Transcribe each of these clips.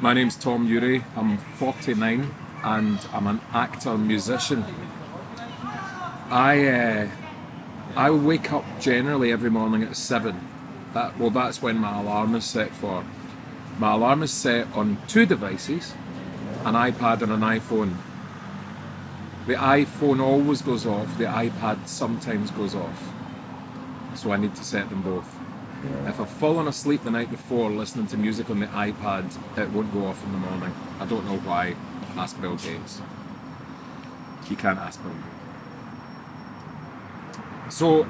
My name's Tom Urie. I'm 49 and I'm an actor musician. I I wake up generally every morning at 7. That's when my alarm is set for. My alarm is set on two devices, an iPad and an iPhone. The iPhone always goes off, the iPad sometimes goes off. So I need to set them both. If I've fallen asleep the night before listening to music on the iPad, it won't go off in the morning. I don't know why. Ask Bill Gates. You can't ask Bill Gates. So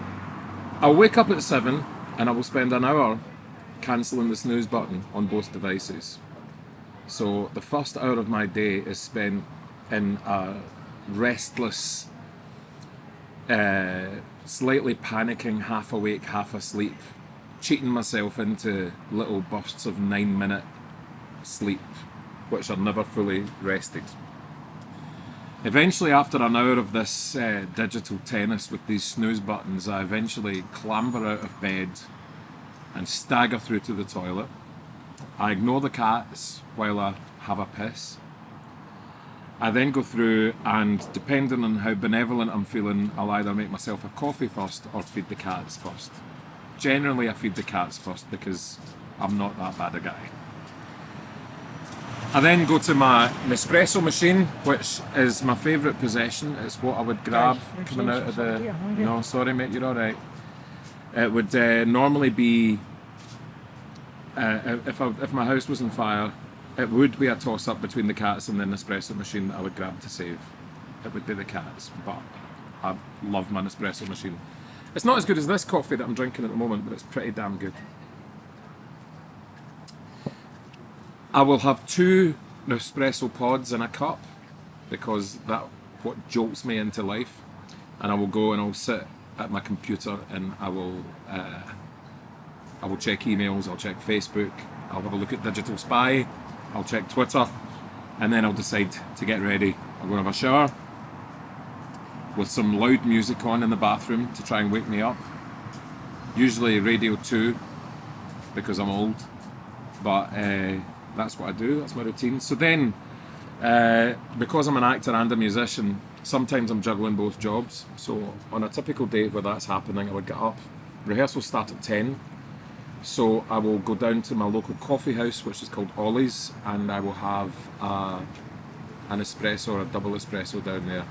I'll wake up at 7 and I will spend an hour cancelling the snooze button on both devices. So the first hour of my day is spent in a restless, slightly panicking, half awake, half asleep, cheating myself into little bursts of 9-minute sleep, which are never fully rested. Eventually, after an hour of this digital tennis with these snooze buttons, I eventually clamber out of bed and stagger through to the toilet. I ignore the cats while I have a piss. I then go through and, depending on how benevolent I'm feeling, I'll either make myself a coffee first or feed the cats first. Generally, I feed the cats first because I'm not that bad a guy. I then go to my Nespresso machine, which is my favourite possession. It's what I would grab coming out of the... No, sorry mate, you're alright. It would normally be... if my house was on fire, it would be a toss-up between the cats and the Nespresso machine that I would grab to save. It would be the cats, but I love my Nespresso machine. It's not as good as this coffee that I'm drinking at the moment, but it's pretty damn good. I will have 2 Nespresso pods in a cup because that's what jolts me into life. And I will go and I'll sit at my computer and I will check emails, I'll check Facebook, I'll have a look at Digital Spy, I'll check Twitter, and then I'll decide to get ready. I'll go and have a shower with some loud music on in the bathroom to try and wake me up. Usually Radio 2 because I'm old, but that's what I do, that's my routine. So then, because I'm an actor and a musician, sometimes I'm juggling both jobs. So on a typical day where that's happening, I would get up, rehearsals start at 10, so I will go down to my local coffee house, which is called Ollie's, and I will have an espresso or a double espresso down there,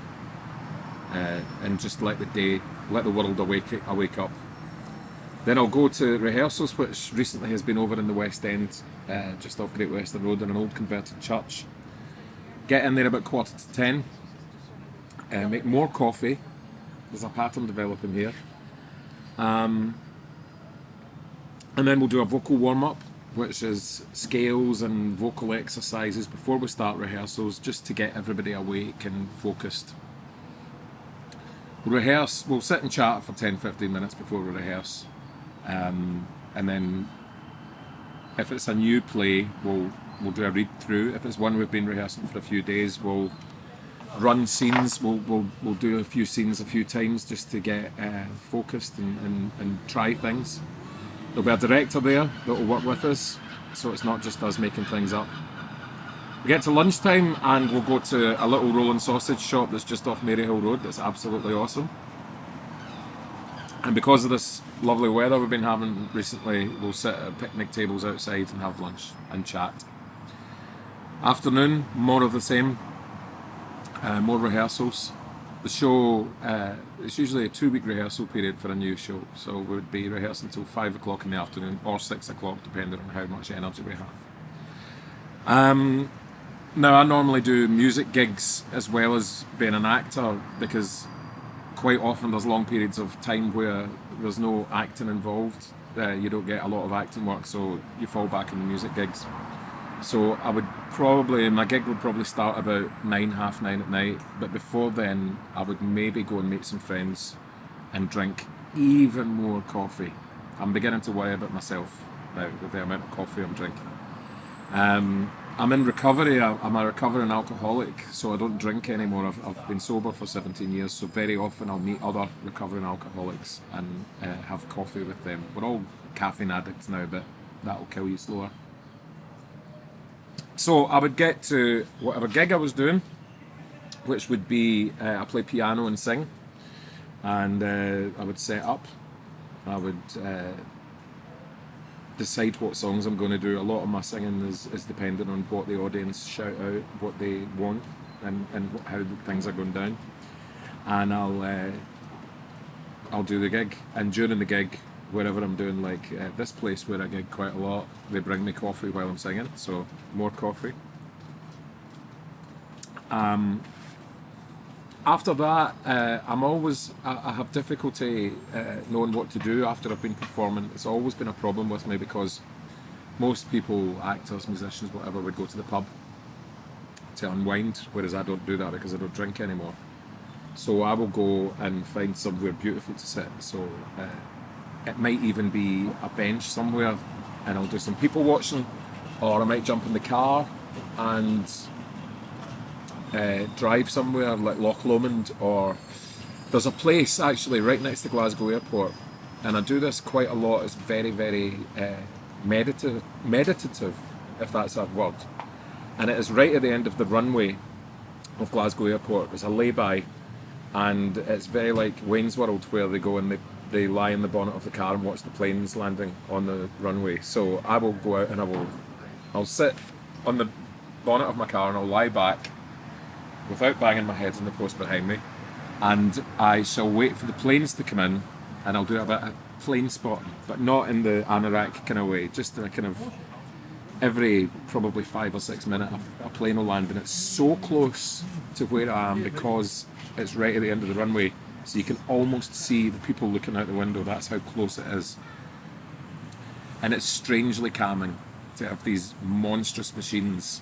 and just let the world awake up. Then I'll go to rehearsals, which recently has been over in the West End, just off Great Western Road in an old converted church. Get in there about 10:15, make more coffee. There's a pattern developing here. And then we'll do a vocal warm-up, which is scales and vocal exercises before we start rehearsals, just to get everybody awake and focused. We'll sit and chat for 10-15 minutes before we rehearse. And then if it's a new play, we'll do a read through. If it's one we've been rehearsing for a few days, we'll run scenes. We'll do a few scenes a few times just to get focused and try things. There'll be a director there that will work with us, so it's not just us making things up. We get to lunchtime and we'll go to a little rolling sausage shop that's just off Maryhill Road. That's absolutely awesome. And because of this lovely weather we've been having recently, we'll sit at picnic tables outside and have lunch and chat. Afternoon, more of the same, more rehearsals. The show, it's usually a 2-week rehearsal period for a new show, so we would be rehearsing until 5 o'clock in the afternoon or 6 o'clock, depending on how much energy we have. Now, I normally do music gigs as well as being an actor, because quite often there's long periods of time where there's no acting involved. You don't get a lot of acting work, so you fall back on the music gigs. So my gig would probably start about 9:30 at night, but before then I would maybe go and meet some friends and drink even more coffee. I'm beginning to worry about myself now with the amount of coffee I'm drinking. I'm in recovery. I'm a recovering alcoholic, so I don't drink anymore. I've been sober for 17 years, so very often I'll meet other recovering alcoholics and have coffee with them. We're all caffeine addicts now, but that'll kill you slower. So I would get to whatever gig I was doing, which would be I play piano and sing, and I would set up. I would decide what songs I'm going to do. A lot of my singing is dependent on what the audience shout out, what they want, and how things are going down. And I'll do the gig, and during the gig, wherever I'm doing, like this place where I gig quite a lot, they bring me coffee while I'm singing, so more coffee. After that, I have difficulty knowing what to do after I've been performing. It's always been a problem with me because most people, actors, musicians, whatever, would go to the pub to unwind, whereas I don't do that because I don't drink anymore. So I will go and find somewhere beautiful to sit. So it might even be a bench somewhere, and I'll do some people watching, or I might jump in the car and drive somewhere like Loch Lomond, or there's a place actually right next to Glasgow Airport, and I do this quite a lot. It's very, very meditative, if that's a word, and it is right at the end of the runway of Glasgow Airport. There's a lay-by, and it's very like Wayne's World, where they go and they lie in the bonnet of the car and watch the planes landing on the runway. So I will go out and I'll sit on the bonnet of my car and I'll lie back without banging my head on the post behind me, and I shall wait for the planes to come in, and I'll do a bit of plane spotting, but not in the anorak kind of way, just in a kind of every probably 5 or 6 minutes a plane will land, and it's so close to where I am because it's right at the end of the runway, so you can almost see the people looking out the window. That's how close it is, and it's strangely calming to have these monstrous machines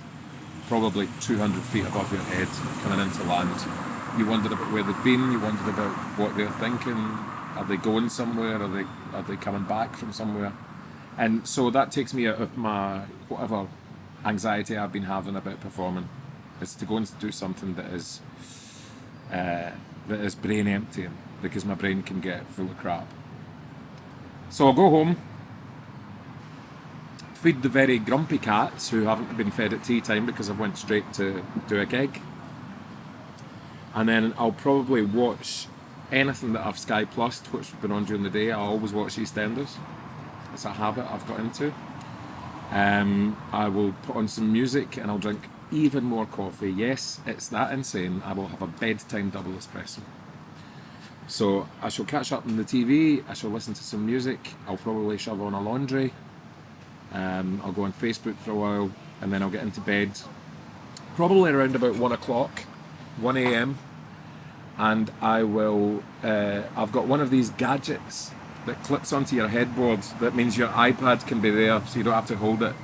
probably 200 feet above your head coming into land. You wondered about where they've been, you wondered about what they're thinking, are they going somewhere, are they coming back from somewhere? And so that takes me out of my whatever anxiety I've been having about performing. It's to go and do something that is brain emptying, because my brain can get full of crap. So I'll go home, feed the very grumpy cats who haven't been fed at tea time because I've went straight to do a gig, and then I'll probably watch anything that I've Sky Plus, which has been on during the day. I always watch EastEnders. It's a habit I've got into. I will put on some music and I'll drink even more coffee. Yes, it's that insane. I will have a bedtime double espresso. So I shall catch up on the TV, I shall listen to some music, I'll probably shove on a laundry, I'll go on Facebook for a while, and then I'll get into bed probably around about 1 o'clock, 1 a.m. And I will, I've got one of these gadgets that clips onto your headboard that means your iPad can be there so you don't have to hold it.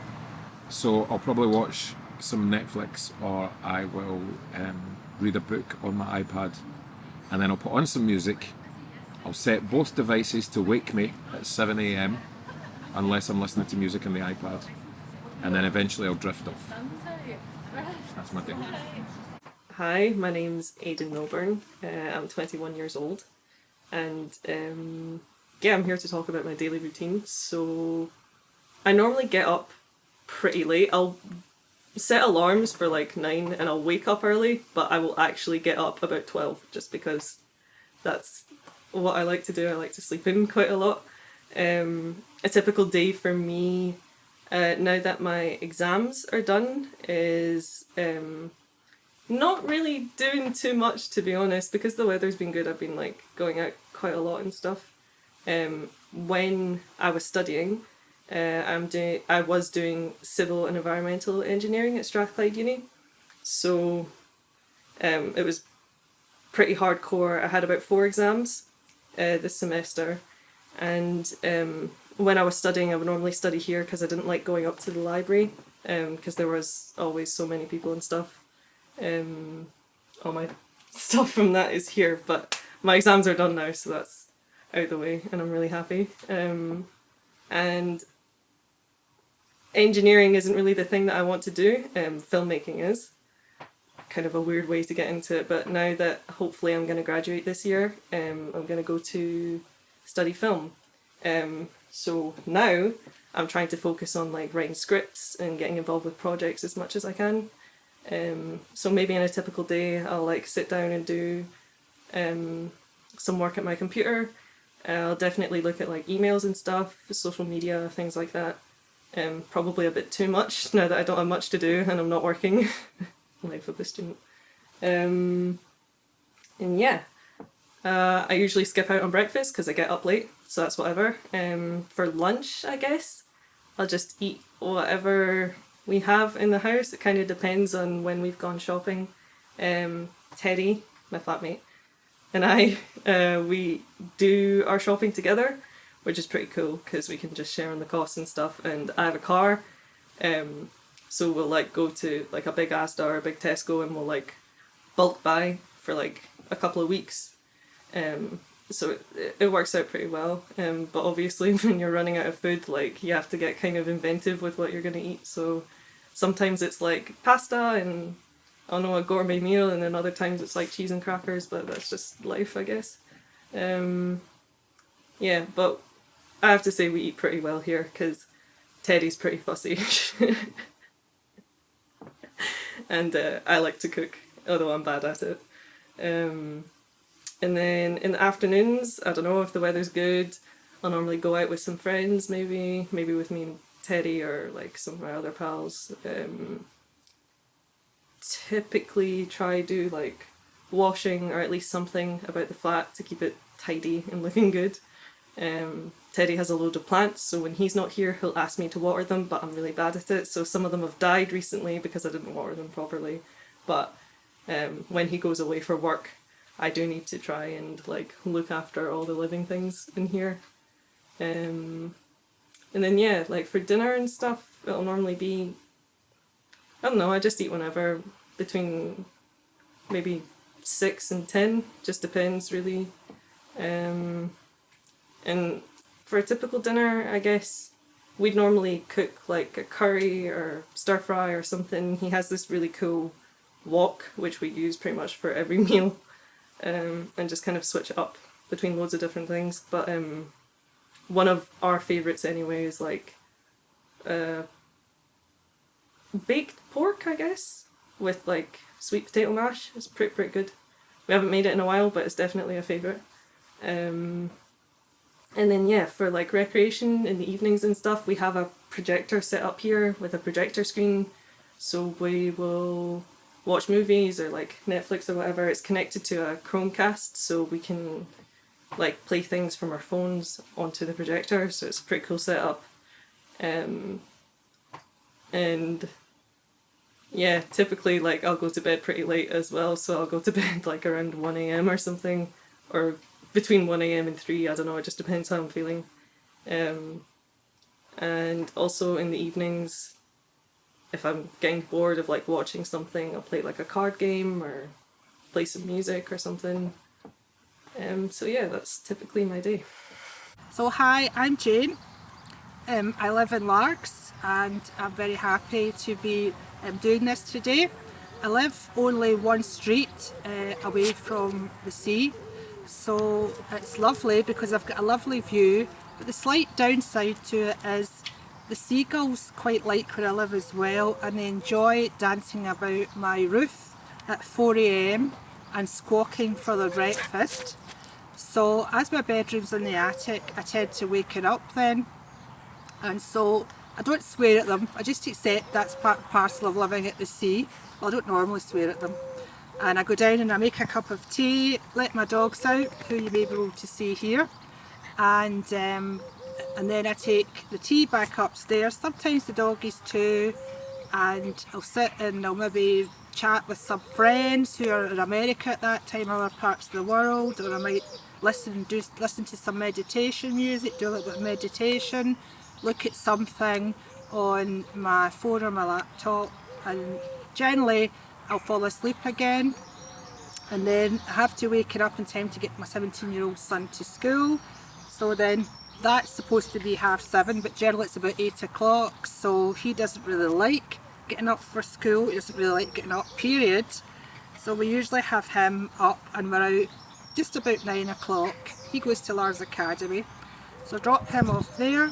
So I'll probably watch some Netflix, or I will read a book on my iPad, and then I'll put on some music. I'll set both devices to wake me at 7 a.m. unless I'm listening to music on the iPad, and then eventually I'll drift off. That's my day. Hi, my name's Aidan Milburn. I'm 21 years old, and I'm here to talk about my daily routine. So I normally get up pretty late. I'll set alarms for like 9 and I'll wake up early, but I will actually get up about 12 just because that's what I like to do. I like to sleep in quite a lot. A typical day for me, now that my exams are done, is not really doing too much, to be honest, because the weather's been good. I've been like going out quite a lot and stuff. When I was studying, I was doing civil and environmental engineering at Strathclyde Uni, so it was pretty hardcore. I had about 4 exams this semester, and when I was studying, I would normally study here because I didn't like going up to the library because there was always so many people and stuff. All my stuff from that is here, but my exams are done now, so that's out of the way, and I'm really happy. And engineering isn't really the thing that I want to do. Filmmaking is kind of a weird way to get into it, but now that hopefully I'm going to graduate this year, I'm going to go to study film. So now I'm trying to focus on like writing scripts and getting involved with projects as much as I can. So maybe in a typical day I'll like sit down and do some work at my computer. I'll definitely look at like emails and stuff, social media, things like that. Probably a bit too much now that I don't have much to do and I'm not working. Life of a student. And yeah, I usually skip out on breakfast because I get up late, so that's whatever. For lunch, I guess, I'll just eat whatever we have in the house. It kind of depends on when we've gone shopping. Teddy, my flatmate, and I, we do our shopping together, which is pretty cool because we can just share on the costs and stuff. And I have a car, so we'll like go to like a big Asda or a big Tesco and we'll like bulk buy for like a couple of weeks. So it works out pretty well. But obviously when you're running out of food, like you have to get kind of inventive with what you're going to eat. So sometimes it's like pasta and I don't know, a gourmet meal, and then other times it's like cheese and crackers, but that's just life, I guess. Yeah, but I have to say we eat pretty well here because Teddy's pretty fussy. And I like to cook, although I'm bad at it. And then in the afternoons, I don't know, if the weather's good, I'll normally go out with some friends, maybe with me and Teddy or like some of my other pals. Typically try do like washing or at least something about the flat to keep it tidy and looking good. Teddy has a load of plants, so when he's not here he'll ask me to water them, but I'm really bad at it, so some of them have died recently because I didn't water them properly. But when he goes away for work, I do need to try and like look after all the living things in here. And then yeah, like for dinner and stuff, it'll normally be, I don't know, I just eat whenever, between maybe 6 and 10, just depends really. And for a typical dinner, I guess we'd normally cook like a curry or stir fry or something. He has this really cool wok which we use pretty much for every meal, and just kind of switch it up between loads of different things. But one of our favourites anyway is like baked pork, I guess, with like sweet potato mash. It's pretty good. We haven't made it in a while, but it's definitely a favourite. And then yeah, for like recreation in the evenings and stuff, we have a projector set up here with a projector screen, so we will watch movies or like Netflix or whatever. It's connected to a Chromecast, so we can like play things from our phones onto the projector, so it's a pretty cool setup. And yeah, typically like I'll go to bed pretty late as well, so I'll go to bed like around 1 a.m. or something, or between 1 a.m. and 3, I don't know, it just depends how I'm feeling. And also in the evenings, if I'm getting bored of like watching something, I'll play like a card game or play some music or something. So yeah, that's typically my day. So hi, I'm Jane. I live in Largs and I'm very happy to be doing this today. I live only one street away from the sea, so it's lovely because I've got a lovely view, but the slight downside to it is the seagulls quite like where I live as well, and they enjoy dancing about my roof at 4 a.m. and squawking for their breakfast. So as my bedroom's in the attic, I tend to wake it up then, and so I don't swear at them, I just accept that's part and parcel of living at the sea. Well, I don't normally swear at them. And I go down and I make a cup of tea, let my dogs out, who you may be able to see here, and then I take the tea back upstairs, sometimes the doggies too, and I'll sit and I'll maybe chat with some friends who are in America at that time, other parts of the world, or I might listen to some meditation music, do a little bit of meditation, look at something on my phone or my laptop, and generally I'll fall asleep again, and then I have to wake it up in time to get my 17-year-old son to school. So then that's supposed to be 7:30, but generally it's about 8 o'clock, so he doesn't really like getting up for school, he doesn't really like getting up, period. So we usually have him up and we're out just about 9 o'clock. He goes to Lars Academy, so I drop him off there,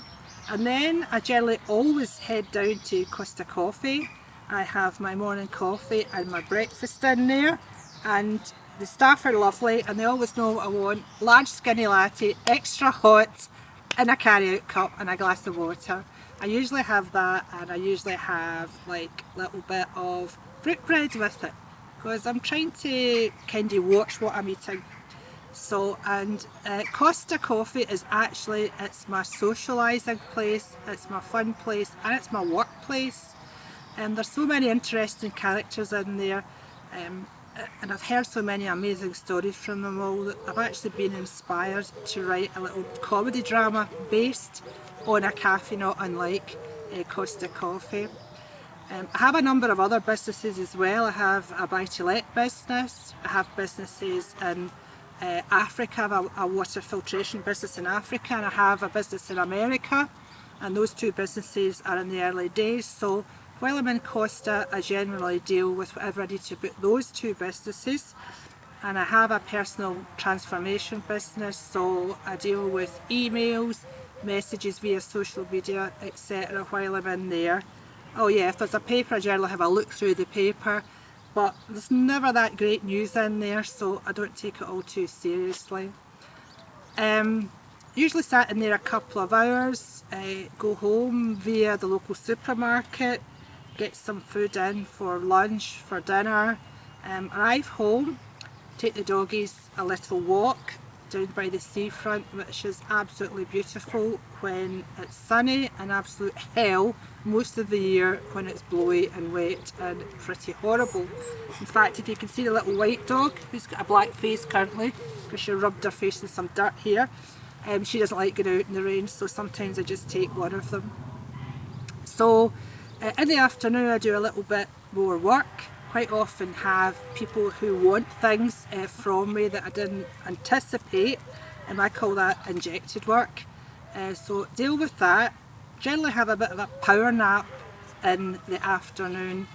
And then I generally always head down to Costa Coffee. I have my morning coffee and my breakfast in there, and the staff are lovely and they always know what I want. Large skinny latte, extra hot, in a carry-out cup and a glass of water. I usually have that, and I usually have like a little bit of fruit bread with it, because I'm trying to kind of watch what I'm eating. So, and Costa Coffee is actually, it's my socialising place, it's my fun place, and it's my workplace. There's so many interesting characters in there, and I've heard so many amazing stories from them all that I've actually been inspired to write a little comedy drama based on a cafe not unlike Costa Coffee. I have a number of other businesses as well. I have a buy-to-let business, I have businesses in Africa, I have a water filtration business in Africa, and I have a business in America, and those two businesses are in the early days. So while I'm in Costa, I generally deal with whatever I need to put those two businesses. And I have a personal transformation business, so I deal with emails, messages via social media, etc. while I'm in there. Oh yeah, if there's a paper, I generally have a look through the paper, but there's never that great news in there, so I don't take it all too seriously. Usually sat in there a couple of hours, go home via the local supermarket, get some food in for lunch, for dinner, arrive home, take the doggies a little walk down by the seafront, which is absolutely beautiful when it's sunny, and absolute hell most of the year when it's blowy and wet and pretty horrible. In fact, if you can see the little white dog who's got a black face currently because she rubbed her face in some dirt here, she doesn't like going out in the rain, so sometimes I just take one of them. So in the afternoon I do a little bit more work. Quite often have people who want things from me that I didn't anticipate, and I call that injected work. So deal with that. Generally have a bit of a power nap in the afternoon,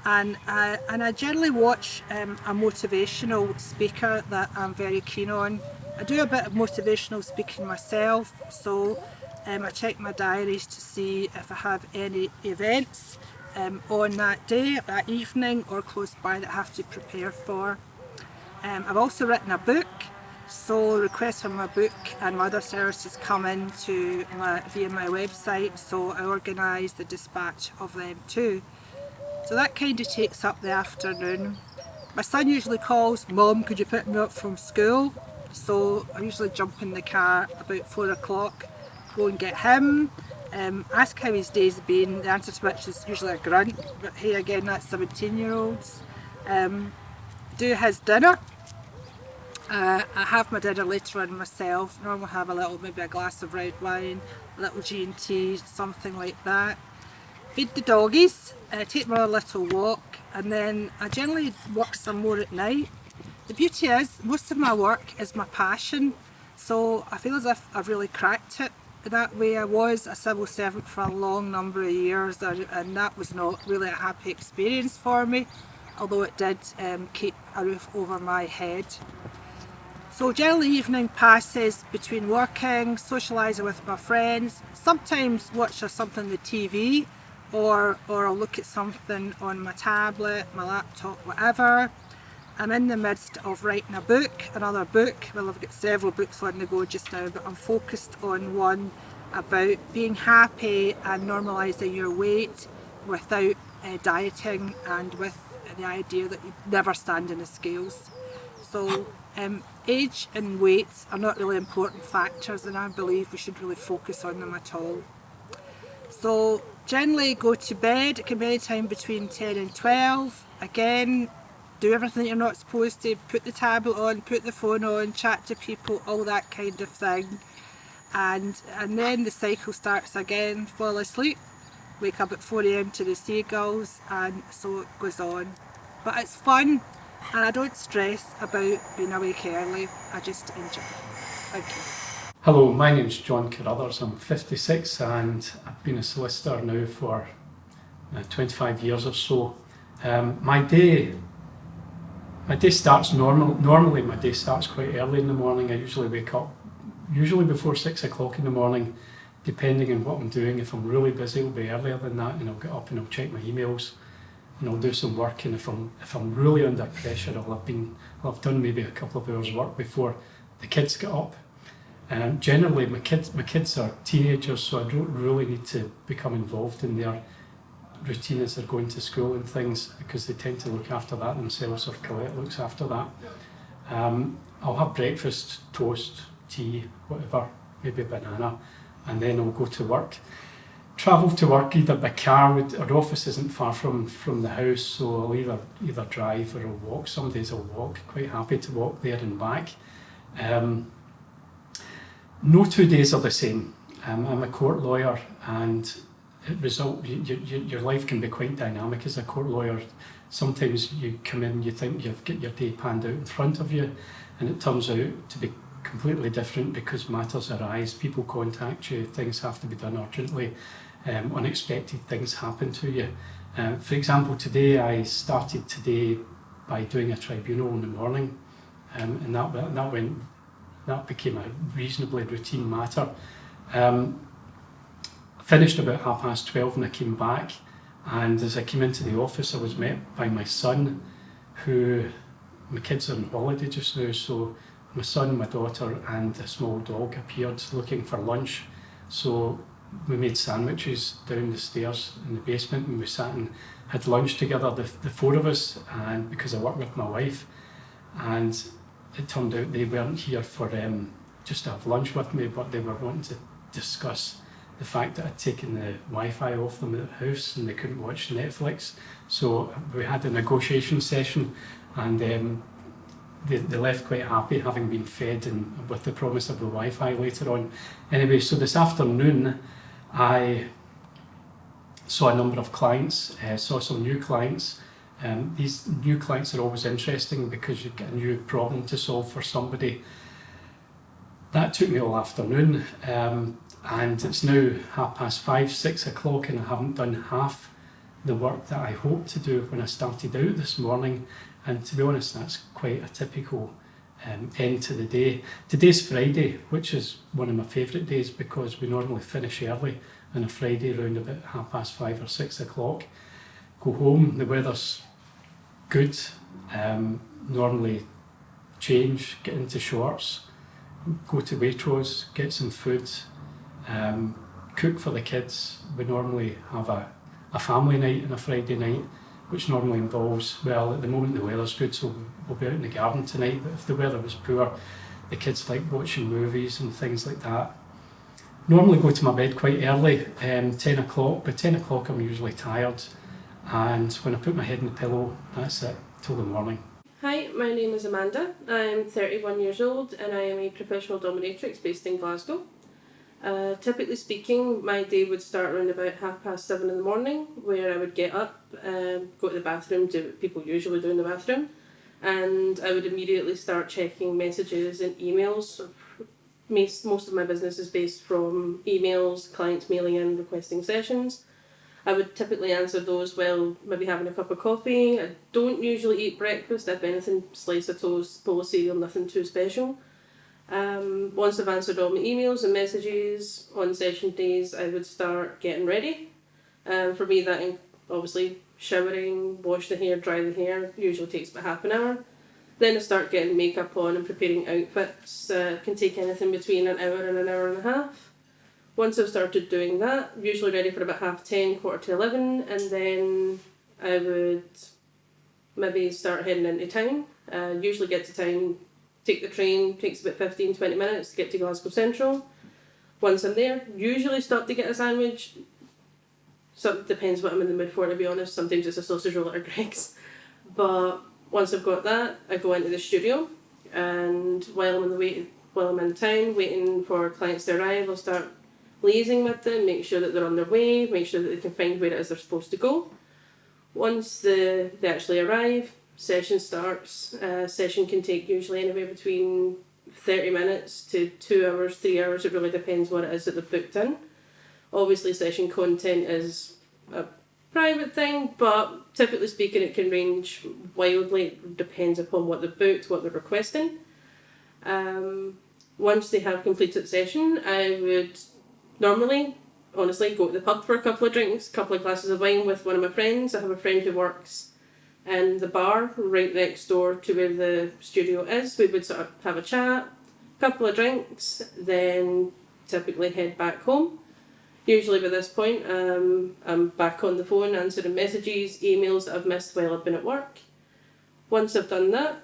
and I generally watch a motivational speaker that I'm very keen on. I do a bit of motivational speaking myself, so I check my diaries to see if I have any events on that day, that evening, or close by that I have to prepare for. I've also written a book, so requests for my book and my other services come in via my website, so I organise the dispatch of them too. So that kind of takes up the afternoon. My son usually calls, "Mum, could you pick me up from school?" So I usually jump in the car about 4 o'clock, go and get him. Ask how his day's been, the answer to which is usually a grunt, but hey, again, that's 17-year-olds. Do his dinner. I have my dinner later on myself. Normally have maybe a glass of red wine, a little G&T, something like that. Feed the doggies, take my little walk, and then I generally work some more at night. The beauty is, most of my work is my passion, so I feel as if I've really cracked it. That way. I was a civil servant for a long number of years, and that was not really a happy experience for me, although it did keep a roof over my head. So generally evening passes between working, socialising with my friends, sometimes watch something on the TV, or I'll look at something on my tablet, my laptop, whatever. I'm in the midst of writing another book. Well, I've got several books on the go just now, but I'm focused on one about being happy and normalising your weight without dieting, and with the idea that you never stand in the scales. So age and weight are not really important factors, and I believe we should really focus on them at all. So generally go to bed, it can be any time between 10 and 12. Again, do everything that you're not supposed to, put the tablet on, put the phone on, chat to people, all that kind of thing. And then the cycle starts again, fall asleep, wake up at 4 AM to the seagulls, and so it goes on. But it's fun, and I don't stress about being awake early, I just enjoy it. Thank you. Hello, my name's John Carruthers, I'm 56 and I've been a solicitor now for 25 years or so. My day starts normally my day starts quite early in the morning. I usually wake up, usually before 6 o'clock in the morning, depending on what I'm doing. If I'm really busy, it'll be earlier than that, and I'll get up and I'll check my emails and I'll do some work. And if I'm really under pressure, I'll have done maybe a couple of hours work before the kids get up. Generally, my kids are teenagers, so I don't really need to become involved in their routine as they're going to school and things, because they tend to look after that themselves, or Colette looks after that. I'll have breakfast, toast, tea, whatever, maybe a banana, and then I'll go to work. Travel to work either by car. Our office isn't far from the house, so I'll either drive or I'll walk. Some days I'll walk, quite happy to walk there and back. No 2 days are the same. I'm a court lawyer, and your life can be quite dynamic as a court lawyer. Sometimes you come in, you think you've got your day planned out in front of you, and it turns out to be completely different because matters arise, people contact you, things have to be done urgently, unexpected things happen to you. For example, today I started today by doing a tribunal in the morning, and that became a reasonably routine matter. Finished about 12:30 and I came back, and as I came into the office I was met by my son, my kids are on holiday just now, so my son, my daughter and a small dog appeared looking for lunch. So we made sandwiches down the stairs in the basement, and we sat and had lunch together, the four of us, and because I work with my wife, and it turned out they weren't here for just to have lunch with me, but they were wanting to discuss the fact that I'd taken the Wi-Fi off them at the house and they couldn't watch Netflix. So we had a negotiation session, and they left quite happy, having been fed and with the promise of the Wi-Fi later on. Anyway, so this afternoon I saw a number of clients, saw some new clients. These new clients are always interesting because you get a new problem to solve for somebody. That took me all afternoon, and it's now 5:30, 6 o'clock, and I haven't done half the work that I hoped to do when I started out this morning. And to be honest, that's quite a typical end to the day. Today's Friday, which is one of my favourite days because we normally finish early on a Friday around about 5:30 or 6 o'clock. Go home, the weather's good, normally change, get into shorts, go to Waitrose, get some food, cook for the kids. We normally have a family night on a Friday night, which normally involves, well, at the moment the weather's good, so we'll be out in the garden tonight, but if the weather was poor, the kids like watching movies and things like that. Normally go to my bed quite early, 10 o'clock. By 10 o'clock I'm usually tired, and when I put my head in the pillow, that's it, till the morning. Hi, my name is Amanda. I'm 31 years old and I am a professional dominatrix based in Glasgow. Typically speaking, my day would start around about 7:30 in the morning, where I would get up, go to the bathroom, do what people usually do in the bathroom, and I would immediately start checking messages and emails. Most of my business is based from emails, clients mailing in, requesting sessions. I would typically answer those while maybe having a cup of coffee. I don't usually eat breakfast, if anything, slice of toast, bowl of cereal, nothing too special. Once I've answered all my emails and messages on session days, I would start getting ready. For me, that obviously showering, wash the hair, dry the hair, usually takes about half an hour. Then I start getting makeup on and preparing outfits. Can take anything between an hour and an hour and a half. Once I've started doing that, I'm usually ready for about 10:30, 11:15, and then I would maybe start heading into town. Usually get to town, take the train, takes about 15-20 minutes to get to Glasgow Central. Once I'm there, usually stop to get a sandwich. So it depends what I'm in the mood for, to be honest. Sometimes it's a sausage roll or Greggs. But once I've got that, I go into the studio, and while I'm in town waiting for clients to arrive, I'll start liaising with them, make sure that they're on their way, make sure that they can find where it is they're supposed to go. Once they actually arrive, session starts. Session can take usually anywhere between 30 minutes to 2 hours, 3 hours. It really depends what it is that they've booked in. Obviously, session content is a private thing, but typically speaking, it can range wildly. It depends upon what they've booked, what they're requesting. Once they have completed session, I would normally, honestly, go to the pub for a couple of drinks, a couple of glasses of wine with one of my friends. I have a friend who works in the bar right next door to where the studio is. We would sort of have a chat, couple of drinks, then typically head back home. Usually by this point, I'm back on the phone answering messages, emails that I've missed while I've been at work. Once I've done that,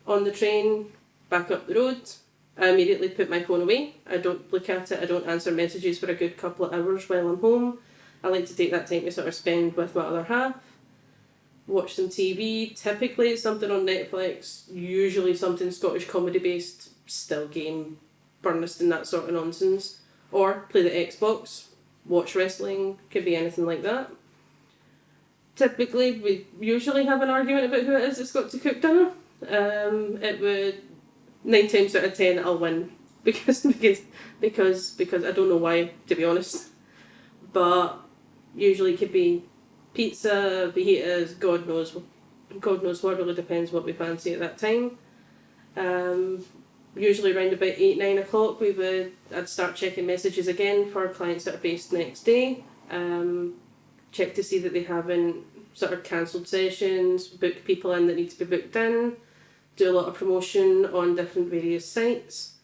on the train, back up the road, I immediately put my phone away. I don't look at it, I don't answer messages for a good couple of hours while I'm home. I like to take that time to sort of spend with my other half. Watch some TV, typically it's something on Netflix, usually something Scottish comedy based, still game, Burniston, that sort of nonsense. Or play the Xbox, watch wrestling, could be anything like that. Typically, we usually have an argument about who it is that's got to cook dinner. It would 9 times out of 10 I'll win because I don't know why, to be honest. But usually it could be pizza, fajitas, God knows what, really depends what we fancy at that time. Usually around about 8-9 o'clock I'd start checking messages again for clients that are based next day. Check to see that they haven't sort of cancelled sessions, book people in that need to be booked in, do a lot of promotion on different various sites.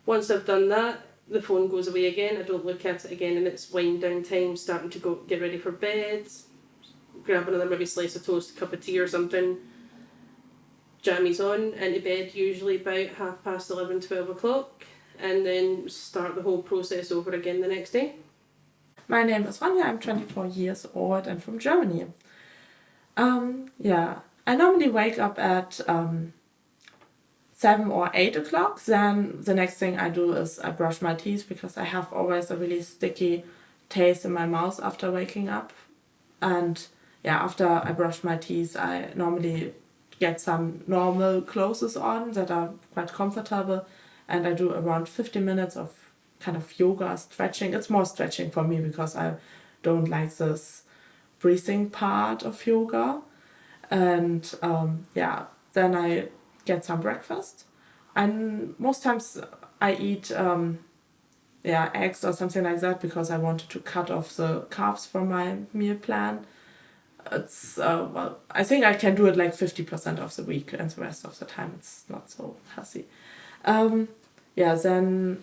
Once I've done that, the phone goes away again. I don't look at it again, and it's wind down time, starting to go get ready for bed, grab another maybe slice of toast, cup of tea or something, jammies on, into bed usually about 11:30, 12 o'clock, and then start the whole process over again the next day. My name is Vanya, I'm 24 years old and from Germany. I normally wake up at 7 or 8 o'clock. Then the next thing I do is I brush my teeth because I have always a really sticky taste in my mouth after waking up. And after I brush my teeth, I normally get some normal clothes on that are quite comfortable, and I do around 50 minutes of kind of yoga, stretching. It's more stretching for me because I don't like this breathing part of yoga. And then I get some breakfast. And most times I eat eggs or something like that because I wanted to cut off the carbs from my meal plan. It's I think I can do it like 50% of the week, and the rest of the time it's not so healthy. Then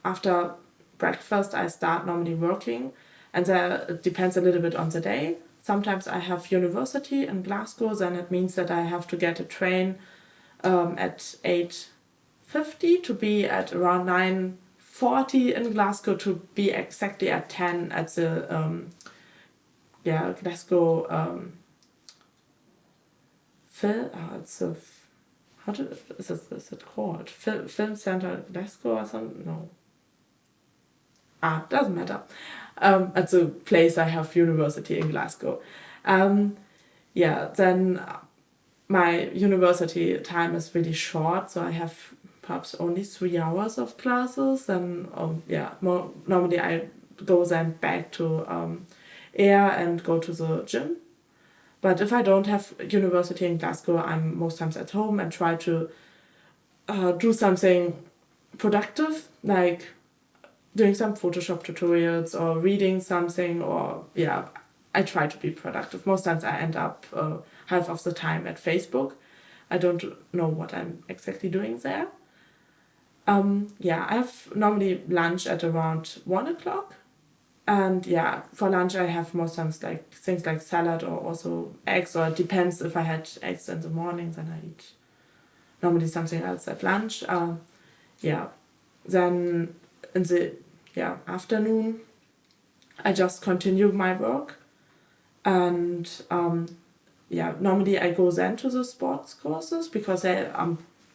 after breakfast I start normally working, and it depends a little bit on the day. Sometimes I have university in Glasgow, then it means that I have to get a train at 8:50 to be at around 9:40 in Glasgow to be exactly at 10 at the Glasgow is it called? Film Center Glasgow or something? No. Doesn't matter. At the place I have university in Glasgow. Then my university time is really short, so I have perhaps only 3 hours of classes. And normally I go then back to Ayr and go to the gym. But if I don't have university in Glasgow, I'm most times at home and try to do something productive, like doing some Photoshop tutorials or reading something, or I try to be productive. Most times I end up half of the time at Facebook. I don't know what I'm exactly doing there. I have normally lunch at around 1 o'clock. And for lunch I have most times like things like salad or also eggs, or it depends. If I had eggs in the morning, then I eat normally something else at lunch. Then in the afternoon I just continue my work, and normally I go then to the sports courses because they're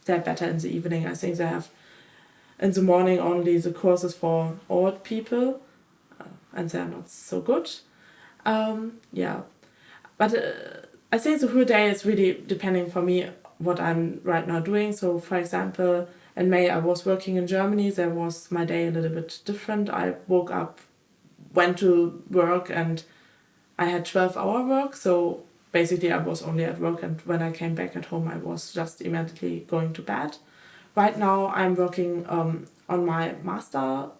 better in the evening. I think they have in the morning only the courses for old people, and they're not so good. But I think the whole day is really depending for me what I'm right now doing. So for example, in May I was working in Germany. There was my day a little bit different. I woke up, went to work, and I had 12-hour work. So basically I was only at work, and when I came back at home I was just immediately going to bed. Right now I'm working on my master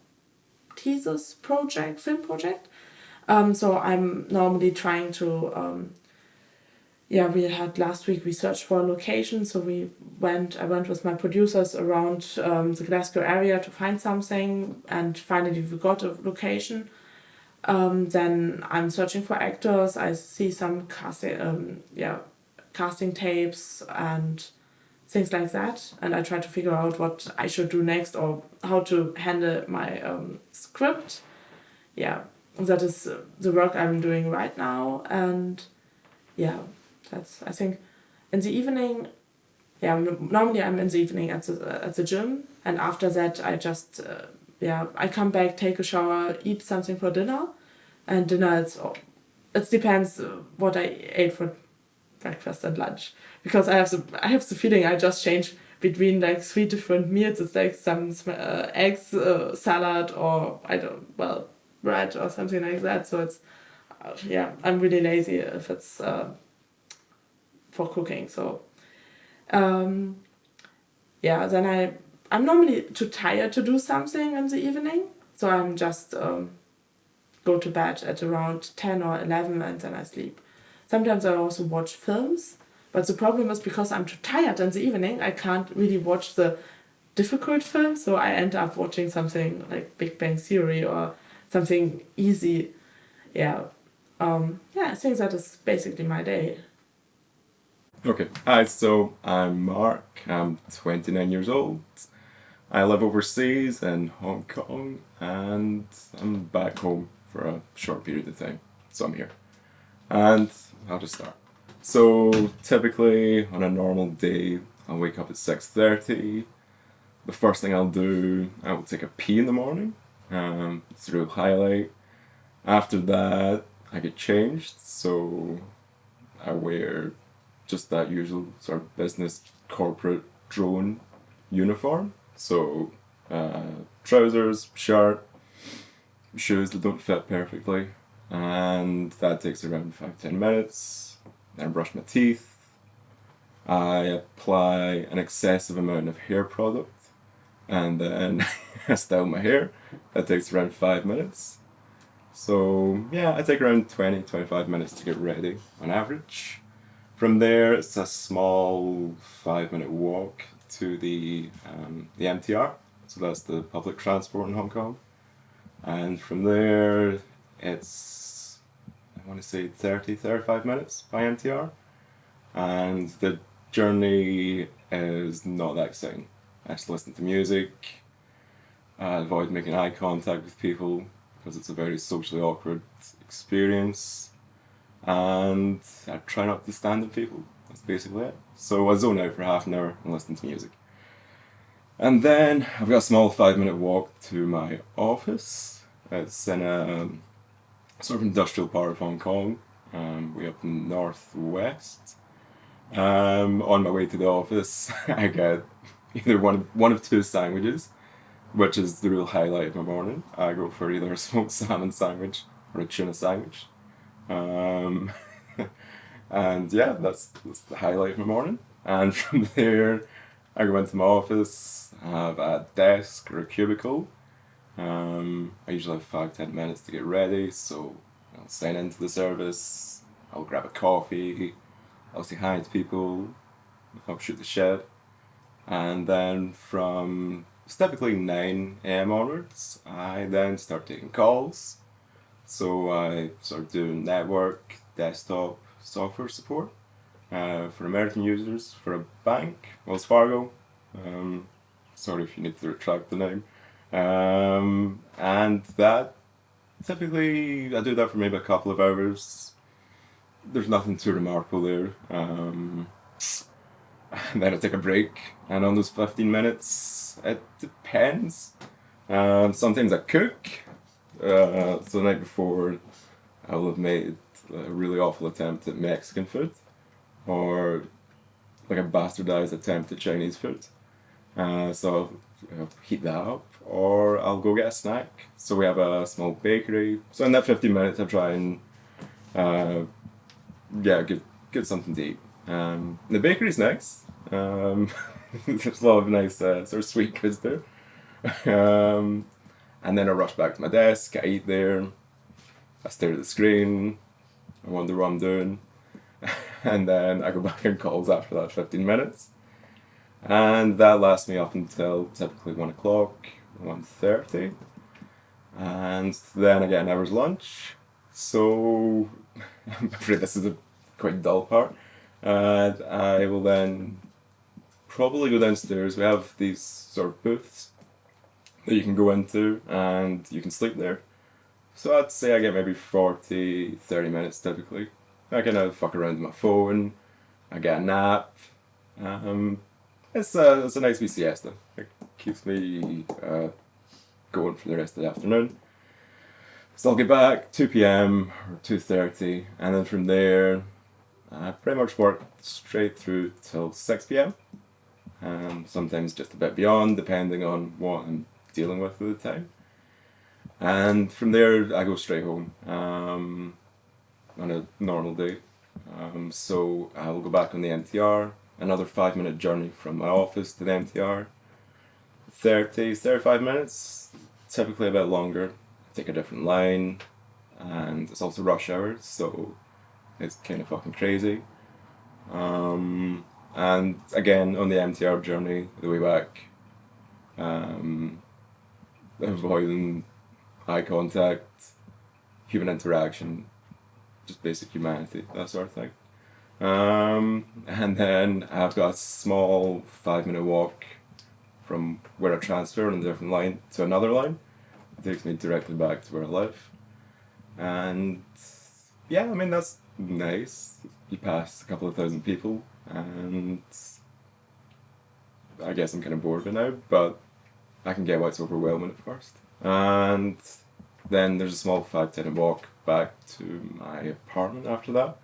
thesis project, film project. So I'm normally trying to, we had last week we searched for a location, so I went with my producers around the Glasgow area to find something, and finally we got a location. Then I'm searching for actors. I see some casting tapes and things like that, and I try to figure out what I should do next or how to handle my script. Yeah, that is the work I'm doing right now, and yeah, that's, I think, in the evening. Yeah, normally I'm in the evening at the gym, and after that I just I come back, take a shower, eat something for dinner, and dinner it depends what I ate for breakfast and lunch, because I have the feeling I just change between like 3 different meals. It's like some eggs, salad, or bread or something like that. So it's I'm really lazy if it's for cooking. So then I'm normally too tired to do something in the evening, so I'm just go to bed at around 10 or 11 and then I sleep. Sometimes I also watch films, but the problem is because I'm too tired in the evening, I can't really watch the difficult films, so I end up watching something like Big Bang Theory or something easy. I think that is basically my day. Okay, hi, so I'm Mark, I'm 29 years old. I live overseas in Hong Kong, and I'm back home for a short period of time, so I'm here. And I'll just start. So typically on a normal day, I'll wake up at 6:30. The first thing I'll do, I will take a pee in the morning. It's a real highlight. After that, I get changed, so I wear just that usual sort of business corporate drone uniform. So trousers, shirt, shoes that don't fit perfectly, and that takes around 5-10 minutes. Then I brush my teeth. I apply an excessive amount of hair product, and then I style my hair. That takes around 5 minutes. So I take around 20-25 minutes to get ready on average. From there, it's a small 5-minute walk to the MTR, so that's the public transport in Hong Kong. And from there, it's, I want to say 30-35 minutes by MTR. And the journey is not that exciting. I just listen to music, I avoid making eye contact with people because it's a very socially awkward experience. And I try not to stand on people. That's basically it. So I zone out for half an hour and listen to music. And then I've got a small 5-minute walk to my office. It's in a sort of industrial part of Hong Kong, way up in the northwest. On my way to the office, I get either one of two sandwiches, which is the real highlight of my morning. I go for either a smoked salmon sandwich or a tuna sandwich. And that's the highlight of my morning. And from there, I go into my office. I have a desk or a cubicle. I usually have 5-10 minutes to get ready, so I'll sign into the service. I'll grab a coffee. I'll say hi to people. I'll shoot the shit. And then from typically 9 a.m. onwards, I then start taking calls. So I sort of do network, desktop, software support for American users for a bank, Wells Fargo. Sorry if you need to retract the name. And that, typically, I do that for maybe a couple of hours. There's nothing too remarkable there. And then I take a break, and on those 15 minutes, it depends. Sometimes I cook. So the night before, I will have made a really awful attempt at Mexican food, or like a bastardized attempt at Chinese food. So I'll heat that up, or I'll go get a snack. So we have a small bakery. So in that 15 minutes, I try and get something to eat. The bakery's nice. There's a lot of nice sort of sweet goods there. And then I rush back to my desk, I eat there, I stare at the screen, I wonder what I'm doing, and then I go back on calls after that 15 minutes. And that lasts me up until typically 1 o'clock, 1:30. And then I get an hour's lunch. So I'm afraid this is a quite dull part. And I will then probably go downstairs. We have these sort of booths that you can go into and you can sleep there. So I'd say I get maybe 40, 30 minutes typically. I kind of fuck around with my phone, I get a nap. It's a nice wee siesta. It keeps me going for the rest of the afternoon. So I'll get back 2 p.m. or 2:30, and then from there I pretty much work straight through till 6 p.m. Sometimes just a bit beyond, depending on what I'm dealing with at the time. And from there I go straight home on a normal day. So I will go back on the MTR, another 5-minute journey from my office to the MTR. 35 minutes, typically a bit longer. Take a different line, and it's also rush hour, so it's kind of fucking crazy. And again, on the MTR journey, the way back, avoiding eye contact, human interaction, just basic humanity, that sort of thing. And then I've got a small 5-minute walk from where I transfer on a different line to another line. It takes me directly back to where I live. And yeah, I mean, that's nice. You pass a couple of thousand people, and I guess I'm kind of bored by now, but I can get why it's overwhelming at first. And then there's a small 5-10 walk back to my apartment after that.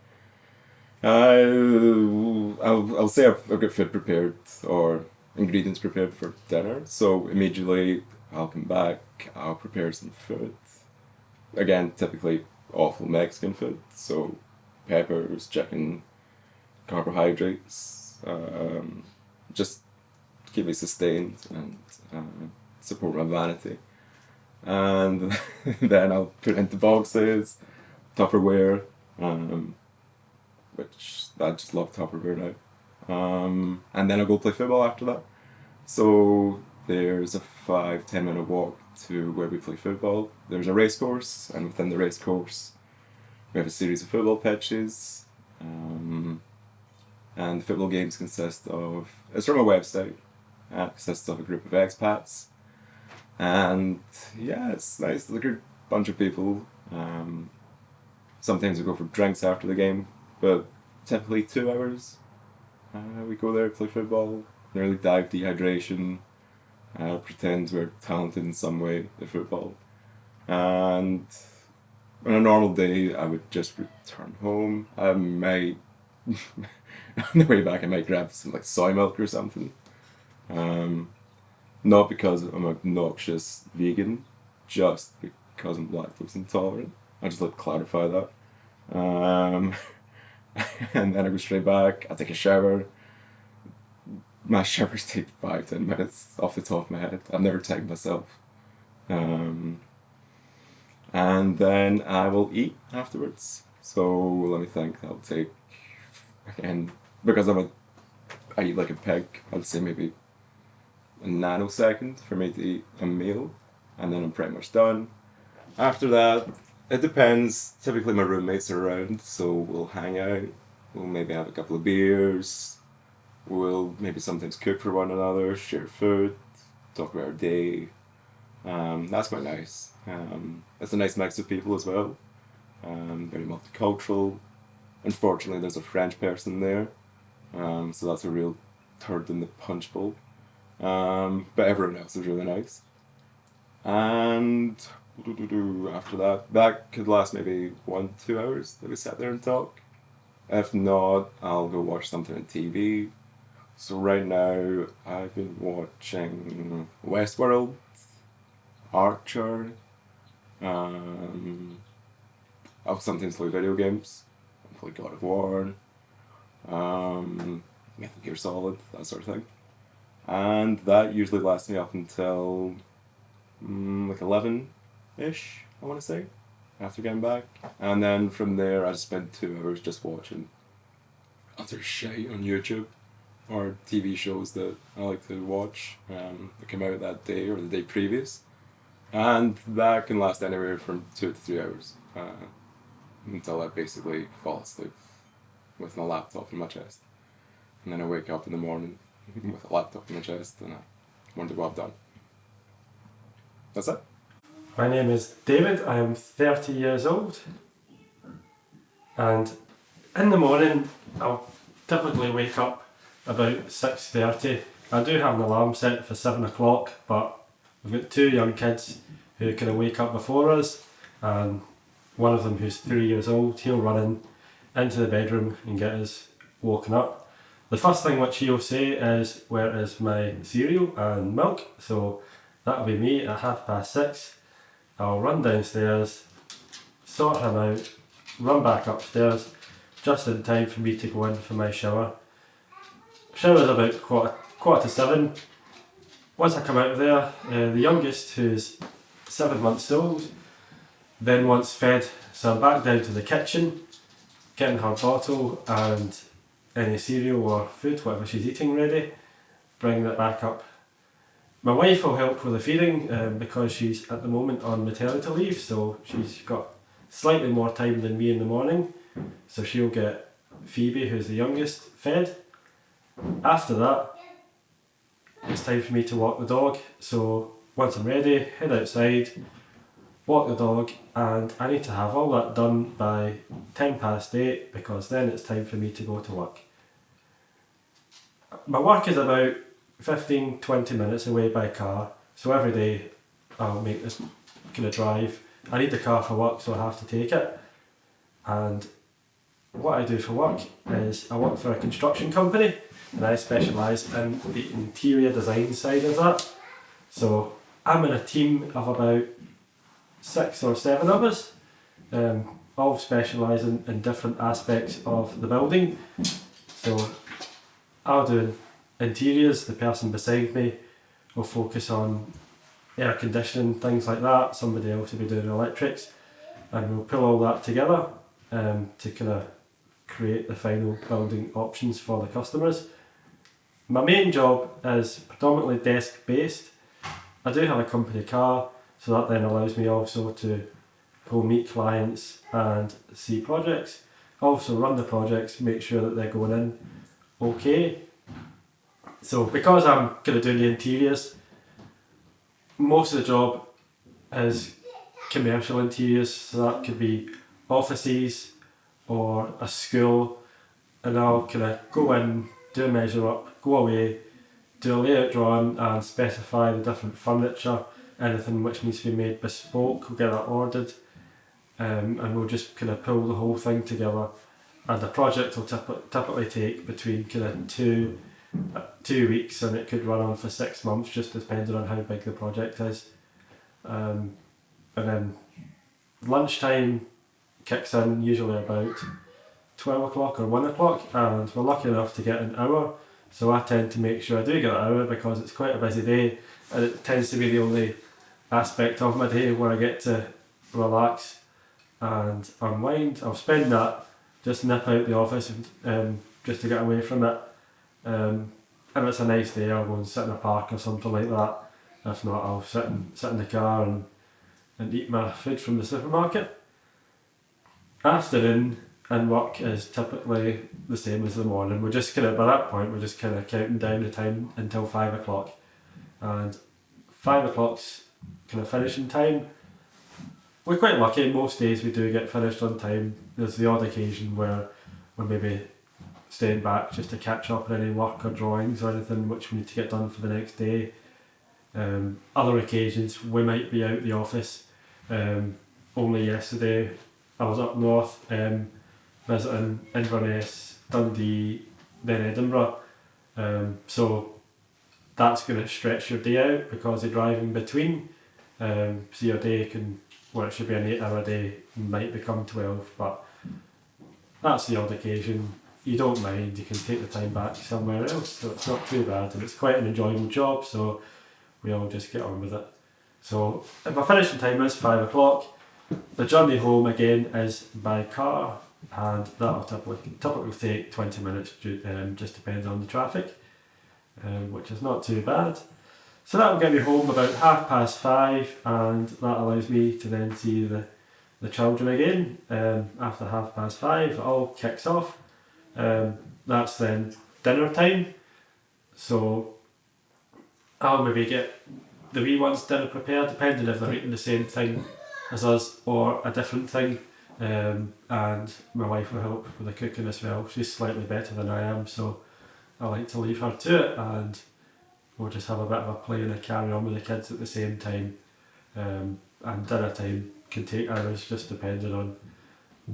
I'll say I've got food prepared or ingredients prepared for dinner, so immediately I'll come back, I'll prepare some food. Again, typically awful Mexican food, so peppers, chicken, carbohydrates, just keep me sustained and support my vanity. And then I'll put it into boxes, Tupperware, which I just love Tupperware now. And then I'll go play football after that. So there's a 5-10 minute walk to where we play football. There's a race course, and within the race course we have a series of football pitches. And the football games consist of, it's from a website, it consists of a group of expats. And yeah, it's nice, it's a good bunch of people. Sometimes we go for drinks after the game, but typically 2 hours. We go there, play football, nearly die of dehydration, pretend we're talented in some way at football. And on a normal day, I would just return home. I might, on the way back, I might grab some like soy milk or something. Not because I'm an obnoxious vegan, just because I'm lactose intolerant. I just like to clarify that. And then I go straight back, I take a shower. My showers take 5-10 minutes off the top of my head. I've never taken myself. And then I will eat afterwards. So let me think, that'll take, again, because I eat like a pig, I'd say maybe a nanosecond for me to eat a meal, and then I'm pretty much done. After that, it depends. Typically my roommates are around, so we'll hang out, we'll maybe have a couple of beers, we'll maybe sometimes cook for one another, share food, talk about our day. That's quite nice. It's a nice mix of people as well. Very multicultural. Unfortunately there's a French person there, so that's a real turd in the punch bowl. But everyone else is really nice. And after that could last maybe 1-2 hours that we sat there and talk. If not, I'll go watch something on TV. So right now I've been watching Westworld, Archer, I'll sometimes play video games. I play God of War, Metal Gear Solid, that sort of thing. And that usually lasts me up until like 11-ish, I want to say, after getting back. And then from there, I spent 2 hours just watching utter shite on YouTube or TV shows that I like to watch that came out that day or the day previous. And that can last anywhere from 2 to 3 hours until I basically fall asleep with my laptop in my chest. And then I wake up in the morning with a laptop in my chest and I wonder what I've done. That's it. My name is David, I am 30 years old, and in the morning I'll typically wake up about 6:30. I do have an alarm set for 7 o'clock, but we've got 2 young kids who kind of wake up before us, and one of them who's 3 years old, he'll run into the bedroom and get us woken up. The first thing which he'll say is, "Where is my cereal and milk?" So that'll be me at 6:30. I'll run downstairs, sort him out, run back upstairs, just in time for me to go in for my shower. Shower's about quarter to 7. Once I come out of there, the youngest, who's 7 months old, then wants fed, so I'm back down to the kitchen, getting her bottle and any cereal or food, whatever she's eating, ready, bringing it back up. My wife will help with the feeding because she's at the moment on maternity leave, so she's got slightly more time than me in the morning, so she'll get Phoebe, who's the youngest, fed. After that, it's time for me to walk the dog, so once I'm ready, head outside, walk the dog, and I need to have all that done by 8:10 because then it's time for me to go to work. My work is about 15-20 minutes away by car, so every day I'll make this kind of drive. I need the car for work, so I have to take it. And what I do for work is I work for a construction company and I specialise in the interior design side of that. So I'm in a team of about 6 or 7 of us, all specialising in different aspects of the building. So I'll do interiors, the person beside me will focus on air conditioning, things like that, somebody else will be doing electrics, and we'll pull all that together to kind of create the final building options for the customers. My main job is predominantly desk based. I do have a company car, so that then allows me also to go meet clients and see projects, also run the projects, make sure that they're going in okay. So because I'm kind of doing the interiors, most of the job is commercial interiors, so that could be offices or a school, and I'll kind of go in, do a measure up, go away, do a layout drawing and specify the different furniture, anything which needs to be made bespoke, we'll get that ordered, and we'll just kind of pull the whole thing together. And the project will typically take between kind of 2 weeks, and it could run on for 6 months, just depending on how big the project is. And then lunchtime kicks in usually about 12 o'clock or 1 o'clock, and we're lucky enough to get an hour, so I tend to make sure I do get an hour because it's quite a busy day, and it tends to be the only aspect of my day where I get to relax and unwind. I'll spend that, just nip out the office just to get away from it. If it's a nice day, I'll go and sit in a park or something like that. If not, I'll sit in the car and eat my food from the supermarket. Afternoon and work is typically the same as the morning. We're just kind of, by that point, we're just kind of counting down the time until 5 o'clock. And 5 o'clock's kind of finishing time. We're quite lucky, most days we do get finished on time. There's the odd occasion where we're maybe staying back just to catch up on any work or drawings or anything which we need to get done for the next day. Other occasions we might be out the office. Only yesterday I was up north visiting Inverness, Dundee, then Edinburgh. So that's going to stretch your day out because you're driving between. So your day can, well, it should be an 8-hour day, might become 12, but that's the odd occasion. You don't mind, you can take the time back somewhere else, so it's not too bad, and it's quite an enjoyable job, so we all just get on with it. So if my finishing time is 5 o'clock, the journey home again is by car, and that'll typically take 20 minutes, just depends on the traffic, which is not too bad. So that'll get me home about 5:30, and that allows me to then see the children again. After 5:30, it all kicks off. That's then dinner time. So I'll maybe get the wee ones dinner prepared, depending if they're eating the same thing as us or a different thing. And my wife will help with the cooking as well. She's slightly better than I am, so I like to leave her to it, and we'll just have a bit of a play and a carry on with the kids at the same time. And dinner time can take hours, just depending on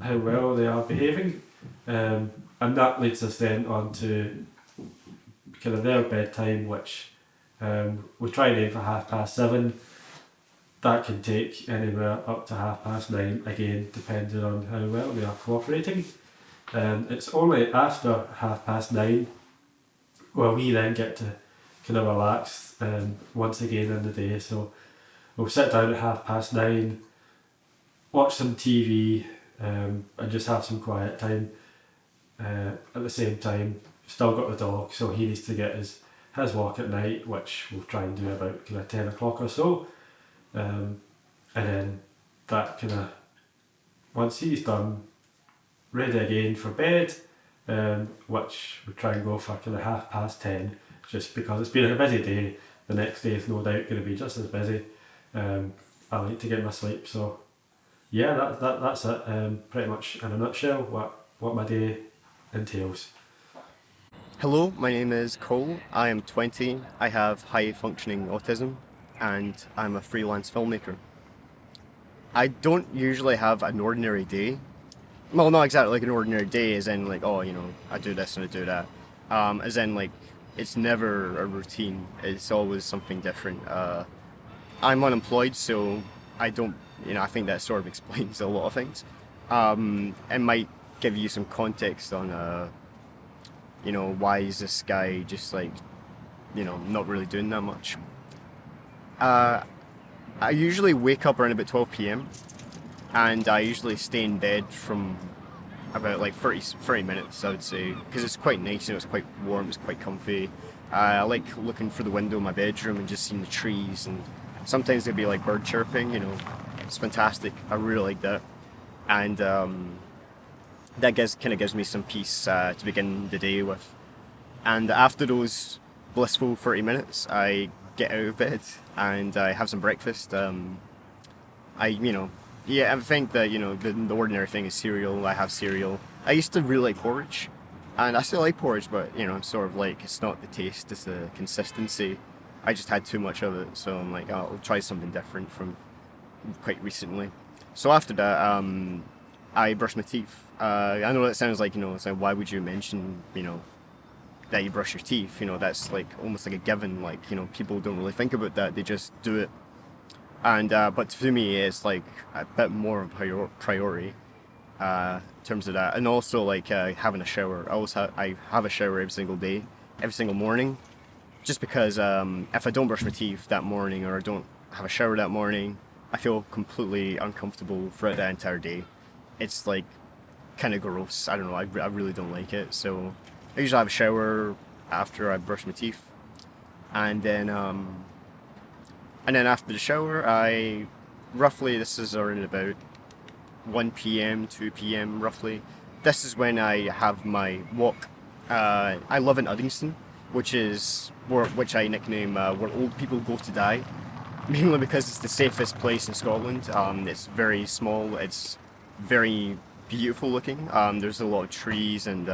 how well they are behaving. And that leads us then on to kind of their bedtime, which we try and aim for 7:30. That can take anywhere up to 9:30, again depending on how well they are cooperating. It's only after 9:30 where we then get to kind of relax once again in the day. So we'll sit down at 9:30, watch some TV, and just have some quiet time. At the same time, still got the dog, so he needs to get his walk at night, which we'll try and do about kind of 10 o'clock or so. And then that kind of, once he's done, ready again for bed, which we try and go for kind of 10:30, just because it's been a busy day. The next day is no doubt going to be just as busy. I like to get my sleep, so yeah, that's it. Pretty much in a nutshell what my day entails. Hello, my name is Cole. I am 20. I have high functioning autism, and I'm a freelance filmmaker. I don't usually have an ordinary day. Well, not exactly like an ordinary day, as in like, oh, I do this and I do that. As in like, it's never a routine. It's always something different. I'm unemployed, so I don't, I think that sort of explains a lot of things. It might give you some context on, why is this guy just like, not really doing that much. I usually wake up around about 12 p.m. and I usually stay in bed from about like 30 minutes, I would say, because it's quite nice, it's quite warm, it's quite comfy. I like looking through the window of my bedroom and just seeing the trees, and sometimes there'd be like bird chirping, it's fantastic. I really like that. And that kind of gives me some peace to begin the day with. And after those blissful 30 minutes, I get out of bed and I have some breakfast. I think that, the ordinary thing is cereal. I have cereal. I used to really like porridge, and I still like porridge, but, I'm sort of like, it's not the taste, it's the consistency. I just had too much of it, so I'm like, I'll try something different from quite recently. So after that, I brush my teeth. I know that sounds like, it's like, why would you mention, that you brush your teeth? That's like almost like a given. Like, people don't really think about that. They just do it. And but to me, it's like a bit more of a priority in terms of that. And also like having a shower. I have a shower every single day, every single morning, just because if I don't brush my teeth that morning or I don't have a shower that morning, I feel completely uncomfortable throughout the entire day. It's like kind of gross. I don't know. I really don't like it. So I usually have a shower after I brush my teeth, and then after the shower, this is around about 1 p.m., 2 p.m. roughly. This is when I have my walk. I live in Uddingston, which I nickname where old people go to die, mainly because it's the safest place in Scotland. It's very small. It's very beautiful looking. There's a lot of trees, and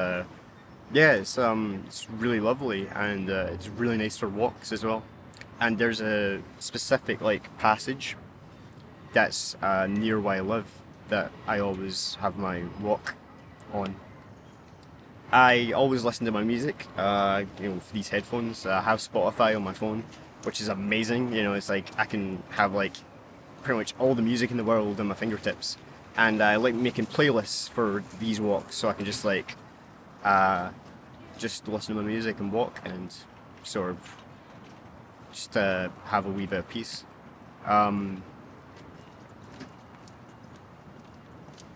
it's really lovely, and it's really nice for walks as well. And there's a specific like passage that's near where I live that I always have my walk on. I always listen to my music, for these headphones. I have Spotify on my phone, which is amazing. It's like I can have like pretty much all the music in the world on my fingertips. And I like making playlists for these walks, so I can just like just listen to my music and walk, and sort of just have a wee bit of peace.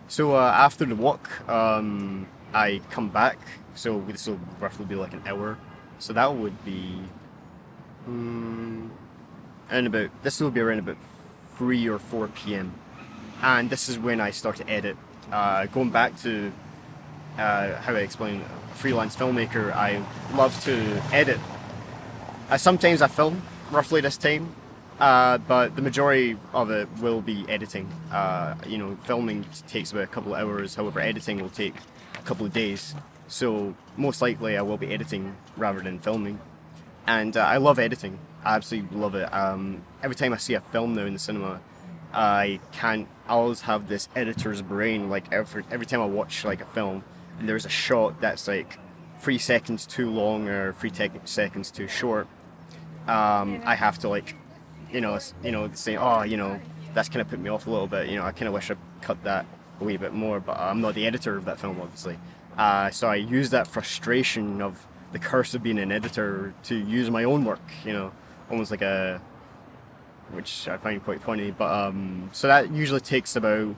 So after the walk, I come back. So this will roughly be like an hour. So that would be, this will be around about 3 or 4 p.m. And this is when I start to edit. Going back to how I explain freelance filmmaker, I love to edit. Sometimes I film roughly this time, but the majority of it will be editing. Filming takes about a couple of hours, however editing will take a couple of days. So most likely I will be editing rather than filming. And I love editing. I absolutely love it. Every time I see a film now in the cinema, I always have this editor's brain. Like every time I watch like a film, and there's a shot that's like 3 seconds too long or 3 seconds too short, I have to say, that's kind of put me off a little bit. I kind of wish I cut that a wee bit more, but I'm not the editor of that film, obviously. So I use that frustration of the curse of being an editor to use my own work, almost like which I find quite funny. But so that usually takes about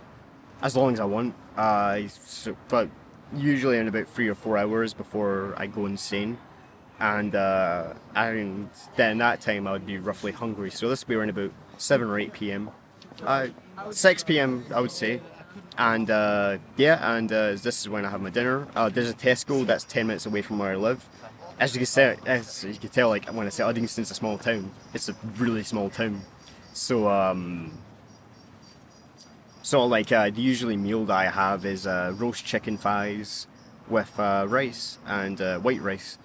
as long as I want. But usually in about 3 or 4 hours before I go insane. And then that time I would be roughly hungry. So this would be around about 7 or 8 p.m. 6 p.m. I would say. And this is when I have my dinner. There's a Tesco that's 10 minutes away from where I live. As you can tell, like when I say Uddingston's a small town, it's a really small town. So the usually meal that I have is roast chicken thighs with rice and white rice,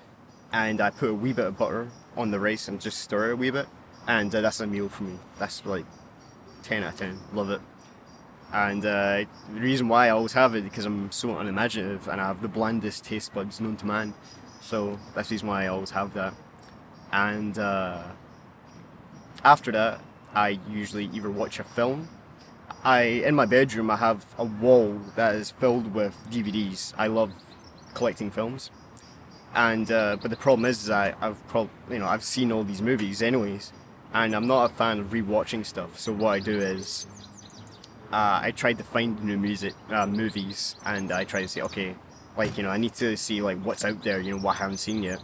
and I put a wee bit of butter on the rice and just stir it a wee bit, and that's a meal for me. That's like 10 out of 10. Love it. And the reason why I always have it because I'm so unimaginative and I have the blandest taste buds known to man. So that's the reason why I always have that. And after that, I usually either watch a film. In my bedroom, I have a wall that is filled with DVDs. I love collecting films. And but the problem is I've seen all these movies anyways, and I'm not a fan of rewatching stuff. So what I do is I try to find new movies, and I try to say, okay, I need to see what's out there, what I haven't seen yet.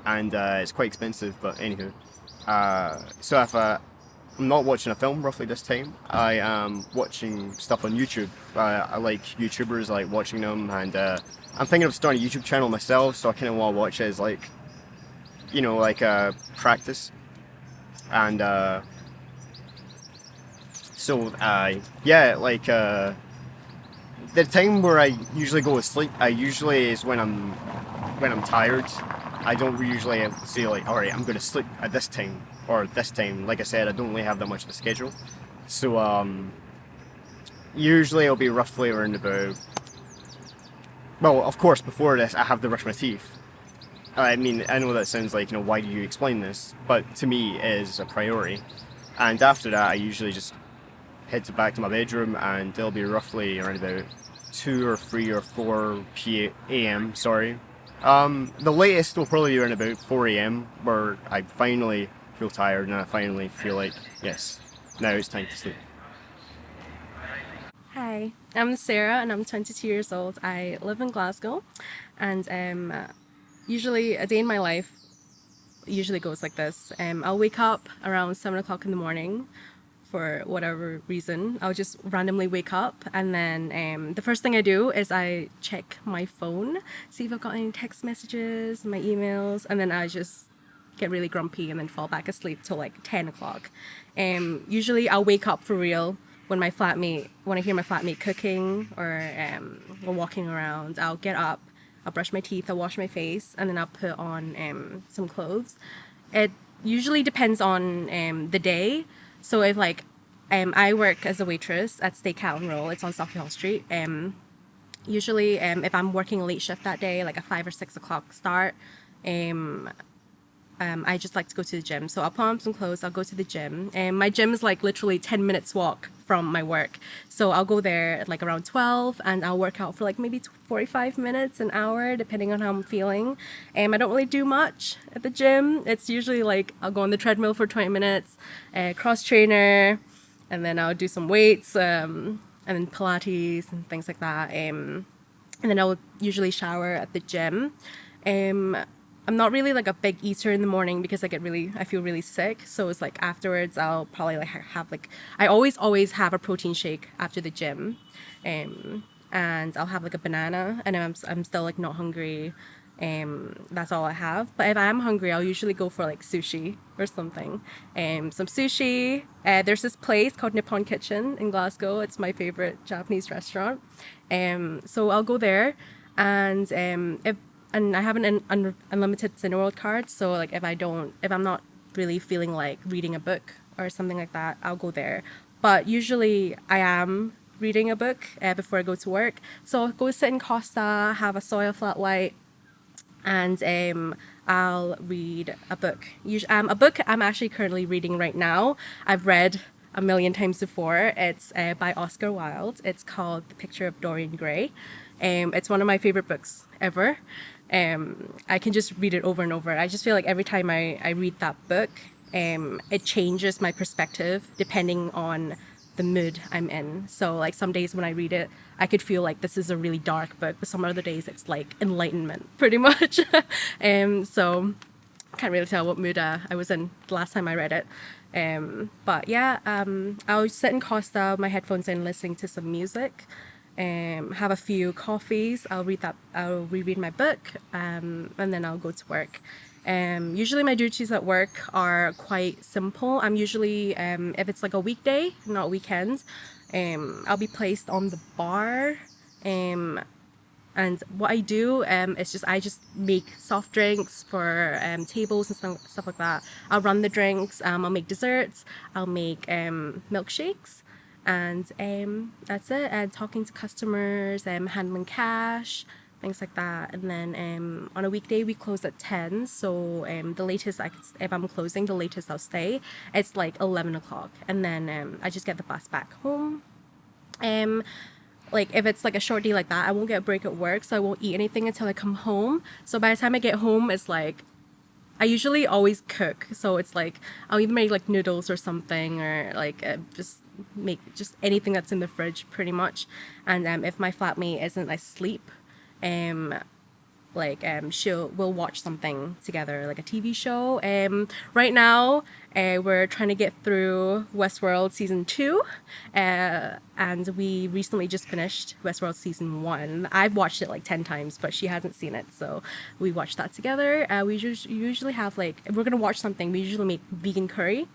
And it's quite expensive, but anywho. So if I'm not watching a film roughly this time, I am watching stuff on YouTube. I like YouTubers, I like watching them, and I'm thinking of starting a YouTube channel myself, so I kind of want to watch it as practice. And the time where I usually go to sleep, is when I'm tired. I don't usually say alright, I'm going to sleep at this time or this time. Like I said, I don't really have that much of a schedule. So usually it'll be roughly around about. Well, of course, before this, I have to brush my teeth. I mean, I know that sounds like, why do you explain this? But to me, it is a priority. And after that, I usually just head back to my bedroom, and it'll be roughly around about 2 or 3 or 4 a.m. Sorry. The latest will probably be around about 4 a.m. where I finally feel tired and I finally feel like, yes, now it's time to sleep. Hi, I'm Sarah and I'm 22 years old. I live in Glasgow, and usually a day in my life usually goes like this. I'll wake up around 7 o'clock in the morning for whatever reason. I'll just randomly wake up, and then the first thing I do is I check my phone, see if I've got any text messages, my emails, and then I just get really grumpy and then fall back asleep till like 10 o'clock. Usually I'll wake up for real when I hear my flatmate cooking or walking around. I'll get up, I'll brush my teeth, I'll wash my face, and then I'll put on some clothes. It usually depends on the day. So if I work as a waitress at Steak Cat and Roll, it's on Stockyhall Street. Usually if I'm working a late shift that day, like a 5 or 6 o'clock start, I just like to go to the gym. So I'll put on some clothes, I'll go to the gym. And my gym is like literally 10 minutes walk from my work. So I'll go there at like around 12 and I'll work out for like maybe 45 minutes, an hour, depending on how I'm feeling. I don't really do much at the gym. It's usually like I'll go on the treadmill for 20 minutes, cross trainer, and then I'll do some weights, and then Pilates and things like that. And then I'll usually shower at the gym. I'm not really like a big eater in the morning because I feel really sick. So it's like afterwards I'll probably like have like, I always have a protein shake after the gym. And I'll have like a banana, and I'm still like not hungry. That's all I have. But if I am hungry, I'll usually go for like sushi or something. Some sushi. There's this place called Nippon Kitchen in Glasgow. It's my favorite Japanese restaurant. So I'll go there, and I have an unlimited Cineworld card. So like if I'm not really feeling like reading a book or something like that, I'll go there. But usually I am reading a book before I go to work. So I'll go sit in Costa, have a soya flat white, and I'll read a book. A book I'm actually currently reading right now. I've read a million times before. It's by Oscar Wilde. It's called The Picture of Dorian Gray. It's one of my favorite books ever. I can just read it over and over. I just feel like every time I read that book, it changes my perspective depending on the mood I'm in. So like some days when I read it, I could feel like this is a really dark book, but some other days it's like enlightenment, pretty much. So can't really tell what mood I was in the last time I read it. But yeah, I'll sit in Costa, my headphones in, listening to some music. Have a few coffees. I'll reread my book, and then I'll go to work. Usually my duties at work are quite simple. I'm usually, if it's like a weekday, not weekends, I'll be placed on the bar. And what I do is I just make soft drinks for tables and stuff like that. I'll run the drinks. I'll make desserts. I'll make milkshakes. And that's it. And talking to customers, handling cash, things like that. And then on a weekday we close at 10. So the latest if I'm closing, the latest I'll stay, it's like 11 o'clock. And then I just get the bus back home. Like if it's like a short day like that, I won't get a break at work, so I won't eat anything until I come home. So by the time I get home, it's like I usually always cook. So it's like I'll either make like noodles or something, or like just make just anything that's in the fridge pretty much. And if my flatmate isn't asleep, we'll watch something together, like a TV show. Right now we're trying to get through Westworld season 2, and we recently just finished Westworld season 1. I've watched it like 10 times, but she hasn't seen it, so we watched that together. We usually have like, if we're gonna watch something, we usually make vegan curry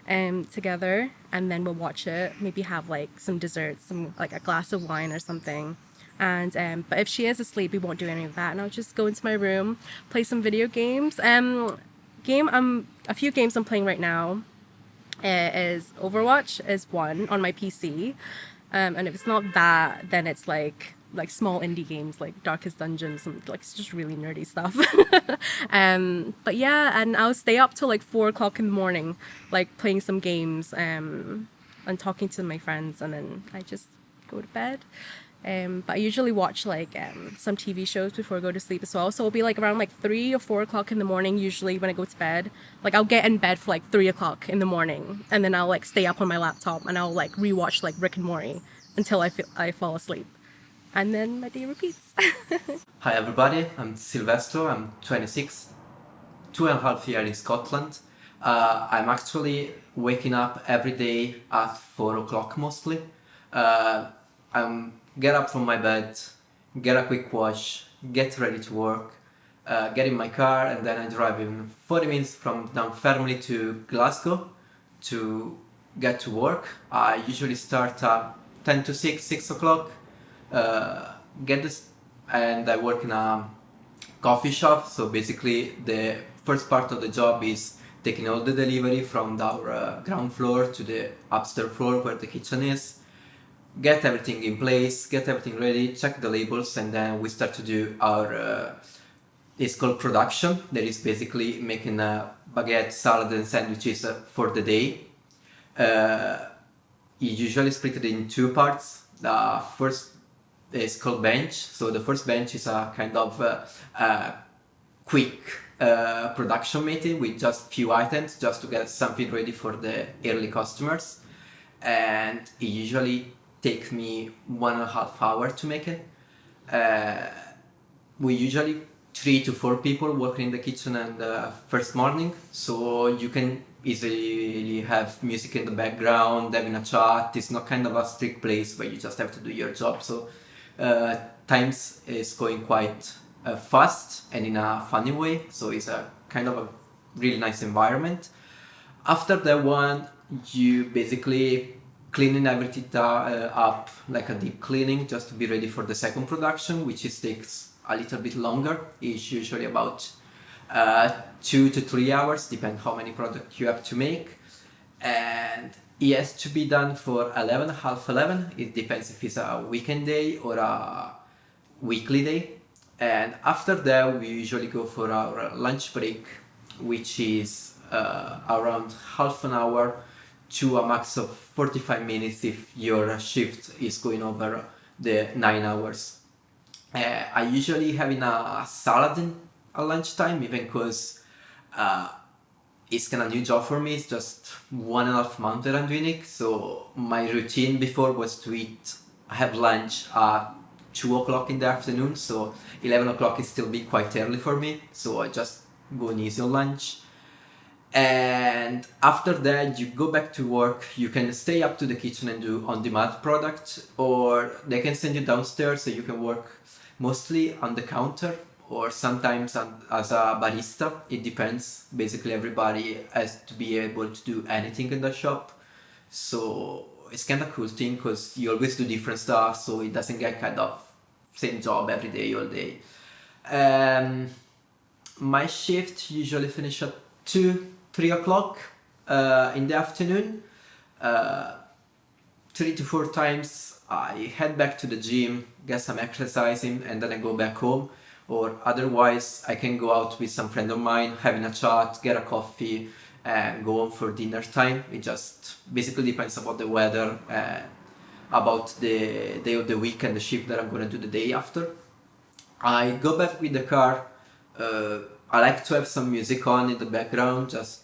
together, and then we'll watch it, maybe have like some desserts, some like a glass of wine or something. And but if she is asleep, we won't do any of that, and I'll just go into my room, play some video games. A few games I'm playing right now is Overwatch is one on my PC, and if it's not that, then it's like small indie games like Darkest Dungeons, and like it's just really nerdy stuff. But yeah, and I'll stay up till like 4 o'clock in the morning, like playing some games and talking to my friends, and then I just go to bed. But I usually watch like some TV shows before I go to sleep as well. So it'll be like around like 3 or 4 o'clock in the morning usually when I go to bed. Like I'll get in bed for like 3 o'clock in the morning, and then I'll like stay up on my laptop and I'll like rewatch like Rick and Morty until I fall asleep. And then my day repeats. Hi everybody, I'm Silvestro, I'm 26, 2.5 years in Scotland. I'm actually waking up every day at 4 o'clock mostly. Get up from my bed, get a quick wash, get ready to work, get in my car, and then I drive in 40 minutes from Dunfermline to Glasgow to get to work. I usually start at 10 to 6 o'clock, and I work in a coffee shop. So basically the first part of the job is taking all the delivery from our ground floor to the upstairs floor where the kitchen is. Get everything in place, get everything ready, check the labels, and then we start to do our It's called production. That is basically making a baguette, salad, and sandwiches for the day. You usually split it in two parts. The first is called bench. So the first bench is a kind of quick production meeting with just few items, just to get something ready for the early customers. And it usually takes me 1.5 hours to make it. We usually 3 to 4 people working in the kitchen and first morning, so you can easily have music in the background, having a chat. It's not kind of a strict place where you just have to do your job. So times is going quite fast and in a funny way. So it's a kind of a really nice environment. After that one, you basically cleaning everything up, like a deep cleaning, just to be ready for the second production, which takes a little bit longer. It's usually about 2 to 3 hours, depending how many products you have to make. And it has to be done for 11, half 11. It depends if it's a weekend day or a weekly day. And after that, we usually go for our lunch break, which is around half an hour to a max of 45 minutes if your shift is going over the 9 hours. I usually having a salad at lunchtime, even because it's kind of new job for me. It's just 1.5 months that I'm doing it. So my routine before was to have lunch at 2 o'clock in the afternoon. So 11 o'clock is still be quite early for me. So I just go and easy on lunch. And after that, you go back to work. You can stay up to the kitchen and do on-demand product, or they can send you downstairs so you can work mostly on the counter or sometimes as a barista. It depends. Basically, everybody has to be able to do anything in the shop. So it's kind of cool thing because you always do different stuff, so it doesn't get kind of same job every day, all day. My shift usually finish at 2-3 o'clock in the afternoon. 3 to 4 times I head back to the gym, get some exercising, and then I go back home. Or otherwise I can go out with some friend of mine, having a chat, get a coffee, and go home for dinner time. It just basically depends about the weather and about the day of the week and the shift that I'm gonna do the day after. I go back with the car. I like to have some music on in the background. Just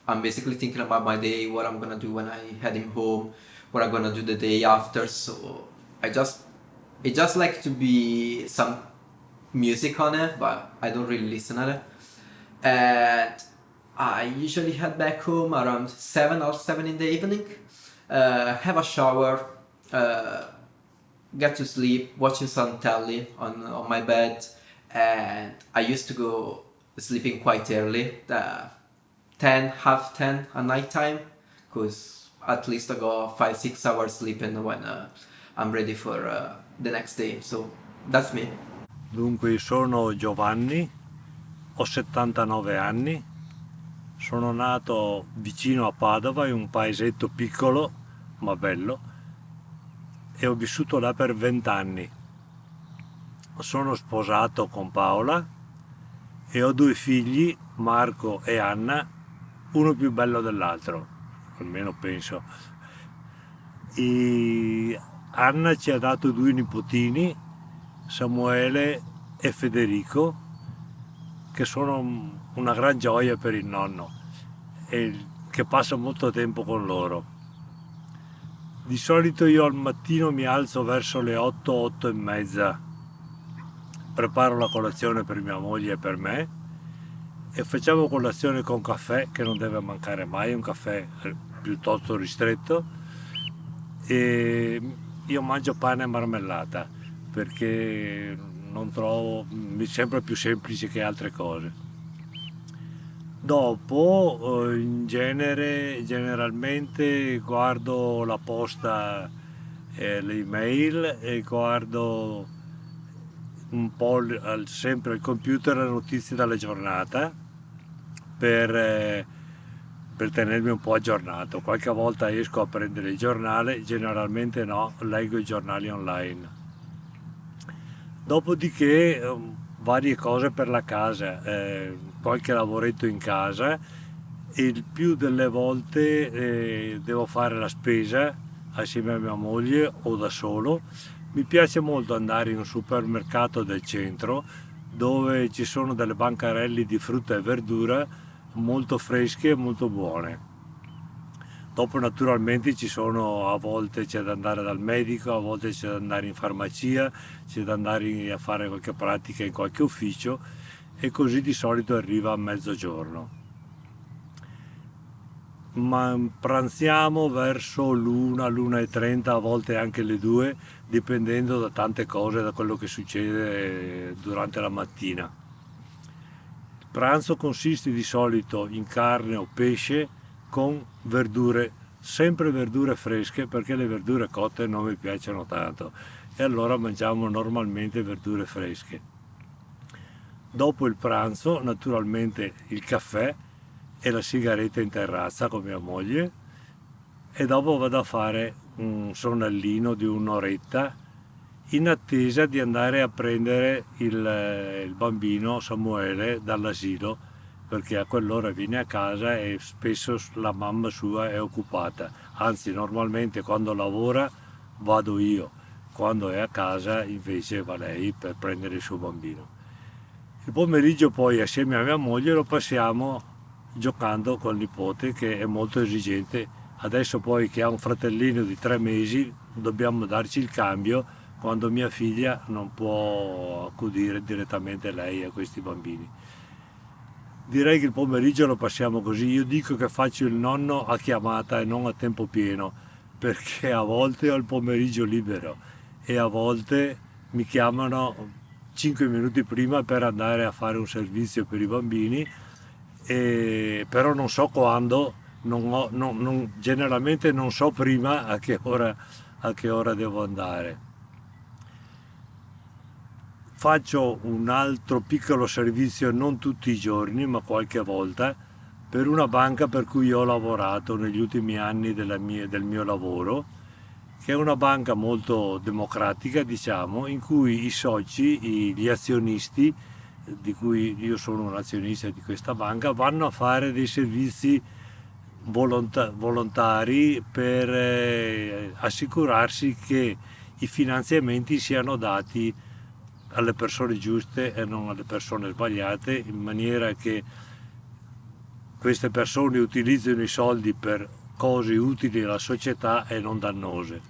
I'm basically thinking about my day, what I'm gonna do when I heading home, what I'm gonna do the day after. So it just like to be some music on it, but I don't really listen to it. And I usually head back home around 7 or 7 in the evening, have a shower, get to sleep, watching some telly on my bed. And I used to go sleeping quite early, 10, half 10 at night time, because at least I got 5-6 hours sleeping when I'm ready for the next day. So that's me. Dunque, sono Giovanni, ho 79 anni, sono nato vicino a Padova, in un paesetto piccolo ma bello, e ho vissuto là per 20 anni. Sono sposato con Paola e ho 2 figli, Marco e Anna, uno più bello dell'altro, almeno penso. Anna ci ha dato 2 nipotini, Samuele e Federico, che sono una gran gioia per il nonno e che passa molto tempo con loro. Di solito io al mattino mi alzo verso le 8, 8 e mezza, preparo la colazione per mia moglie e per me e facciamo colazione con caffè, che non deve mancare mai, un caffè piuttosto ristretto, e io mangio pane e marmellata perché non trovo, mi sembra più semplice che altre cose. Dopo generalmente guardo la posta, le email, e guardo un po' sempre al computer le notizie della giornata per tenermi un po' aggiornato. Qualche volta esco a prendere il giornale, generalmente no, leggo i giornali online. Dopodiché varie cose per la casa, qualche lavoretto in casa, e il più delle volte devo fare la spesa assieme a mia moglie o da solo. Mi piace molto andare in un supermercato del centro dove ci sono delle bancarelle di frutta e verdura molto fresche e molto buone. Dopo naturalmente ci sono, a volte c'è da andare dal medico, a volte c'è da andare in farmacia, c'è da andare a fare qualche pratica in qualche ufficio, e così di solito arriva a mezzogiorno. Ma pranziamo verso l'1, l'1:30, a volte anche le 2, dipendendo da tante cose, da quello che succede durante la mattina. Il pranzo consiste di solito in carne o pesce con verdure, sempre verdure fresche, perché le verdure cotte non mi piacciono tanto, e allora mangiamo normalmente verdure fresche. Dopo il pranzo naturalmente il caffè e la sigaretta in terrazza con mia moglie, e dopo vado a fare un sonnellino di un'oretta in attesa di andare a prendere il bambino Samuele dall'asilo, perché a quell'ora viene a casa e spesso la mamma sua è occupata, anzi normalmente quando lavora vado io, quando è a casa invece va lei per prendere il suo bambino. Il pomeriggio poi assieme a mia moglie lo passiamo giocando col nipote, che è molto esigente. Adesso poi che ha un fratellino di 3 mesi dobbiamo darci il cambio quando mia figlia non può accudire direttamente lei a questi bambini. Direi che il pomeriggio lo passiamo così. Io dico che faccio il nonno a chiamata e non a tempo pieno, perché a volte ho il pomeriggio libero e a volte mi chiamano 5 minuti prima per andare a fare un servizio per i bambini, però non so quando, generalmente non so prima a che ora devo andare. Faccio un altro piccolo servizio, non tutti i giorni ma qualche volta, per una banca per cui ho lavorato negli ultimi anni del mio lavoro, che è una banca molto democratica, diciamo, in cui i soci, gli azionisti, di cui io sono un azionista di questa banca, vanno a fare dei servizi volontari per assicurarsi che i finanziamenti siano dati alle persone giuste e non alle persone sbagliate, in maniera che queste persone utilizzino i soldi per cose utili alla società e non dannose.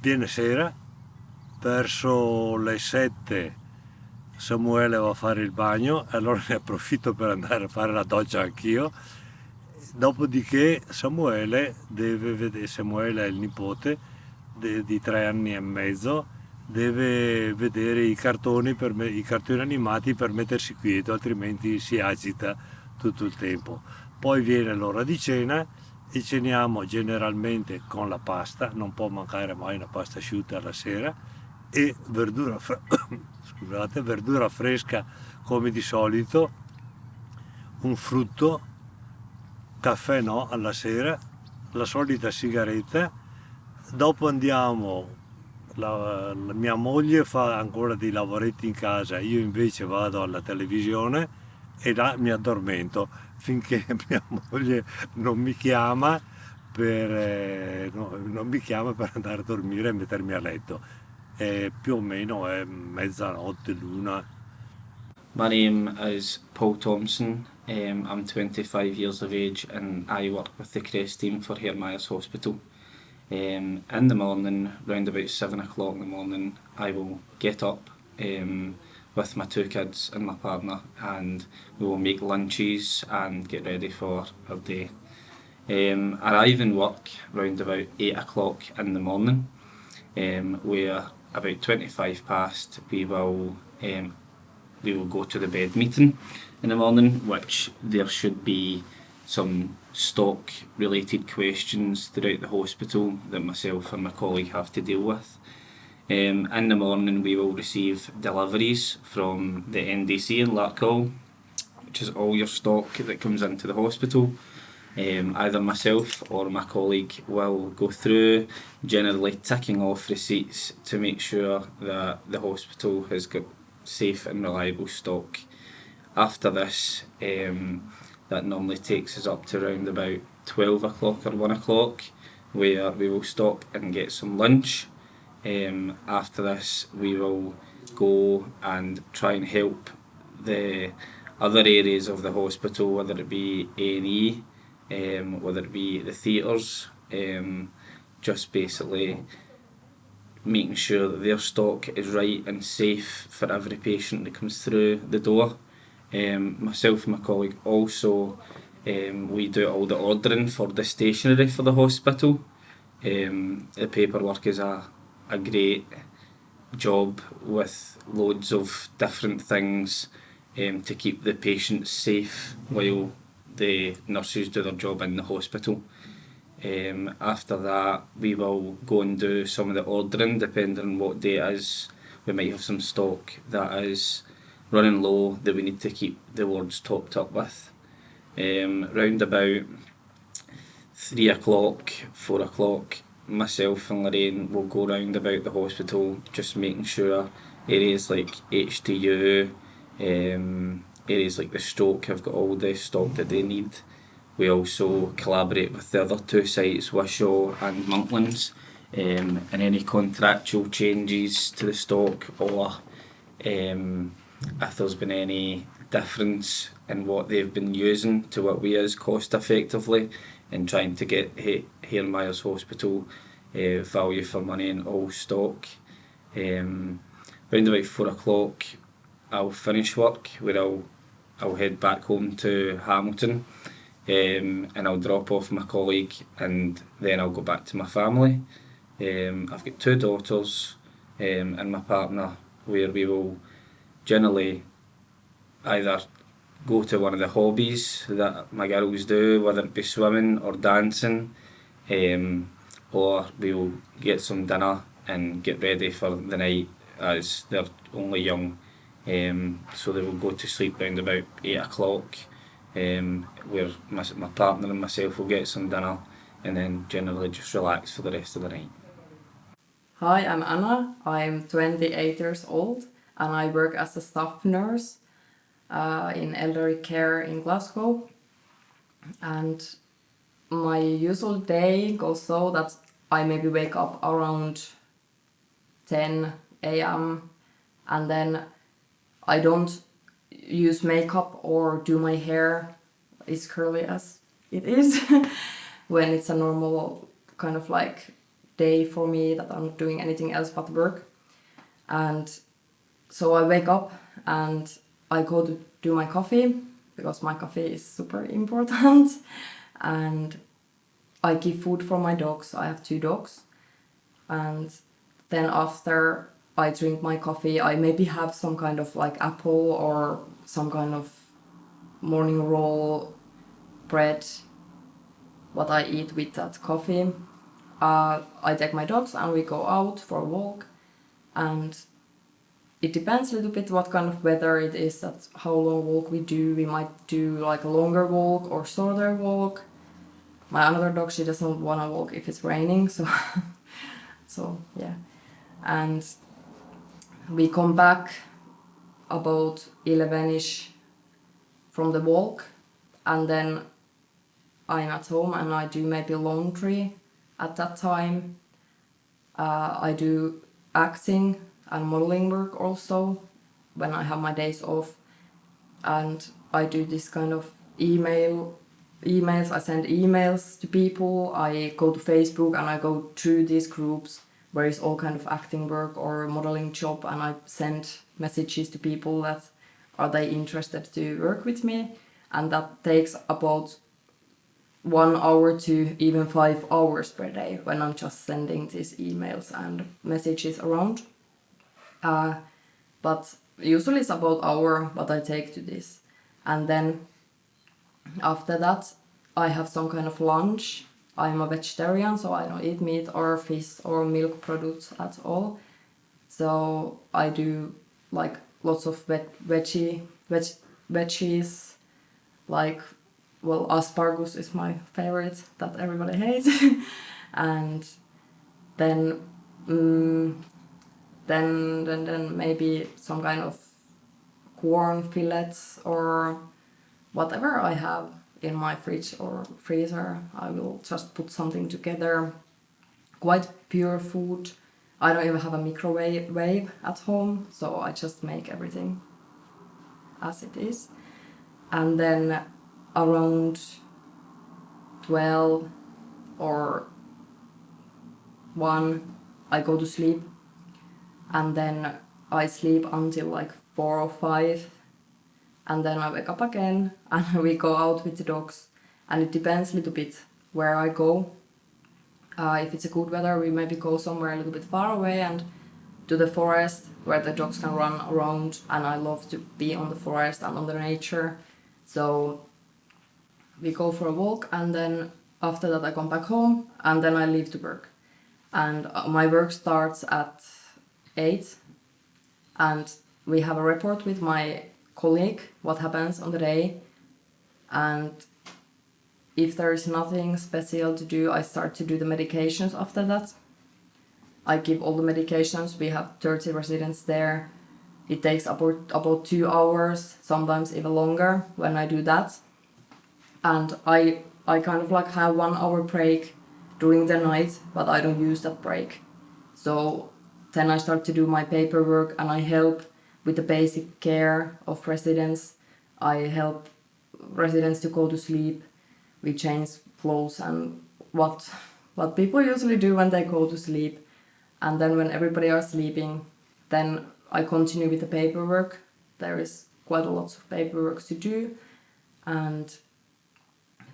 Viene sera, verso le 7 Samuele va a fare il bagno, allora ne approfitto per andare a fare la doccia anch'io. Dopodiché Samuele è il nipote di 3 anni e mezzo, deve vedere i cartoni animati per mettersi quieto, altrimenti si agita tutto il tempo. Poi viene l'ora di cena e ceniamo generalmente con la pasta, non può mancare mai una pasta asciutta alla sera, e verdura fresca come di solito, un frutto, caffè no alla sera, la solita sigaretta. Dopo andiamo, la mia moglie fa ancora dei lavoretti in casa, io invece vado alla televisione e là mi addormento finché mia moglie non mi chiama per andare a dormire e mettermi a letto. Più o meno è mezzanotte, l'una. My name is Paul Thompson. I'm 25 years of age and I work with the CREST team for Hare Myers Hospital. In the morning, round about 7 o'clock in the morning, I will get up with my 2 kids and my partner, and we will make lunches and get ready for our day. Arrive in work round about 8 o'clock in the morning, where about 25 past we will go to the bed meeting in the morning, which there should be some stock related questions throughout the hospital that myself and my colleague have to deal with. In the morning we will receive deliveries from the NDC in Larkhall, which is all your stock that comes into the hospital. Either myself or my colleague will go through, generally ticking off receipts to make sure that the hospital has got safe and reliable stock. After this, that normally takes us up to around about 12 o'clock or 1 o'clock, where we will stop and get some lunch. After this, we will go and try and help the other areas of the hospital, whether it be A&E, whether it be the theatres, just basically making sure that their stock is right and safe for every patient that comes through the door. Myself and my colleague also, we do all the ordering for the stationery for the hospital. The paperwork is a great job with loads of different things to keep the patients safe while the nurses do their job in the hospital. After that, we will go and do some of the ordering depending on what day it is. We might have some stock that is running low that we need to keep the wards topped up with. Round about 3 o'clock, 4 o'clock, myself and Lorraine will go round about the hospital just making sure areas like HTU, areas like the stroke have got all the stock that they need. We also collaborate with the other two sites, Wishaw and Monklands, and any contractual changes to the stock, or if there's been any difference in what they've been using to what we use cost effectively, and trying to get Hare Myers Hospital value for money in all stock. Round about 4 o'clock I'll finish work, where I'll head back home to Hamilton, and I'll drop off my colleague, and then I'll go back to my family. I've got 2 daughters and my partner, where we will generally either go to one of the hobbies that my girls do, whether it be swimming or dancing, or we will get some dinner and get ready for the night, as they're only young. So they will go to sleep round about 8 o'clock, where my partner and myself will get some dinner and then generally just relax for the rest of the night. Hi, I'm Anna. I'm 28 years old and I work as a staff nurse in elderly care in Glasgow. And my usual day goes so that I maybe wake up around 10 a.m. and then I don't use makeup or do my hair as curly as it is when it's a normal kind of like day for me that I'm not doing anything else but work. And so I wake up and I go to do my coffee, because my coffee is super important, and I give food for my dogs. I have 2 dogs, and then after I drink my coffee, I maybe have some kind of like apple or some kind of morning roll, bread, what I eat with that coffee. I take my dogs and we go out for a walk, and it depends a little bit what kind of weather it is, that how long walk we do. We might do like a longer walk or shorter walk. My another dog, she doesn't want to walk if it's raining, so yeah. And we come back about 11ish from the walk, and then I'm at home and I do maybe laundry at that time. I do acting and modeling work also when I have my days off, and I do this kind of emails. I send emails to people. I go to Facebook and I go through these groups where it's all kind of acting work or modeling job, and I send messages to people that are they interested to work with me, and that takes about 1 hour to even 5 hours per day when I'm just sending these emails and messages around. But usually it's about an hour what I take to this, and then after that I have some kind of lunch. I'm a vegetarian, so I don't eat meat or fish or milk products at all. So I do like lots of veggies, like, well, asparagus is my favorite that everybody hates. And then maybe some kind of corn fillets or whatever I have in my fridge or freezer. I will just put something together. Quite pure food. I don't even have a microwave at home, so I just make everything as it is. And then around 12 or 1 I go to sleep, and then I sleep until like 4 or 5, and then I wake up again and we go out with the dogs, and it depends a little bit where I go. If it's a good weather, we maybe go somewhere a little bit far away and to the forest where the dogs can run around, and I love to be on the forest and on the nature. So we go for a walk, and then after that I come back home, and then I leave to work. And my work starts at 8, and we have a report with my colleague what happens on the day, and if there is nothing special to do, I start to do the medications after that. I give all the medications. We have 30 residents there. It takes about 2 hours, sometimes even longer when I do that. And I kind of like have 1 hour break during the night, but I don't use that break. So then I start to do my paperwork, and I help with the basic care of residents. I help residents to go to sleep. We change clothes and what people usually do when they go to sleep. And then when everybody are sleeping, then I continue with the paperwork. There is quite a lot of paperwork to do, and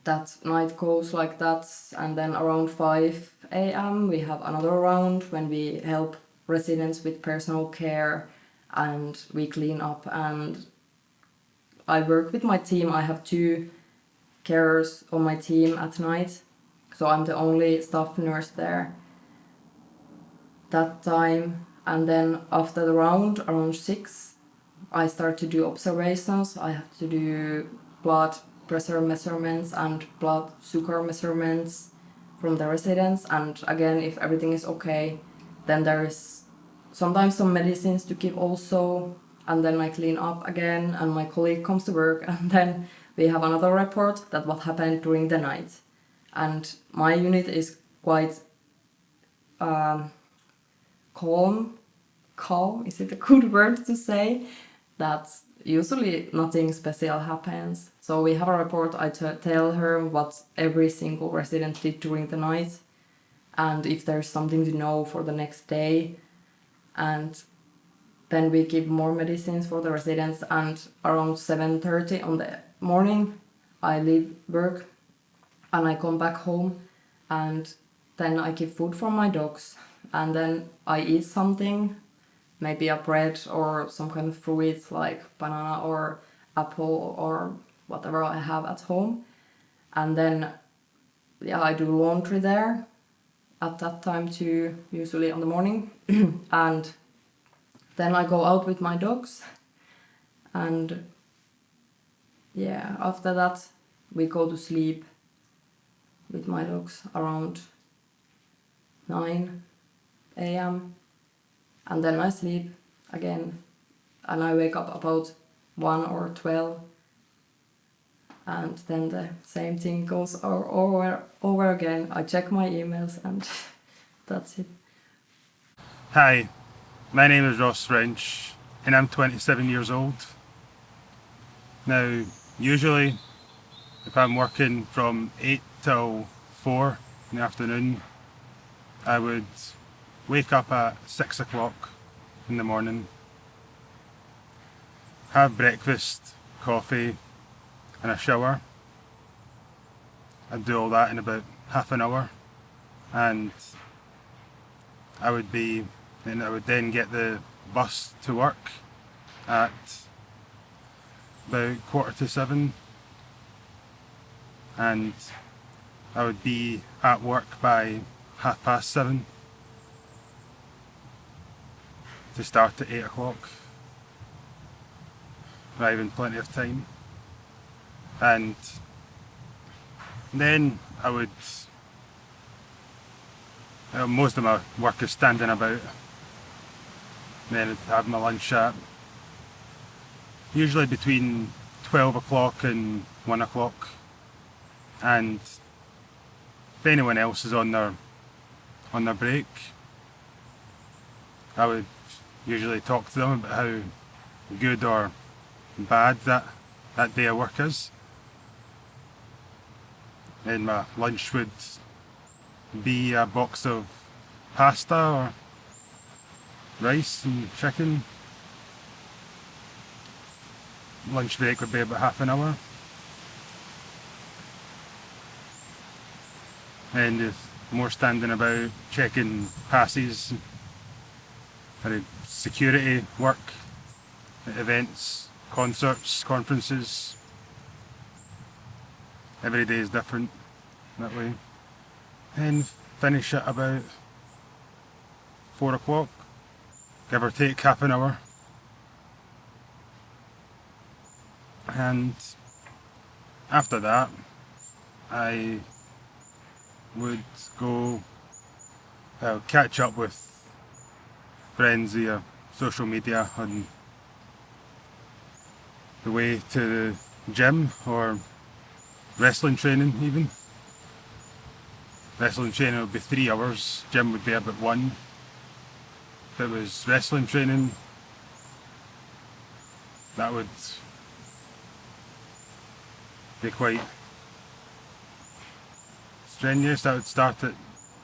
that night goes like that. And then around 5 a.m. we have another round when we help residents with personal care and we clean up. And I work with my team. I have 2 carers on my team at night, so I'm the only staff nurse there that time. And then after the round, around 6, I start to do observations. I have to do blood pressure measurements and blood sugar measurements from the residents, and again, if everything is okay, then there is sometimes some medicines to give also, and then I clean up again and my colleague comes to work, and then we have another report that what happened during the night. And my unit is quite calm, is it a good word to say? That usually nothing special happens. So we have a report, I tell her what every single resident did during the night, and if there's something to know for the next day. And then we give more medicines for the residents, and around 7:30 on the morning I leave work and I come back home, and then I give food for my dogs, and then I eat something, maybe a bread or some kind of fruit like banana or apple or whatever I have at home. And then I do laundry there at that time too, usually on the morning. And then I go out with my dogs, and after that we go to sleep with my dogs around 9 a.m. and then I sleep again, and I wake up about 1 or 12, and then the same thing goes over again. I check my emails and that's it. Hi, my name is Ross French and I'm 27 years old. Now, usually if I'm working from 8 till 4 in the afternoon, I would wake up at 6 o'clock in the morning, have breakfast, coffee and a shower. I'd do all that in about half an hour, and I would then get the bus to work at about 6:45, and I would be at work by 7:30 to start at 8 o'clock, arriving plenty of time. And then I would, most of my work is standing about, then I'd have my lunch at usually between 12 o'clock and 1 o'clock, and if anyone else is on their break, I would usually talk to them about how good or bad that day of work is. And my lunch would be a box of pasta or rice and chicken. Lunch break would be about half an hour. And there's more standing about, checking passes, kind of security work at events, concerts, conferences. Every day is different that way. And finish at about 4 o'clock, give or take half an hour. And after that, I would go catch up with friends via social media on the way to the gym or wrestling training even. Wrestling training would be 3 hours, gym would be about 1. If it was wrestling training, that would be quite strenuous. That would start at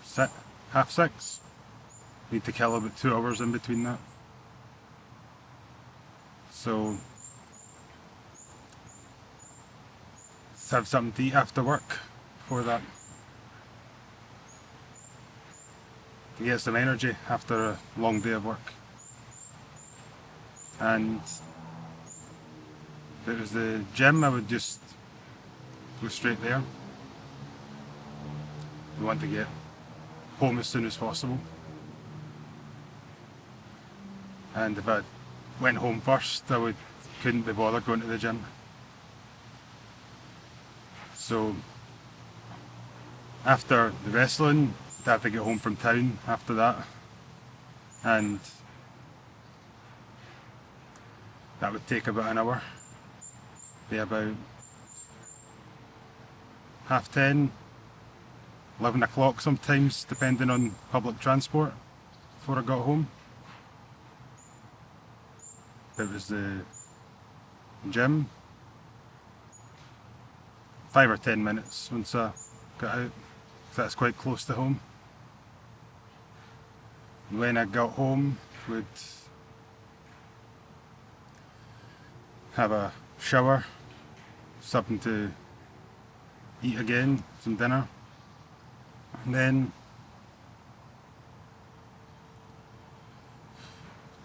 6:30. Need to kill about 2 hours in between that. So let's have something to eat after work before that, to get some energy after a long day of work. And if it was the gym, I would just go straight there. I want to get home as soon as possible. And if I went home first, I couldn't be bothered going to the gym. So after the wrestling, I'd have to get home from town after that, and that would take about an hour. Be about 10:30, 11 o'clock sometimes, depending on public transport, before I got home. If it was the gym, 5 or 10 minutes once I got out, so that's quite close to home. When I got home, would have a shower, something to eat again, some dinner, and then,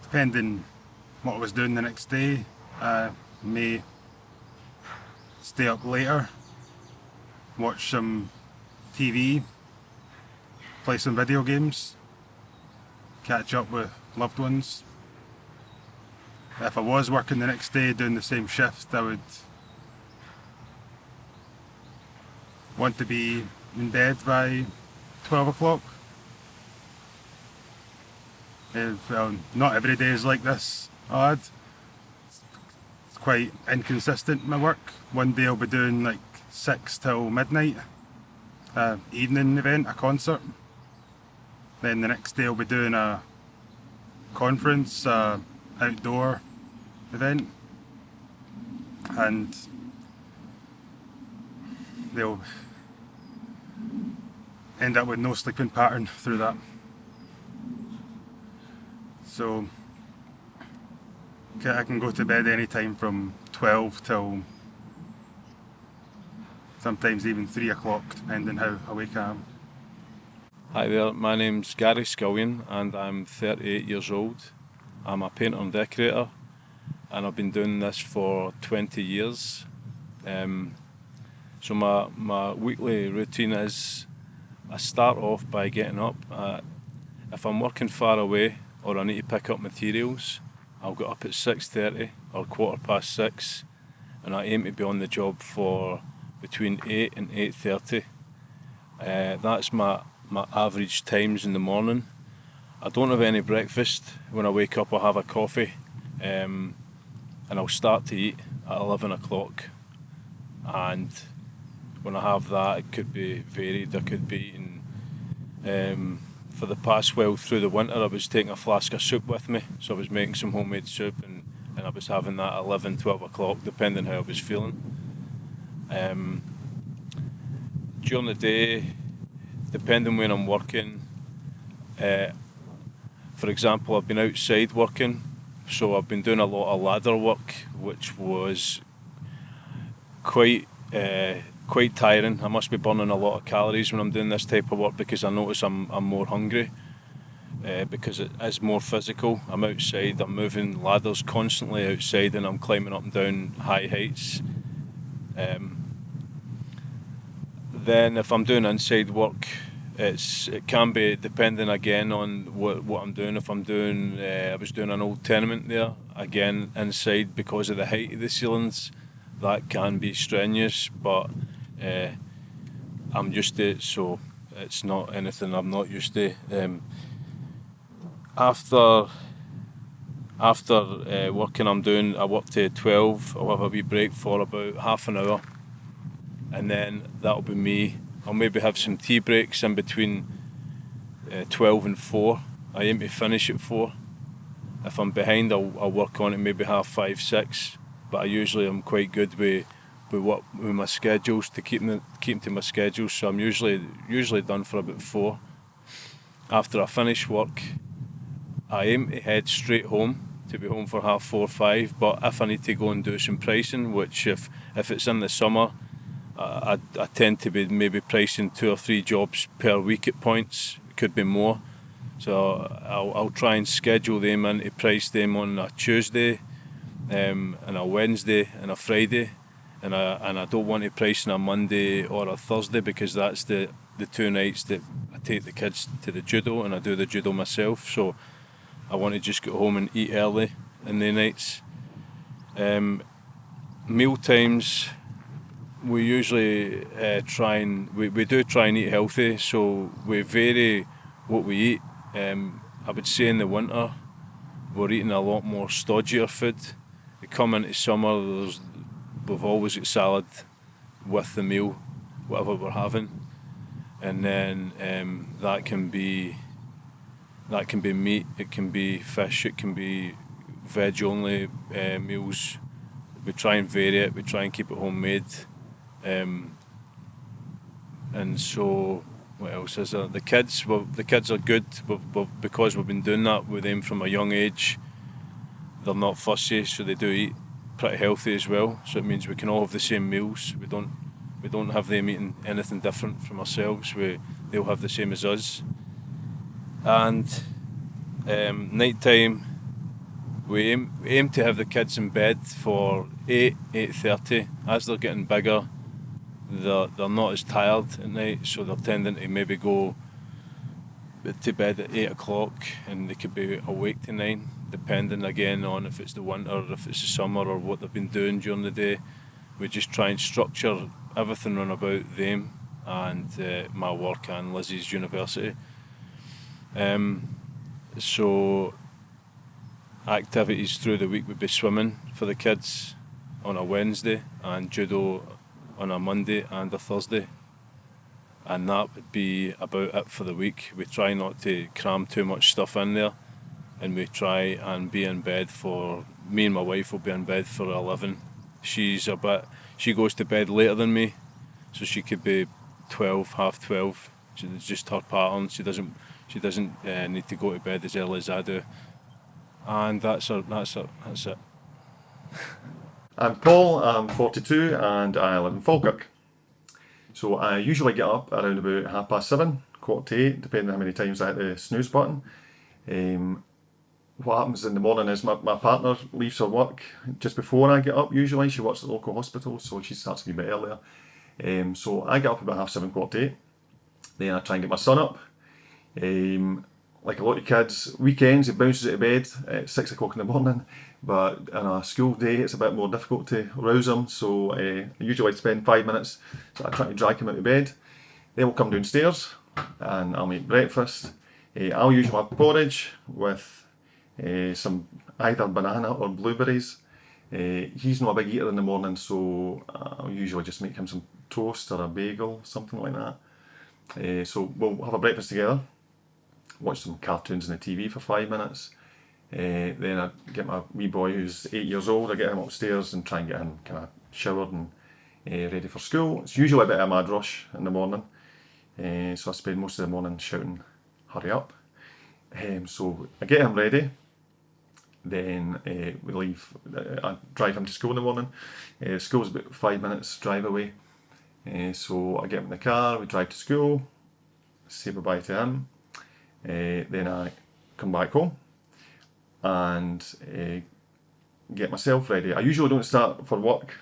depending what I was doing the next day, I may stay up later, watch some TV, play some video games, catch up with loved ones. If I was working the next day doing the same shift, I would want to be in bed by 12 o'clock. Well, not every day is like this, odd. It's quite inconsistent, my work. One day I'll be doing like 6 till midnight, evening event, a concert. Then the next day I'll be doing a conference, outdoor event, and they'll end up with no sleeping pattern through that. So I can go to bed anytime from 12 till sometimes even 3 o'clock, depending how awake I am. Hi there, my name's Gary Scullion and I'm 38 years old. I'm a painter and decorator and I've been doing this for 20 years. So my weekly routine is I start off by getting up. If I'm working far away or I need to pick up materials, I'll get up at 6:30 or 6:15 and I aim to be on the job for between 8 and 8:30. That's my average times in the morning. I don't have any breakfast. When I wake up, I have a coffee. and I'll start to eat at 11 o'clock. And when I have that, it could be varied. I could be eating, for the past while through the winter, I was taking a flask of soup with me. So I was making some homemade soup, and I was having that at 11, 12 o'clock, depending how I was feeling. During the day, depending when I'm working, for example, I've been outside working, so I've been doing a lot of ladder work, which was quite tiring. I must be burning a lot of calories when I'm doing this type of work, because I notice I'm more hungry, because it is more physical. I'm outside, I'm moving ladders constantly outside, and I'm climbing up and down high heights. Then if I'm doing inside work, it can be depending again on what I'm doing. If I'm doing, I was doing an old tenement there, again inside, because of the height of the ceilings, that can be strenuous, but I'm used to it, so it's not anything I'm not used to. After working, I work to 12. I'll have a wee break for about half an hour, and then that'll be me. I'll maybe have some tea breaks in between 12 and 4. I aim to finish at 4. If I'm behind, I'll work on it maybe 5:30, 6. But I usually am quite good with my schedules, to keep to my schedule. So I'm usually done for about 4. After I finish work, I aim to head straight home, to be home for 4:30, 5. But if I need to go and do some pricing, which if it's in the summer, I tend to be maybe pricing 2 or 3 jobs per week at points. It could be more. So I'll try and schedule them in to price them on a Tuesday, and a Wednesday and a Friday, and I don't want to price on a Monday or a Thursday, because that's the 2 nights that I take the kids to the judo, and I do the judo myself. So I want to just get home and eat early in the nights. Meal times, we usually we do try and eat healthy, so we vary what we eat. I would say in the winter we're eating a lot more stodgier food. We come into summer, we've always got salad with the meal, whatever we're having, and then that can be meat, it can be fish, it can be veg only meals. We try and vary it, we try and keep it homemade. And so, what else is there? The kids are good, because we've been doing that with them from a young age. They're not fussy, so they do eat pretty healthy as well. So it means we can all have the same meals. We don't have them eating anything different from ourselves. They'll have the same as us. And night time, we aim to have the kids in bed for 8:30. As they're getting bigger, they're not as tired at night, so they're tending to maybe go to bed at 8 o'clock, and they could be awake to 9, depending again on if it's the winter or if it's the summer or what they've been doing during the day. We just try and structure everything around about them and my work and Lizzie's university. So activities through the week would be swimming for the kids on a Wednesday and judo on a Monday and a Thursday, and that would be about it for the week. We try not to cram too much stuff in there, and we try and be in bed me and my wife will be in bed for 11. She goes to bed later than me, so she could be 12, half 12. It's just her pattern. She doesn't need to go to bed as early as I do. And that's it. I'm Paul, I'm 42 and I live in Falkirk. So I usually get up around about 7:30, 7:45, depending on how many times I hit the snooze button. What happens in the morning is my partner leaves her work just before I get up usually. She works at the local hospital, so she starts a wee bit earlier. So I get up about 7:30, 7:45. Then I try and get my son up. Like a lot of kids, weekends he bounces out of bed at 6 o'clock in the morning, but on a school day it's a bit more difficult to rouse him, so I usually spend 5 minutes trying to drag him out of bed. Then we'll come downstairs and I'll make breakfast. I'll usually have porridge with some either banana or blueberries, He's not a big eater in the morning, so I'll usually just make him some toast or a bagel, something like that. So we'll have a breakfast together, watch some cartoons on the TV for 5 minutes. Then I get my wee boy who's 8 years old, I get him upstairs and try and get him kind of showered and ready for school. It's usually a bit of a mad rush in the morning, so I spend most of the morning shouting, hurry up. So I get him ready, then we leave. I drive him to school in the morning. School's about 5 minutes drive away, so I get him in the car, we drive to school, say bye-bye to him, then I come back home and get myself ready. I usually don't start for work,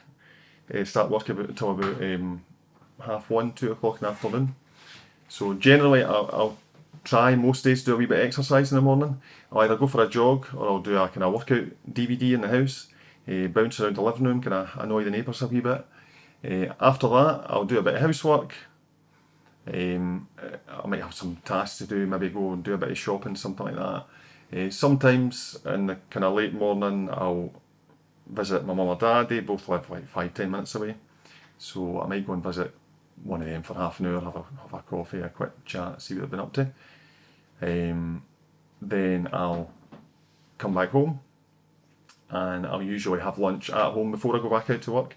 start work until about 1:30, 2 o'clock in the afternoon. So generally I'll try most days to do a wee bit of exercise in the morning. I'll either go for a jog or I'll do a kind of workout DVD in the house, bounce around the living room, kind of annoy the neighbours a wee bit. After that I'll do a bit of housework. I might have some tasks to do, maybe go and do a bit of shopping, something like that. Sometimes in the kind of late morning I'll visit my mum or dad. They both live like 5-10 minutes away, so I might go and visit one of them for half an hour, have a coffee, a quick chat, see what they've been up to. Then I'll come back home and I'll usually have lunch at home before I go back out to work.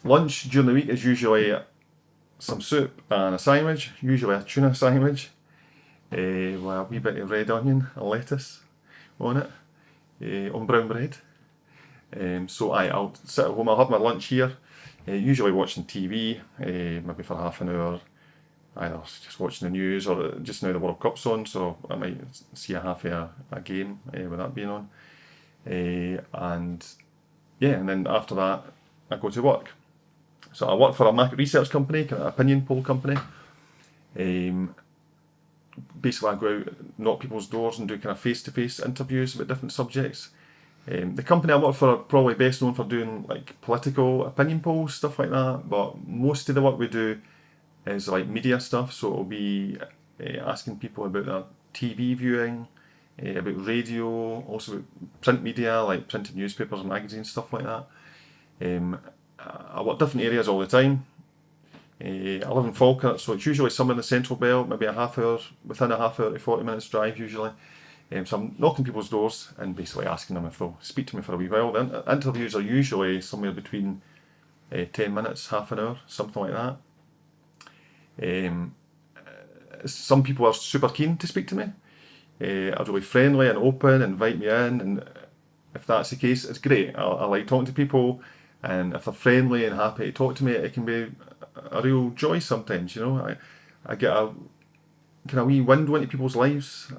Lunch during the week is usually some soup and a sandwich, usually a tuna sandwich, with a wee bit of red onion and lettuce on it, on brown bread. So I'll sit at home, I'll have my lunch here, usually watching TV, maybe for half an hour, either just watching the news or just now the World Cup's on, so I might see a half of a game with that being on. And then after that I go to work. So I work for a market research company, kind of opinion poll company. Basically I go out, knock people's doors and do kind of face-to-face interviews about different subjects. The company I work for are probably best known for doing like political opinion polls, stuff like that, but most of the work we do is like media stuff, so it'll be asking people about their TV viewing, about radio, also about print media, like printed newspapers and magazines, stuff like that. I work different areas all the time. I live in Falkirk, so it's usually somewhere in the central belt, maybe within a half hour to 40 minutes drive usually. So I'm knocking people's doors and basically asking them if they'll speak to me for a wee while. The interviews are usually somewhere between 10 minutes, half an hour, something like that. Some people are super keen to speak to me, are really friendly and open, invite me in, and if that's the case, it's great. I like talking to people, and if they're friendly and happy to talk to me, it can be a real joy sometimes, you know. I get a kind of wee window into people's lives.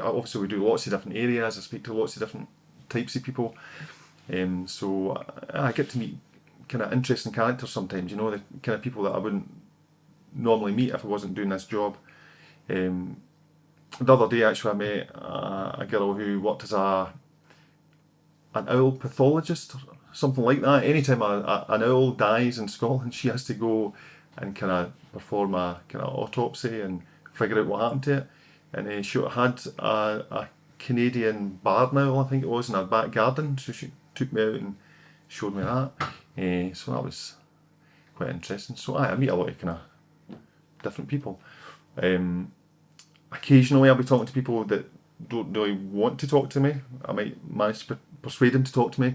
Obviously we do lots of different areas, I speak to lots of different types of people, so I get to meet kind of interesting characters sometimes, you know, the kind of people that I wouldn't normally meet if I wasn't doing this job. The other day actually I met a girl who worked as an owl pathologist or something like that. Anytime an owl dies in Scotland, she has to go and kind of perform a kind of autopsy and figure out what happened to it. And she had a Canadian barn owl, I think it was, in her back garden, so she took me out and showed me that. So that was quite interesting. So I meet a lot of kind of different people. Occasionally I'll be talking to people that don't really want to talk to me. I might manage to persuade them to talk to me,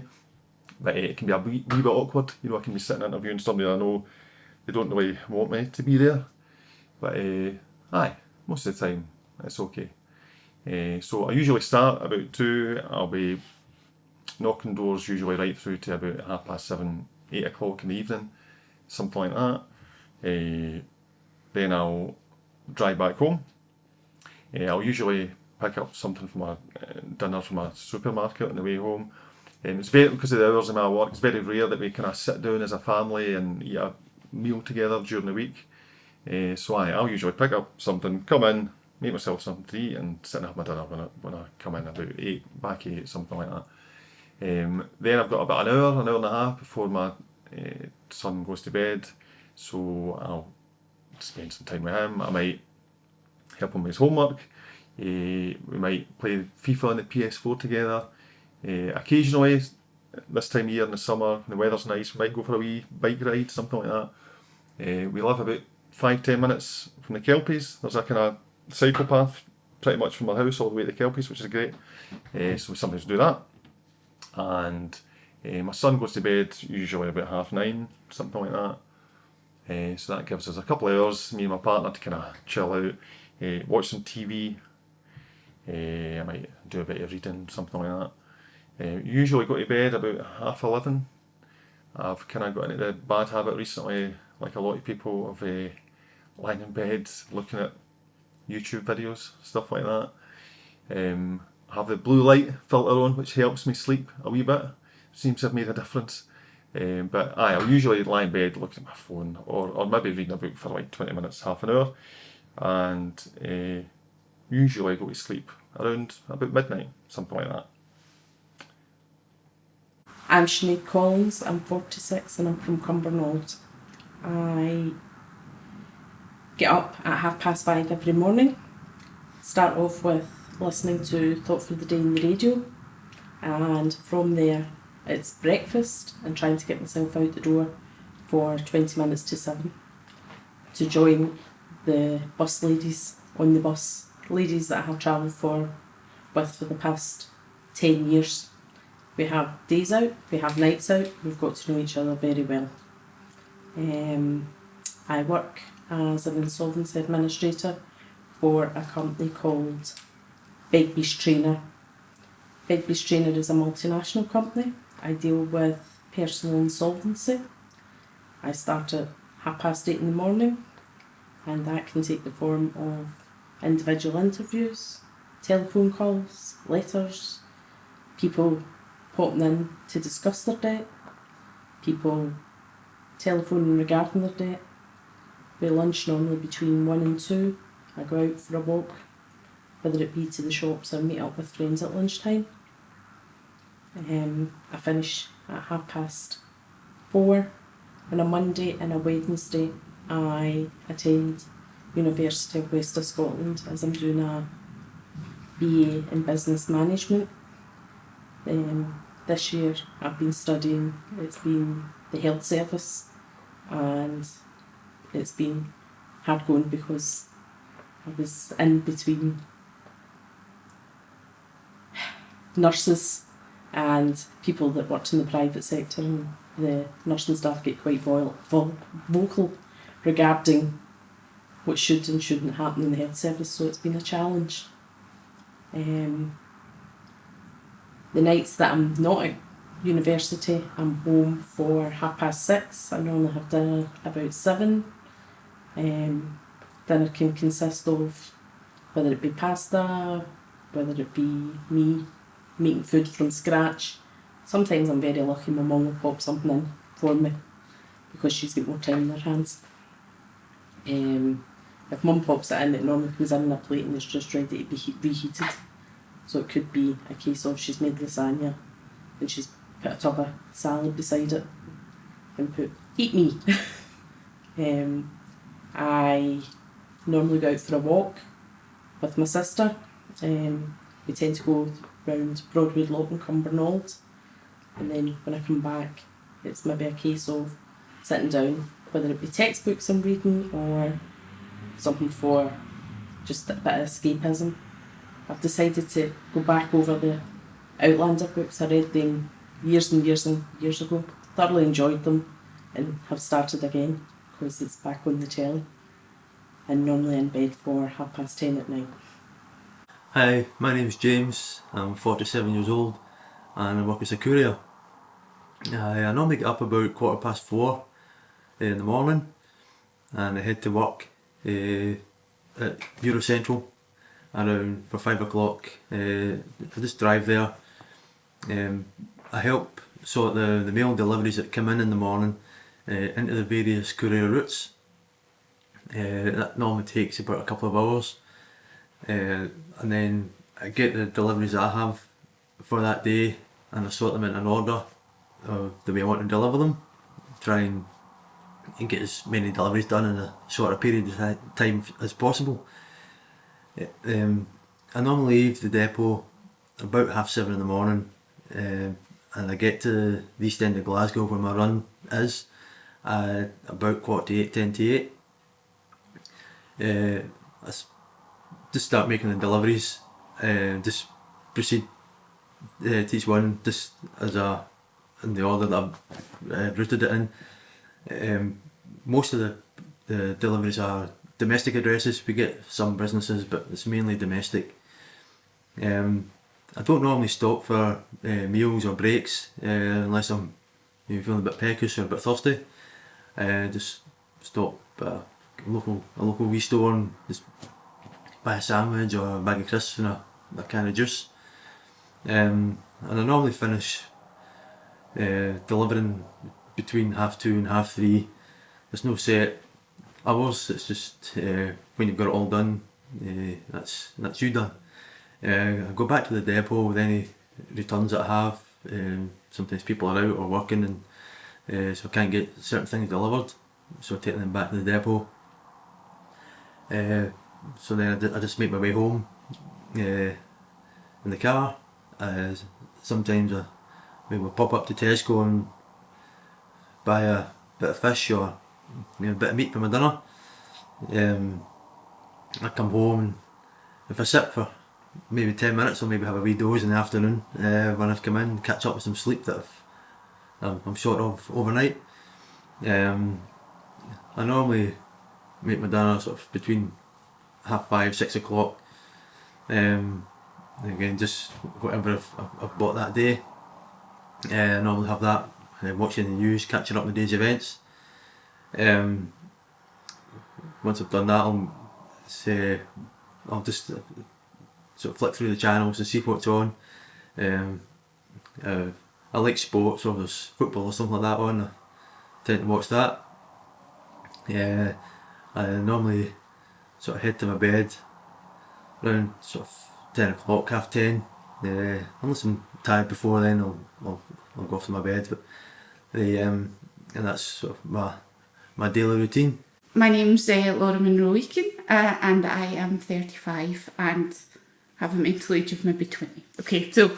but it can be a wee bit awkward. You know, I can be sitting interviewing somebody I know they don't really want me to be there. But most of the time it's okay. So I usually start about 2, I'll be knocking doors usually right through to about 7:30, 8 o'clock in the evening, something like that. Then I'll drive back home. I'll usually pick up something from a dinner from a supermarket on the way home. It's because of the hours of my work, it's very rare that we kind of sit down as a family and eat a meal together during the week. So I'll usually pick up something, come in, make myself something to eat and sit and have my dinner when I come in about 8, back 8, something like that. Then I've got about an hour and a half before my son goes to bed, so I'll spend some time with him. I might help him with his homework. We might play FIFA on the PS4 together. Occasionally, this time of year in the summer, the weather's nice, we might go for a wee bike ride, something like that. We live about 5-10 minutes from the Kelpies. There's a kind of cycle path pretty much from our house all the way to the Kelpies, which is great. So we sometimes do that. And my son goes to bed usually about 9:30, something like that. So that gives us a couple of hours, me and my partner, to kind of chill out, watch some TV. I might do a bit of reading, something like that. Usually go to bed about 11:30. I've kind of got into the bad habit recently, like a lot of people, of lying in bed looking at YouTube videos, stuff like that. I have the blue light filter on, which helps me sleep a wee bit. Seems to have made a difference. But I'll usually lie in bed looking at my phone, or maybe reading a book for like 20 minutes, half an hour, and usually I go to sleep around about midnight, something like that. I'm Sinead Collins, I'm 46 and I'm from Cumbernauld. I get up at 5:30 every morning, start off with listening to Thought for the Day on the radio, and from there it's breakfast and trying to get myself out the door for 20 minutes to 7 to join the bus ladies on the bus, ladies that I have travelled with for the past 10 years. We have days out, we have nights out, we've got to know each other very well. I work as an insolvency administrator for a company called Begbie's Trainer. Begbie's Trainer is a multinational company. I deal with personal insolvency. I start at 8:30 in the morning, and that can take the form of individual interviews, telephone calls, letters, people popping in to discuss their debt, people telephoning regarding their debt. We lunch normally between 1 and 2. I go out for a walk, whether it be to the shops or meet up with friends at lunchtime. I finish at 4:30. On a Monday and a Wednesday I attend University of West of Scotland as I'm doing a BA in Business Management. This year I've been studying, it's been the health service, and it's been hard going because I was in between nurses and people that worked in the private sector, and the nursing staff get quite vocal regarding what should and shouldn't happen in the health service, so it's been a challenge. The nights that I'm not at university, I'm home for 6:30. I normally have dinner about 7. Dinner can consist of whether it be pasta, whether it be me making food from scratch. Sometimes I'm very lucky my mum will pop something in for me because she's got more time in her hands. If mum pops it in, it normally comes in a plate and it's just ready to be reheated. So it could be a case of she's made lasagna and she's put a tub of salad beside it and put, eat me. I normally go out for a walk with my sister. We tend to go round Broadwood Lock in Cumbernauld, and then when I come back it's maybe a case of sitting down, whether it be textbooks I'm reading or something for just a bit of escapism. I've decided to go back over the Outlander books. I read them years and years and years ago, thoroughly enjoyed them, and have started again because it's back on the telly, and normally in bed for 10:30 at night. Hi, my name's James, I'm 47 years old and I work as a courier. I normally get up about 4:15 in the morning and I head to work at Eurocentral around for 5 o'clock. I just drive there. I help sort the mail deliveries that come in the morning into the various courier routes. That normally takes about a couple of hours. And then I get the deliveries that I have for that day and I sort them in an order of the way I want to deliver them. Try and get as many deliveries done in a shorter period of time as possible. I normally leave the depot about 7:30 in the morning. and I get to the east end of Glasgow where my run is about 8:45, 10 to 8. Just start making the deliveries, just proceed to each one just in the order that I've routed it in. Most of the deliveries are domestic addresses. We get some businesses, but it's mainly domestic. I don't normally stop for meals or breaks unless I'm feeling a bit peckish or a bit thirsty. Just stop at a local wee store and just buy a sandwich or a bag of crisps and a can of juice. And I normally finish delivering between 2:30 and 3:30. There's no set hours, it's just when you've got it all done, that's you done. I go back to the depot with any returns that I have. Sometimes people are out or working, and so I can't get certain things delivered, so I take them back to the depot. So then I just make my way home in the car. Sometimes I maybe pop up to Tesco and buy a bit of fish or a bit of meat for my dinner. I come home, and if I sit for maybe 10 minutes, I'll maybe have a wee doze in the afternoon when I've come in, catch up with some sleep that I'm short of overnight. I normally make my dinner sort of between 5:30, 6 o'clock. Again, just whatever I've bought that day. I normally have that, watching the news, catching up with the day's events. Once I've done that, I'll just sort of flick through the channels and see what's on. I like sports, so if there's football or something like that on, I tend to watch that. I normally sort of head to my bed around sort of 10 o'clock, 10:30. Unless I'm tired before then, I'll go off to my bed. But and that's sort of my daily routine. My name's Laura Monroe Eakin, and I am 35 and have a mental age of maybe 20. Okay, so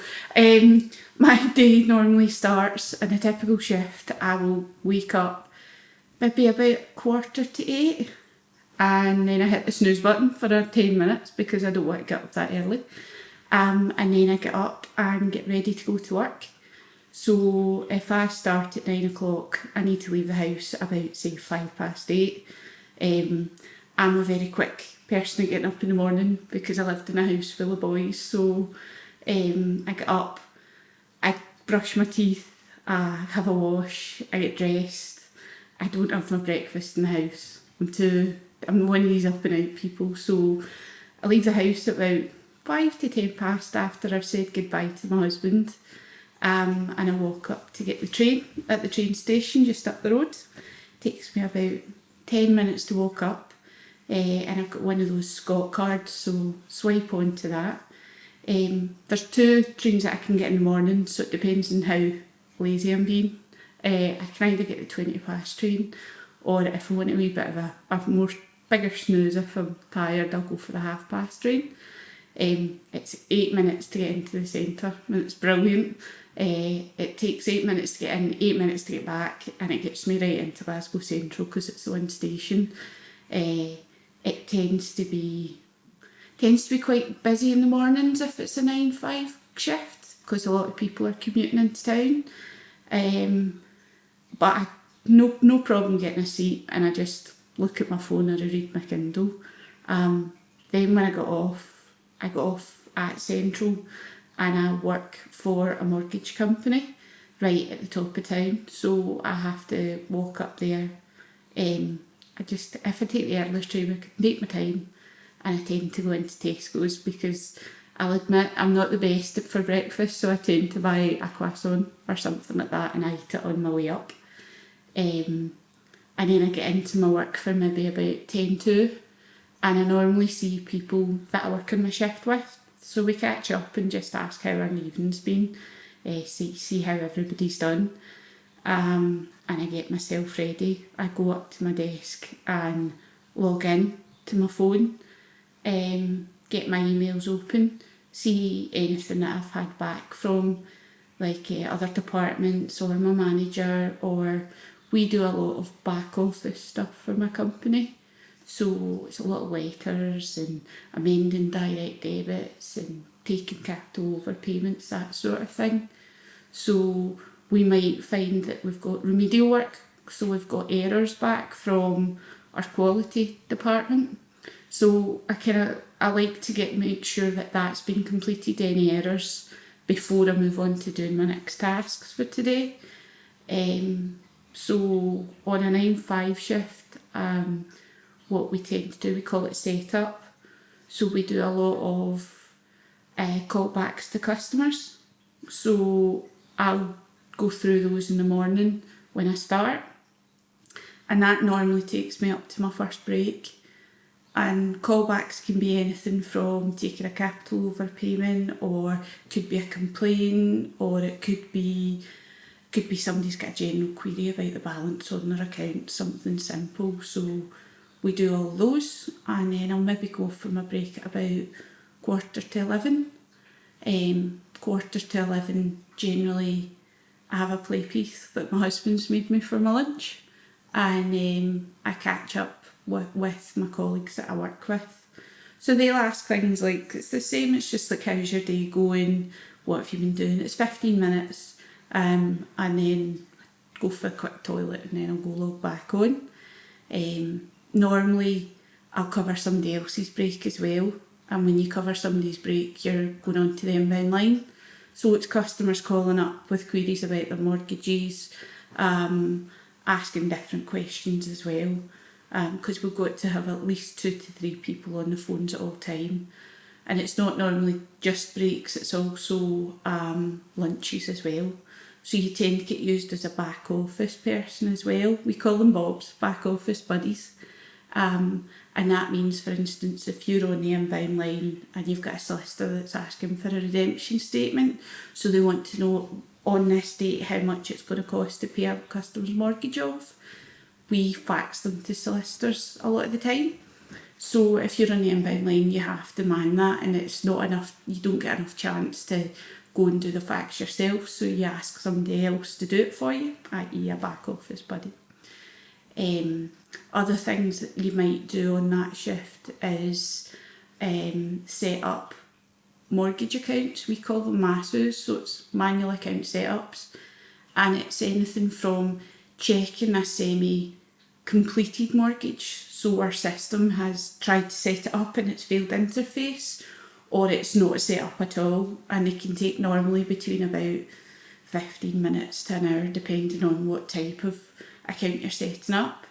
my day normally starts in a typical shift. I will wake up maybe about 7:45, and then I hit the snooze button for 10 minutes because I don't want to get up that early. And then I get up and get ready to go to work. So if I start at 9 o'clock, I need to leave the house about, say, 8:05. I'm a very quick person at getting up in the morning because I lived in a house full of boys. So I get up, I brush my teeth, I have a wash, I get dressed. I don't have my breakfast in the house. I'm one of these up and out people, so I leave the house at about 5 to 10 past after I've said goodbye to my husband. And I walk up to get the train at the train station just up the road. Takes me about 10 minutes to walk up, and I've got one of those Scott cards, so swipe onto that. There's 2 trains that I can get in the morning, so it depends on how lazy I'm being. I can either get the 20 past train, or if I want a wee bit of a more bigger snooze, if I'm tired, I'll go for the 30:30 train. It's 8 minutes to get into the centre, and it's brilliant. It takes 8 minutes to get in, 8 minutes to get back, and it gets me right into Glasgow Central because it's the one station. It tends to be quite busy in the mornings if it's a 9-5 shift because a lot of people are commuting into town. But no problem getting a seat, and I just look at my phone or I read my Kindle. Then when I got off at Central, and I work for a mortgage company right at the top of town, so I have to walk up there. If I take the earliest train, I can take my time, and I tend to go into Tesco's because I'll admit I'm not the best for breakfast, so I tend to buy a croissant or something like that and I eat it on my way up. And then I get into my work for maybe about 10:02, and I normally see people that I work on my shift with, so we catch up and just ask how our evening's been, see how everybody's done. And I get myself ready. I go up to my desk and log in to my phone, get my emails open, see anything that I've had back from like other departments or my manager, or we do a lot of back office stuff for my company. So it's a lot of letters and amending direct debits and taking capital overpayments, that sort of thing. So we might find that we've got remedial work, so we've got errors back from our quality department. So I like to make sure that that's been completed, any errors, before I move on to doing my next tasks for today. So on a 9-5 shift, what we tend to do, we call it setup. So we do a lot of callbacks to customers. So I'll go through those in the morning when I start, and that normally takes me up to my first break. And callbacks can be anything from taking a capital overpayment, or could be a complaint, or it could be somebody's got a general query about the balance on their account, something simple. So we do all those, and then I'll maybe go for my break at about 11:15. 11:15, generally I have a play piece that my husband's made me for my lunch, and I catch up with my colleagues that I work with. So they'll ask things like, it's the same, it's just like, how's your day going, what have you been doing? It's 15 minutes, and then go for a quick toilet, and then I'll go log back on. Normally I'll cover somebody else's break as well, and when you cover somebody's break, you're going on to the inbound line. So it's customers calling up with queries about their mortgages, asking different questions as well, because we've got to have at least 2 to 3 people on the phones at all time. And it's not normally just breaks, it's also lunches as well. So you tend to get used as a back office person as well. We call them Bobs, back office buddies. And that means, for instance, if you're on the inbound line and you've got a solicitor that's asking for a redemption statement, so they want to know on this date how much it's going to cost to pay a customer's mortgage off, we fax them to solicitors a lot of the time. So if you're on the inbound line, you have to man that, and it's not enough, you don't get enough chance to go and do the fax yourself, so you ask somebody else to do it for you, i.e. a back office buddy. Other things that you might do on that shift is set up mortgage accounts. We call them MASUs, so it's manual account setups, and it's anything from checking a semi-completed mortgage, so our system has tried to set it up and it's failed interface, or it's not set up at all, and it can take normally between about 15 minutes to an hour depending on what type of account you're setting up.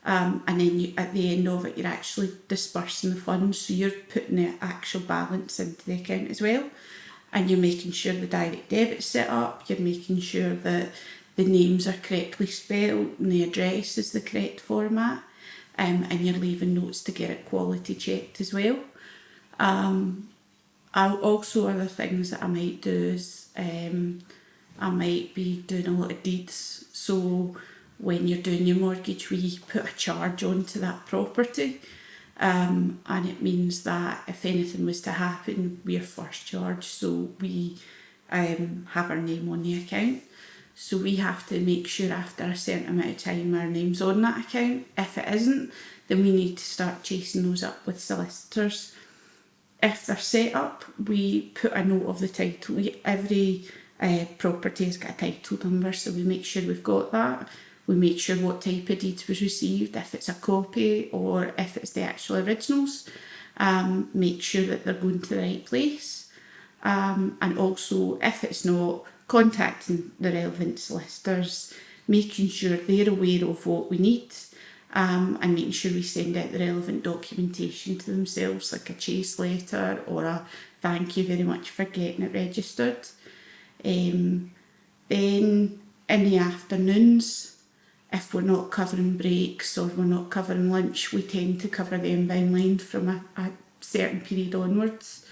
And then at the end of it, you're actually dispersing the funds, so you're putting the actual balance into the account as well, and you're making sure the direct debit's set up, you're making sure that the names are correctly spelled and the address is the correct format, and you're leaving notes to get it quality checked as well. Other things that I might do is I might be doing a lot of deeds. So when you're doing your mortgage, we put a charge onto that property, and it means that if anything was to happen, we're first charged, so we have our name on the account. So we have to make sure after a certain amount of time our name's on that account. If it isn't, then we need to start chasing those up with solicitors. If they're set up, we put a note of the title. Every property has got a title number, so we make sure we've got that. We make sure what type of deeds was received, if it's a copy or if it's the actual originals. Make sure that they're going to the right place. And also, if it's not, contacting the relevant solicitors, making sure they're aware of what we need, and making sure we send out the relevant documentation to themselves, like a chase letter or a thank you very much for getting it registered. Then in the afternoons, if we're not covering breaks or we're not covering lunch, we tend to cover the inbound line from a certain period onwards.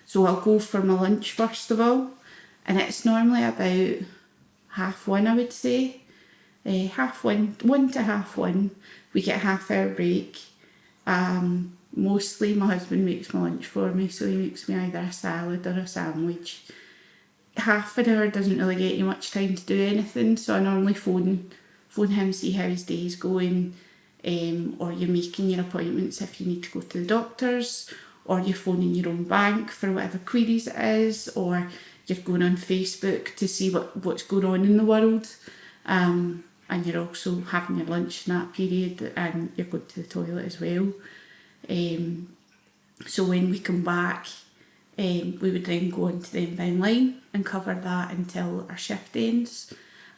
So I'll go for my lunch first of all, and it's normally about 1:30, I would say. 1 to 1:30, we get a half-hour break. Mostly my husband makes my lunch for me, so he makes me either a salad or a sandwich. half an hour doesn't really get you much time to do anything, so I normally phone him, see how his day's going, or you're making your appointments if you need to go to the doctors, or you're phoning your own bank for whatever queries it is, or you're going on Facebook to see what's going on in the world, and you're also having your lunch in that period, and you're going to the toilet as well. So when we come back, we would then go into the inbound line and cover that until our shift ends,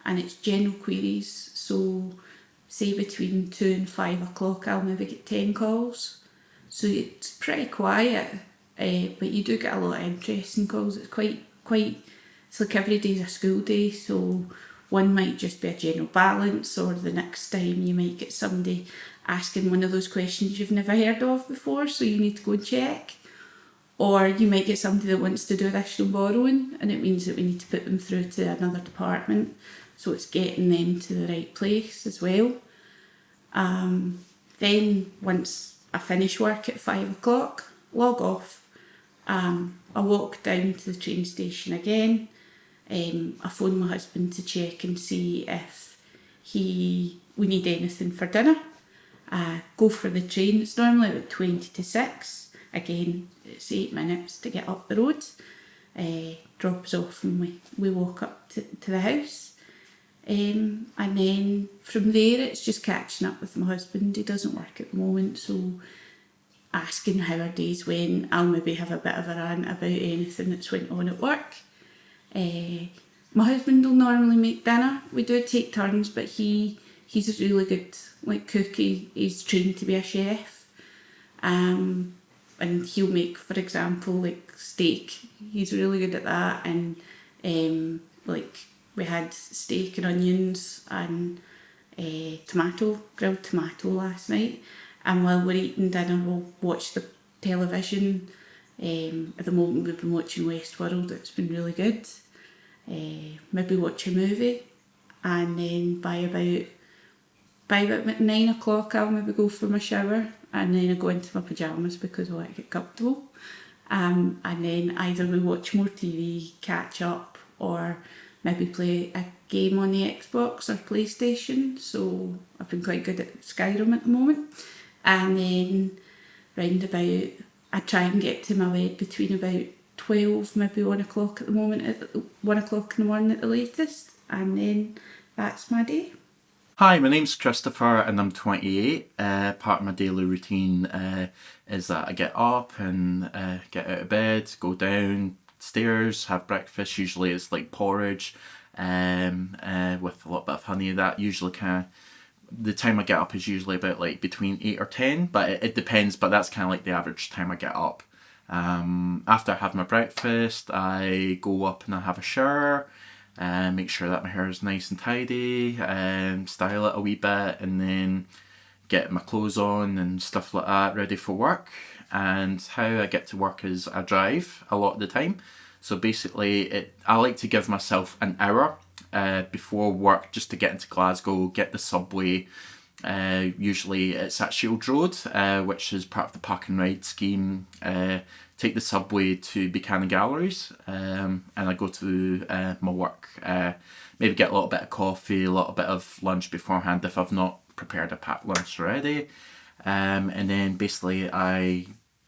and it's general queries. So say between 2 and 5 o'clock I'll maybe get 10 calls, so it's pretty quiet, but you do get a lot of interesting calls. It's quite it's like every day's a school day, so one might just be a general balance, or the next time you might get somebody asking one of those questions you've never heard of before, so you need to go and check. Or you might get somebody that wants to do additional borrowing, and it means that we need to put them through to another department, so it's getting them to the right place as well. Then once I finish work at 5 o'clock, log off, I walk down to the train station again, I phone my husband to check and see if we need anything for dinner. Go for the train. It's normally about 20 to 6. Again, it's 8 minutes to get up the road. Drop us off and we walk up to the house. And then from there it's just catching up with my husband. He doesn't work at the moment, so asking how our days went. I'll maybe have a bit of a rant about anything that's went on at work. My husband will normally make dinner. We do take turns, but he's a really good cook. He's trained to be a chef, and he'll make, for example, steak. He's really good at that, and we had steak and onions and grilled tomato last night, and while we're eating dinner we'll watch the television. At the moment we've been watching Westworld. It's been really good. Maybe watch a movie, and then by about 9 o'clock I'll maybe go for my shower, and then I go into my pyjamas because I want to get comfortable, and then either we watch more TV, catch up, or maybe play a game on the Xbox or PlayStation. So I've been quite good at Skyrim at the moment, and then round about I try and get to my bed between about 12, maybe 1 o'clock at the moment, 1 o'clock in the morning at the latest, and then that's my day. Hi, my name's Christopher and I'm 28. Part of my daily routine is that I get up and get out of bed, go downstairs, have breakfast. Usually it's porridge with a little bit of honey. That usually the time I get up is usually about between 8 or 10, but it depends, but that's the average time I get up. After I have my breakfast, I go up and I have a shower, make sure that my hair is nice and tidy, style it a wee bit, and then get my clothes on and stuff like that, ready for work. And how I get to work is I drive a lot of the time. So basically I like to give myself an hour before work just to get into Glasgow, get the subway. Usually it's at Shield Road, which is part of the Park and Ride scheme. Take the subway to Buchanan Galleries, and I go to my work. Maybe get a little bit of coffee, a little bit of lunch beforehand if I've not prepared a packed lunch already. And then basically I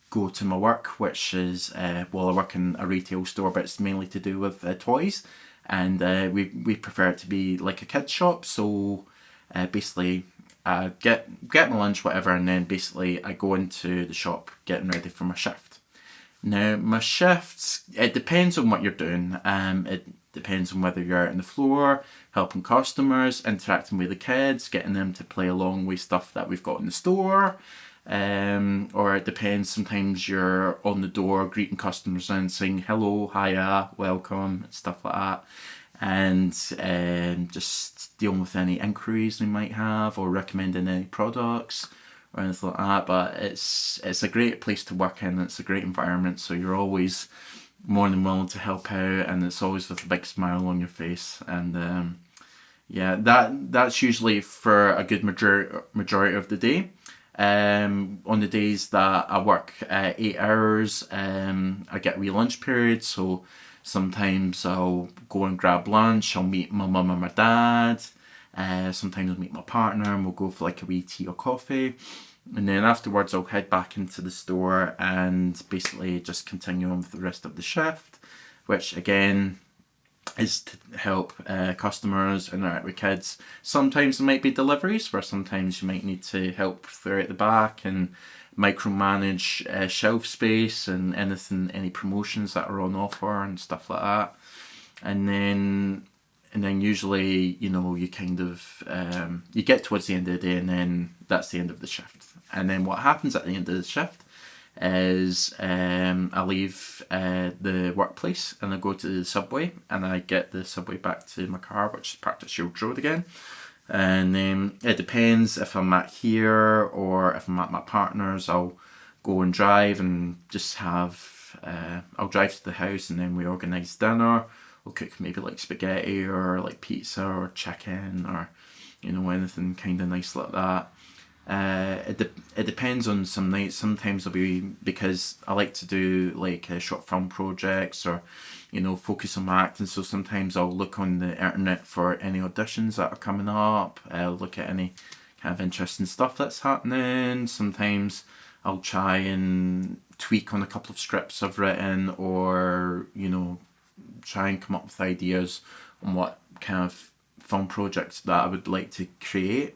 go to my work, which is, I work in a retail store, but it's mainly to do with toys. And we prefer it to be like a kid's shop. So basically I get my lunch, whatever, and then basically I go into the shop getting ready for my shift. Now my shifts, it depends on what you're doing. It depends on whether you're out on the floor, helping customers, interacting with the kids, getting them to play along with stuff that we've got in the store. Or it depends, sometimes you're on the door greeting customers and saying hello, hiya, welcome, stuff like that. And just dealing with any inquiries they might have, or recommending any products or anything like that. But it's a great place to work in. It's a great environment, so you're always more than willing to help out, and it's always with a big smile on your face. And yeah, that's usually for a good majority of the day. On the days that I work 8 hours, I get a wee lunch period, so Sometimes I'll go and grab lunch, I'll meet my mum and my dad. Sometimes I'll meet my partner and we'll go for like a wee tea or coffee. And then afterwards I'll head back into the store and basically just continue on with the rest of the shift, which again is to help customers interact with kids. Sometimes there might be deliveries where sometimes you might need to help throughout the back and micromanage shelf space and any promotions that are on offer and stuff like that. And then usually, you know, you kind of you get towards the end of the day and then that's the end of the shift. And then what happens at the end of the shift is I leave the workplace and I go to the subway and I get the subway back to my car, which is parked at Shields Road again. And it depends if I'm at here or if I'm at my partner's. I'll go and drive and just have I'll drive to the house and then we organise dinner. We'll cook maybe like spaghetti or like pizza or chicken or, you know, anything kind of nice like that. It depends on some nights. Sometimes I'll be, because I like to do like short film projects or, you know, focus on my acting. So sometimes I'll look on the internet for any auditions that are coming up. I'll look at any kind of interesting stuff that's happening. Sometimes I'll try and tweak on a couple of scripts I've written or, you know, try and come up with ideas on what kind of film projects that I would like to create.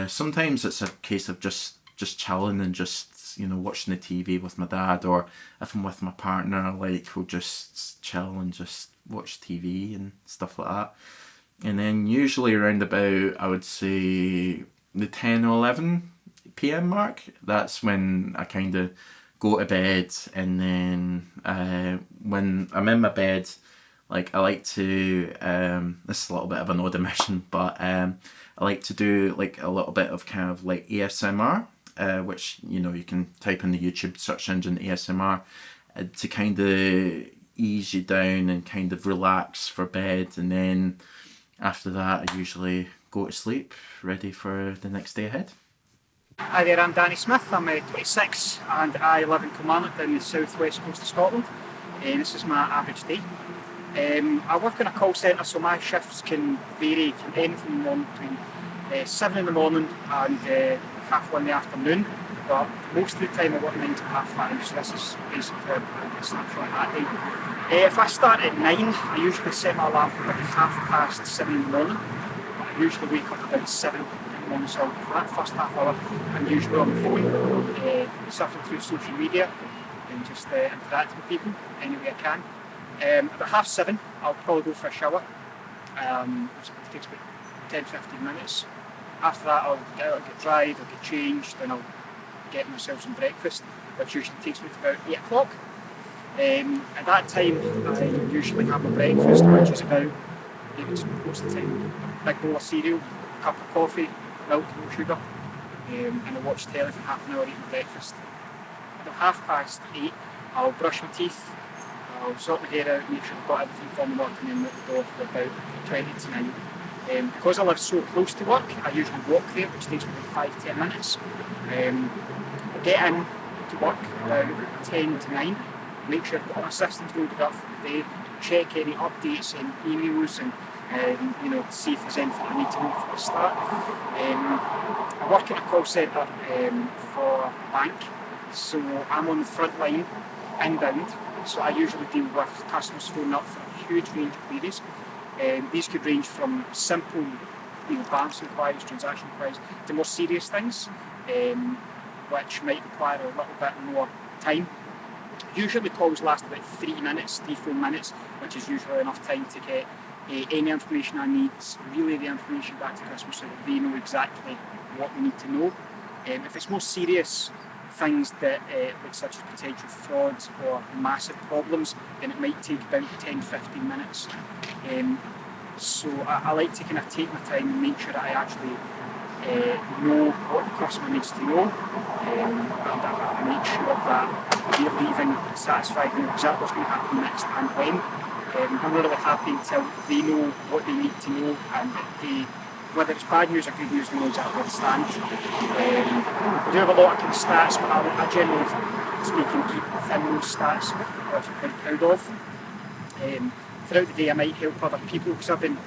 Sometimes it's a case of just chilling and just, you know, watching the TV with my dad, or if I'm with my partner, like we'll just chill and just watch TV and stuff like that. And then usually around about, I would say the 10 or 11 PM mark, that's when I kind of go to bed. And then when I'm in my bed, like I like to, this is a little bit of an odd omission, but I like to do like a little bit of kind of like ASMR, which, you know, you can type in the YouTube search engine ASMR to kind of ease you down and kind of relax for bed. And then after that, I usually go to sleep, ready for the next day ahead. Hi there, I'm Danny Smith, I'm 26 and I live in Kilmarnock in the southwest coast of Scotland. This is my average day. I work in a call centre, so my shifts can vary from anything in the morning between 7 in the morning and 1:30 in the afternoon, but most of the time I work 9 to 5:30, so this is basically a snapshot of that day. If I start at 9, I usually set my alarm for about 7:30 in the morning. I usually wake up about 7 in the morning, so for that first half hour I'm usually on the phone, surfing through social media and just interacting with people any way I can. About 7:30 I'll probably go for a shower, which takes about 10-15 minutes. After that I'll get out, I'll get dried, I'll get changed, then I'll get myself some breakfast, which usually takes me to about 8 o'clock. At that time I usually have my breakfast, which is about, most of the time, a big bowl of cereal, a cup of coffee, milk, no sugar, and I watch telly for half an hour eating breakfast. About 8:30 I'll brush my teeth, I'll sort my hair out, make sure I've got everything from work, and then out the door for about 20 to 9. Because I live so close to work, I usually walk there, which takes me about 5-10 minutes. I get in to work about 10 to 9, make sure I've got my systems loaded up for the day, check any updates and emails, and you know, see if there's anything I need to know before I start. I work in a call centre for a bank, so I'm on the front line, inbound. So I usually deal with customers phoning up for a huge range of queries. These could range from simple, you know, balance inquiries, transaction inquiries, to more serious things, which might require a little bit more time. Usually calls last about 3 minutes, 3-4 minutes, which is usually enough time to get any information I need, relay the information back to customers so that they know exactly what they need to know. If it's more serious things that, like such as potential frauds or massive problems, then it might take about 10-15 minutes. So I like to kind of take my time and make sure that I actually know what the customer needs to know, and I make sure that they're leaving satisfied with exactly what's going to happen next and when. I'm really happy until they know what they need to know, and they, whether it's bad news or good news, they know exactly where to stand. We do have a lot of kind of stats, but I generally speaking keep within those stats, which I'm quite proud of. Throughout the day I might help other people because I've been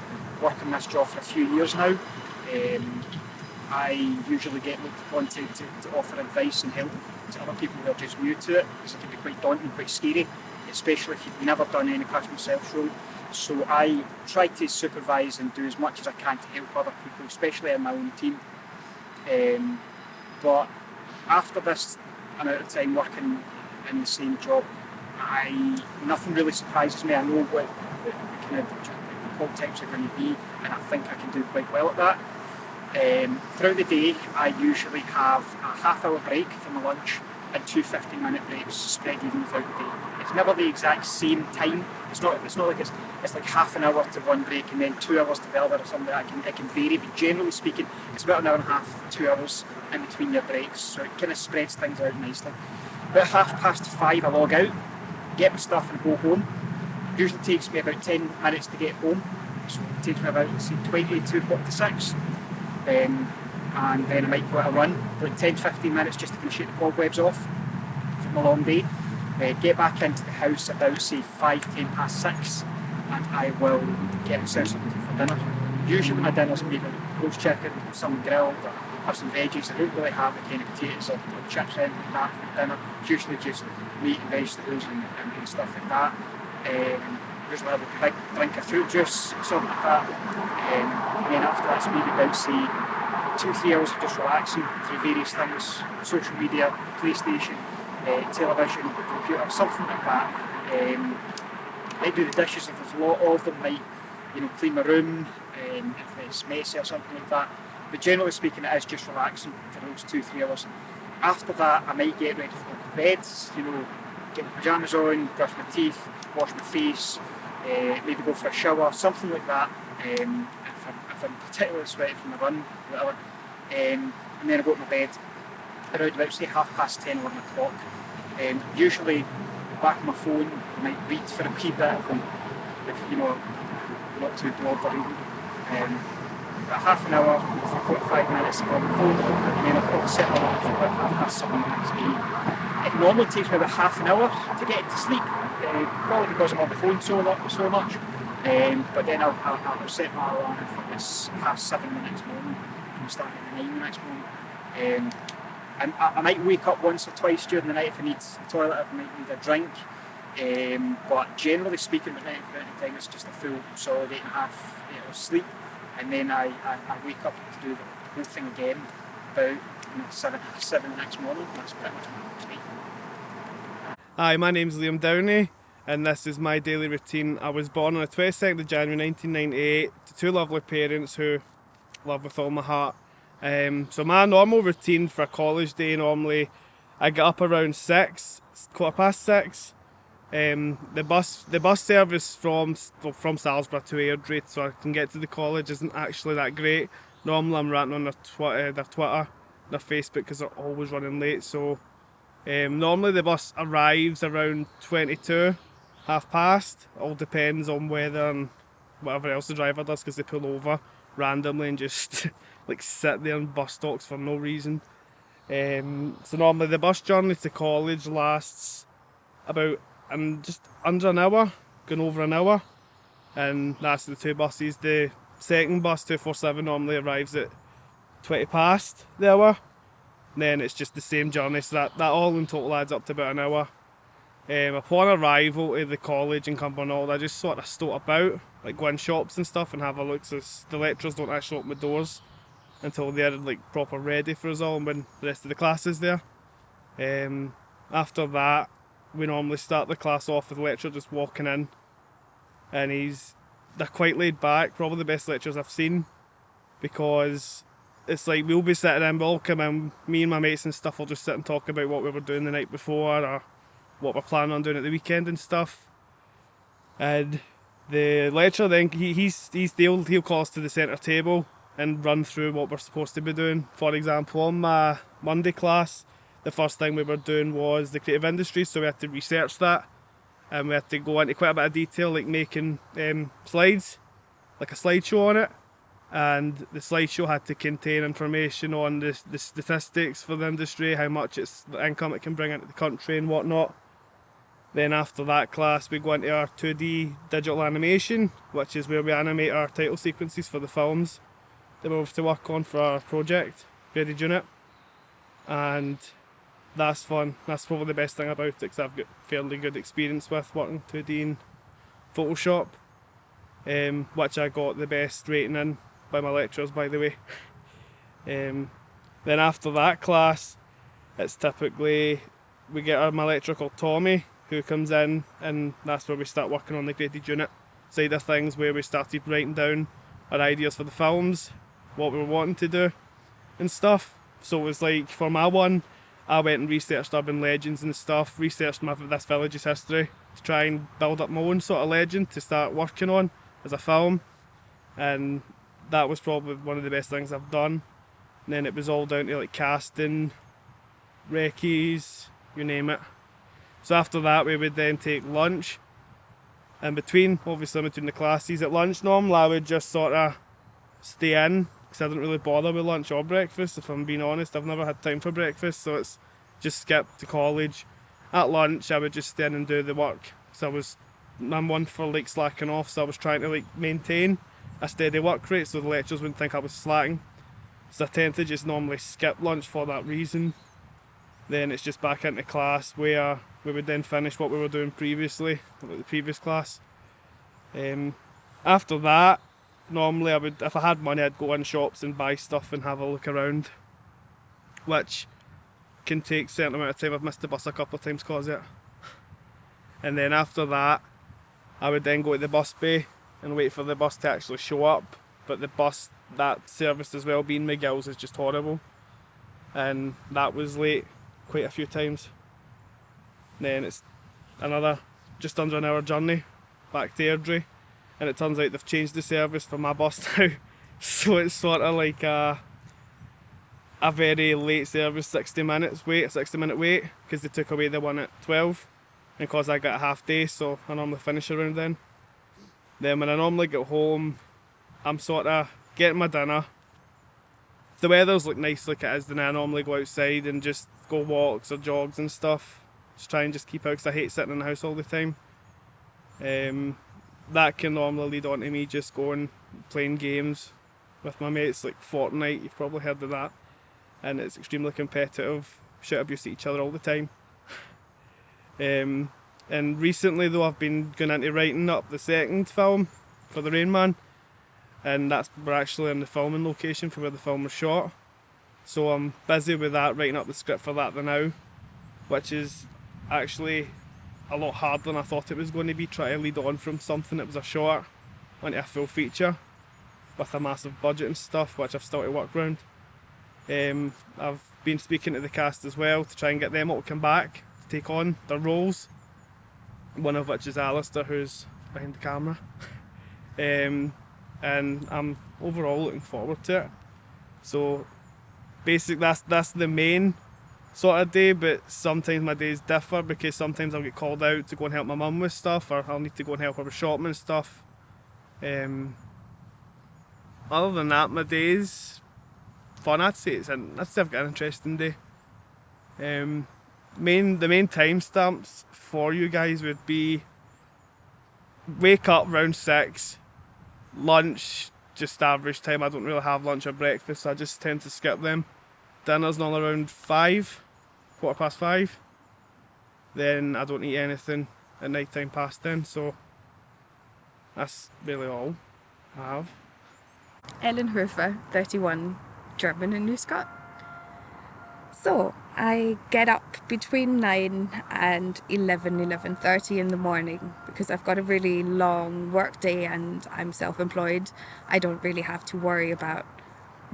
working this job for a few years now. I usually get looked upon to offer advice and help to other people who are just new to it, because it can be quite daunting, quite scary, especially if you've never done any customer service role. So I try to supervise and do as much as I can to help other people, especially in my own team. But after this amount of time working in the same job, nothing really surprises me. I know what the kind of call types are going to be, and I think I can do quite well at that. Throughout the day, I usually have a half-hour break from my lunch and 2 15-minute breaks spread even throughout the day. It's never the exact same time. It's not like it's like half an hour to one break and then 2 hours to the other or something. It can vary, but generally speaking, it's about an hour and a half, 2 hours in between your breaks, so it kind of spreads things out nicely. About 5:30 I log out, get my stuff and go home. Usually takes me about 10 minutes to get home, so it takes me about, say, 20 to 6. And then I might go out a run for like 10-15 minutes just to shake the cobwebs off from a long day. Get back into the house about, say, 5-10 past 6, and I will get myself something for dinner. Usually my dinner's maybe roast chicken, some grilled, or have some veggies. I don't really have the kind of potatoes or chips or anything like that for dinner. It's usually just meat and vegetables and stuff like that. Usually have a big drink of fruit juice, something like that. And then after that's maybe about, say, 2-3 hours of just relaxing through various things, social media, PlayStation, television, computer, something like that. Might do the dishes if there's a lot of them, might clean my room if it's messy or something like that. But generally speaking, it is just relaxing for those 2-3 hours. After that, I might get ready for bed, get my pyjamas on, brush my teeth, wash my face, maybe go for a shower, something like that. If I'm particularly sweaty from the run, whatever. And then I go to my bed around about, say, 10:30, 11 o'clock. Usually, back on my phone, I might read for a wee bit if not too bored or reading. About half an hour, for 45 minutes, I go on my phone, and then I'll probably set my alarm for about 7:30, 8. It normally takes me about half an hour to get to sleep, probably because I'm on the phone so much. But then I'll set my alarm for this 7:30 the next morning, and start at 9 the next morning. And I might wake up once or twice during the night if I need the toilet, if I might need a drink. But generally speaking, at night time it's just a full solid 8.5 hours sleep, and then I wake up to do the whole thing again about 7 the next morning. That's pretty much my routine. Hi, my name's Liam Downey, and this is my daily routine. I was born on the 22nd of January 1998 to two lovely parents who love with all my heart. So my normal routine for a college day, normally I get up around 6, 6:15. The bus service from Salisbury to Airdrie, so I can get to the college, isn't actually that great. Normally I'm ranting on their Twitter, their Facebook, because they're always running late. So normally the bus arrives around 22, past. All depends on weather and whatever else the driver does, because they pull over randomly and just like sit there in bus stops for no reason. So normally the bus journey to college lasts about just under an hour, going over an hour, and that's the two buses. The second bus, 247, normally arrives at 20 past the hour. Then it's just the same journey, so that all in total adds up to about an hour. Upon arrival to the college in Cumbernauld, I just sort of stoat about, like go in shops and stuff and have a look, so the lecturers don't actually open the doors until they're like proper ready for us all and when the rest of the class is there. After that, we normally start the class off with the lecturer just walking in, and they're quite laid back, probably the best lecturers I've seen, because it's like we'll be sitting in, we'll all come in, me and my mates and stuff will just sit and talk about what we were doing the night before or what we're planning on doing at the weekend and stuff. And the lecturer then, he'll call us to the centre table and run through what we're supposed to be doing. For example, on my Monday class, the first thing we were doing was the creative industry, so we had to research that, and we had to go into quite a bit of detail, like making slides, like a slideshow on it, and the slideshow had to contain information on the statistics for the industry, how much the income it can bring into the country and whatnot. Then after that class we go into our 2D digital animation, which is where we animate our title sequences for the films that we have to work on for our project, Graded Unit. And that's fun. That's probably the best thing about it, because I've got fairly good experience with working 2D in Photoshop, which I got the best rating in by my lecturers, by the way. Then after that class, it's typically, we get my lecturer called Tommy, who comes in, and that's where we start working on the Graded Unit side of things, where we started writing down our ideas for the films, what we were wanting to do and stuff. So it was like, for my one, I went and researched urban legends and stuff, researched this village's history to try and build up my own sort of legend to start working on as a film, and that was probably one of the best things I've done. And then it was all down to like casting, recce's, you name it. So after that we would then take lunch. In between the classes, at lunch normally I would just sort of stay in, because I didn't really bother with lunch or breakfast, if I'm being honest. I've never had time for breakfast, so it's just skip to college. At lunch I would just stay in and do the work, because I'm one for like slacking off, so I was trying to like maintain a steady work rate so the lecturers wouldn't think I was slacking. So I tend to just normally skip lunch for that reason. Then it's just back into class, where we would then finish what we were doing previously, like the previous class. After that, normally I would, if I had money, I'd go in shops and buy stuff and have a look around, which can take a certain amount of time. I've missed the bus a couple of times because of it. And then after that, I would then go to the bus bay and wait for the bus to actually show up. But the bus, that service as well, being McGill's, is just horrible. And that was late quite a few times. Then it's another just under an hour journey back to Airdrie, and it turns out they've changed the service for my bus now, so it's sort of like a very late service, 60 minute wait, because they took away the one at 12, and because I got a half day, so I normally finish around then. Then when I normally get home, I'm sort of getting my dinner. If the weather's like nice like it is, then I normally go outside and just go walks or jogs and stuff. Just try and just keep out, because I hate sitting in the house all the time. That can normally lead on to me just going playing games with my mates, like Fortnite. You've probably heard of that, and it's extremely competitive. Shout abuse at each other all the time. And recently though, I've been going into writing up the second film for the Rain Man, and we're actually in the filming location for where the film was shot. So I'm busy with that, writing up the script for that now, which is actually a lot harder than I thought it was going to be, trying to lead on from something that was a short onto a full feature with a massive budget and stuff, which I've still to work around. I've been speaking to the cast as well to try and get them all to come back to take on their roles, one of which is Alistair, who's behind the camera. And I'm overall looking forward to it. So basically that's the main sort of day, but sometimes my days differ, because sometimes I'll get called out to go and help my mum with stuff, or I'll need to go and help her with shopping and stuff. Other than that, my day's fun, I'd say. I've got an interesting day. The main timestamps for you guys would be wake up around 6, lunch just average time. I don't really have lunch or breakfast, so I just tend to skip them. Dinner's normally around 5, 5:15. Then I don't eat anything at night time past then, so that's really all I have. Ellen Hofer, 31, German in New Scott. So, I get up between 9 and 11:30 in the morning, because I've got a really long work day and I'm self-employed. I don't really have to worry about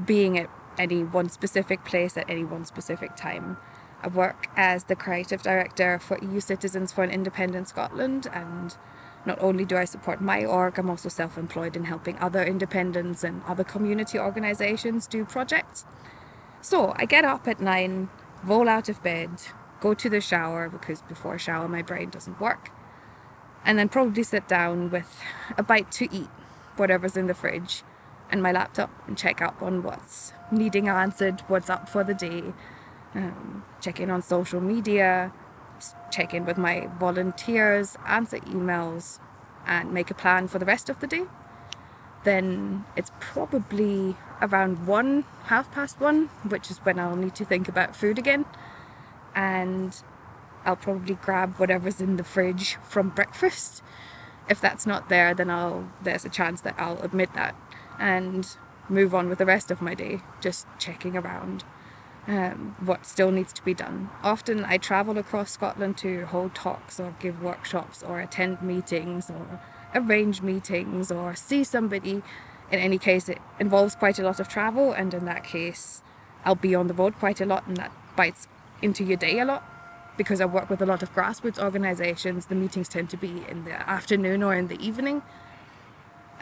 being at any one specific place at any one specific time. I work as the creative director for EU Citizens for an Independent Scotland, and not only do I support my org, I'm also self-employed in helping other independents and other community organisations do projects. So I get up at 9, roll out of bed, go to the shower, because before a shower my brain doesn't work, and then probably sit down with a bite to eat, whatever's in the fridge, and my laptop, and check up on what's needing answered, what's up for the day, check in on social media, check in with my volunteers, answer emails, and make a plan for the rest of the day. Then it's probably around 1:30, which is when I'll need to think about food again. And I'll probably grab whatever's in the fridge from breakfast. If that's not there, then there's a chance that I'll admit that and move on with the rest of my day, just checking around what still needs to be done. Often I travel across Scotland to hold talks or give workshops or attend meetings or arrange meetings or see somebody. In any case, it involves quite a lot of travel, and in that case I'll be on the road quite a lot, and that bites into your day a lot. Because I work with a lot of grassroots organisations, the meetings tend to be in the afternoon or in the evening,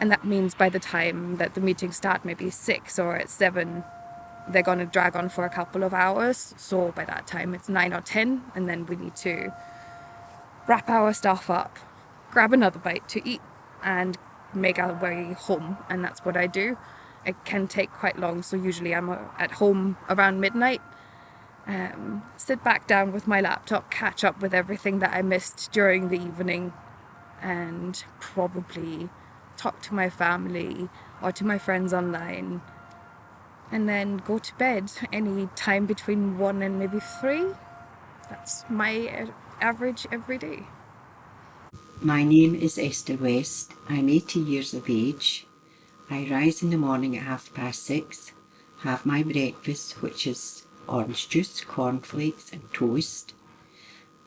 and that means by the time that the meetings start, maybe 6 or at 7, they're going to drag on for a couple of hours. So by that time it's 9 or 10, and then we need to wrap our stuff up, grab another bite to eat, and make our way home. And that's what I do. It can take quite long, so usually I'm at home around midnight. Sit back down with my laptop, catch up with everything that I missed during the evening, and probably talk to my family or to my friends online, and then go to bed any time between 1 and maybe 3. That's my average every day. My name is Esther West. I'm 80 years of age. I rise in the morning at 6:30, have my breakfast, which is orange juice, cornflakes and toast.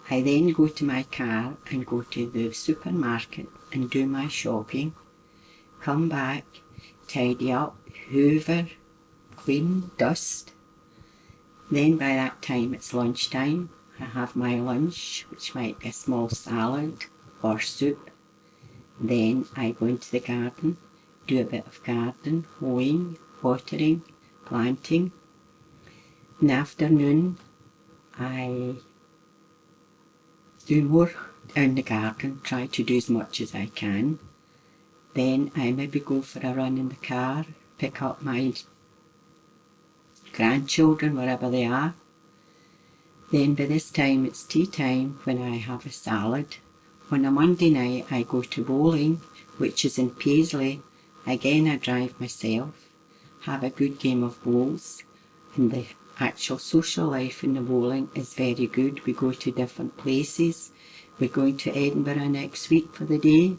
I then go to my car and go to the supermarket and do my shopping. Come back, tidy up, hoover, clean, dust. Then by that time it's lunchtime. I have my lunch, which might be a small salad or soup. Then I go into the garden, do a bit of garden, hoeing, watering, planting. In the afternoon, I do more in the garden, try to do as much as I can. Then I maybe go for a run in the car, pick up my grandchildren, wherever they are. Then by this time it's tea time when I have a salad. On a Monday night I go to bowling, which is in Paisley. Again I drive myself, have a good game of bowls, and the actual social life in the bowling is very good. We go to different places. We're going to Edinburgh next week for the day,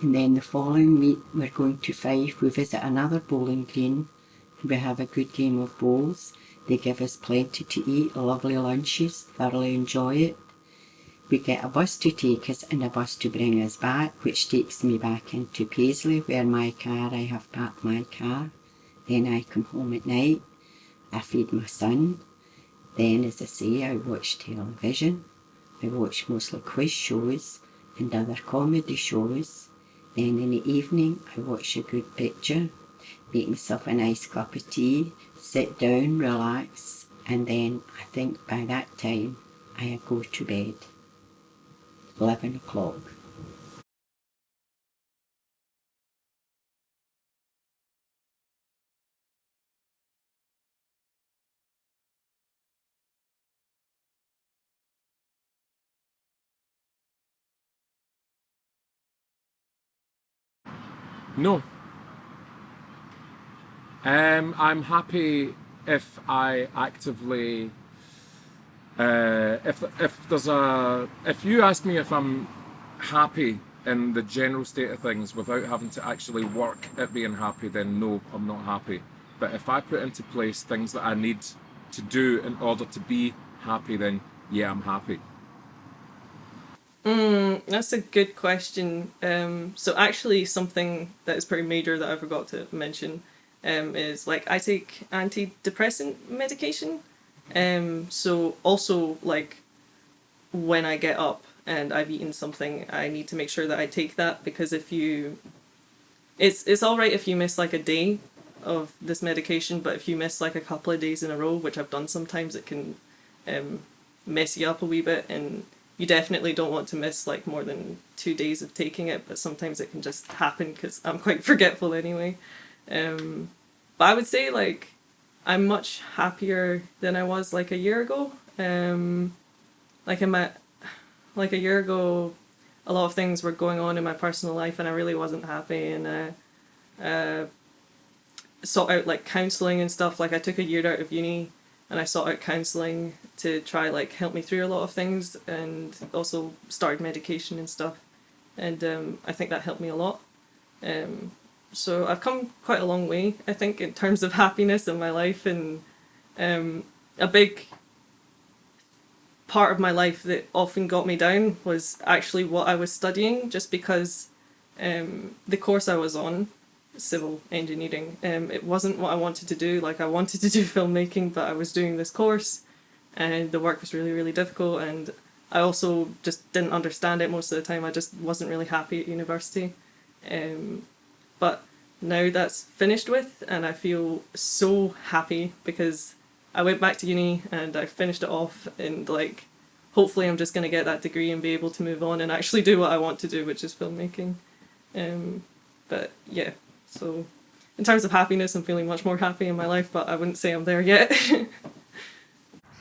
and then the following week we're going to Fife. We visit another bowling green and we have a good game of bowls. They give us plenty to eat, lovely lunches, thoroughly enjoy it. We get a bus to take us and a bus to bring us back, which takes me back into Paisley, where I have parked my car. Then I come home at night. I feed my son. Then, as I say, I watch television. I watch mostly quiz shows and other comedy shows. Then in the evening I watch a good picture, make myself a nice cup of tea, sit down, relax, and then I think by that time I go to bed. 11 o'clock. No. I'm happy if I actively, if you ask me if I'm happy in the general state of things without having to actually work at being happy, then no, I'm not happy. But if I put into place things that I need to do in order to be happy, then yeah, I'm happy. That's a good question. So actually something that is pretty major that I forgot to mention is like I take antidepressant medication. So also like when I get up and I've eaten something, I need to make sure that I take that, because it's all right if you miss like a day of this medication, but if you miss like a couple of days in a row, which I've done sometimes, it can mess you up a wee bit, and you definitely don't want to miss like more than 2 days of taking it, but sometimes it can just happen because I'm quite forgetful anyway. But I would say like I'm much happier than I was like a year ago. Like I'm at Like a year ago, a lot of things were going on in my personal life and I really wasn't happy, and sought out like counselling and stuff. Like I took a year out of uni and I sought out counselling to try like help me through a lot of things, and also started medication and stuff, and I think that helped me a lot. So I've come quite a long way, I think, in terms of happiness in my life, and a big part of my life that often got me down was actually what I was studying, just because the course I was on, civil engineering, it wasn't what I wanted to do. Like I wanted to do filmmaking, but I was doing this course and the work was really, really difficult, and I also just didn't understand it most of the time. I just wasn't really happy at university. But now that's finished with and I feel so happy because I went back to uni and I finished it off, and like hopefully I'm just going to get that degree and be able to move on and actually do what I want to do, which is filmmaking. But yeah, so in terms of happiness, I'm feeling much more happy in my life, but I wouldn't say I'm there yet.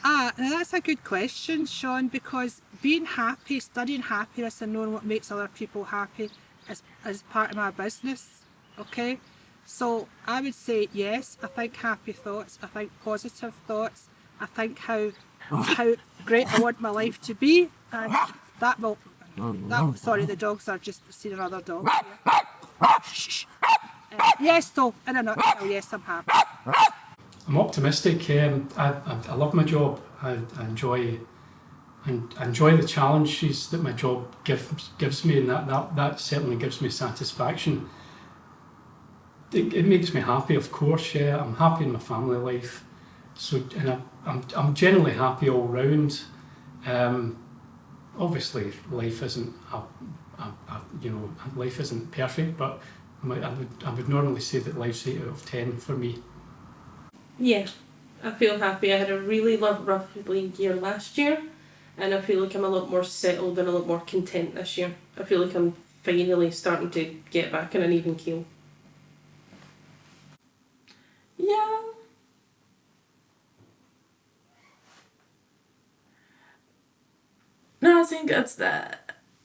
Now that's a good question, Sean, because being happy, studying happiness and knowing what makes other people happy is part of my business, okay? So I would say yes, I think happy thoughts, I think positive thoughts, I think how great I want my life to be, and that will, sorry, the dogs are just seeing another dog here. Shh. Yes, so in a nutshell, yes, I'm happy. I'm optimistic. I love my job. I enjoy the challenges that my job gives me, and that certainly gives me satisfaction. It makes me happy, of course. Yeah, I'm happy in my family life. So, and I'm generally happy all round. Obviously, life isn't life isn't perfect, but I would normally say that life's 8 out of 10 for me. Yeah, I feel happy. I had a really lovely year last year, and I feel like I'm a lot more settled and a lot more content this year. I feel like I'm finally starting to get back in an even keel. Yeah. No, I think it's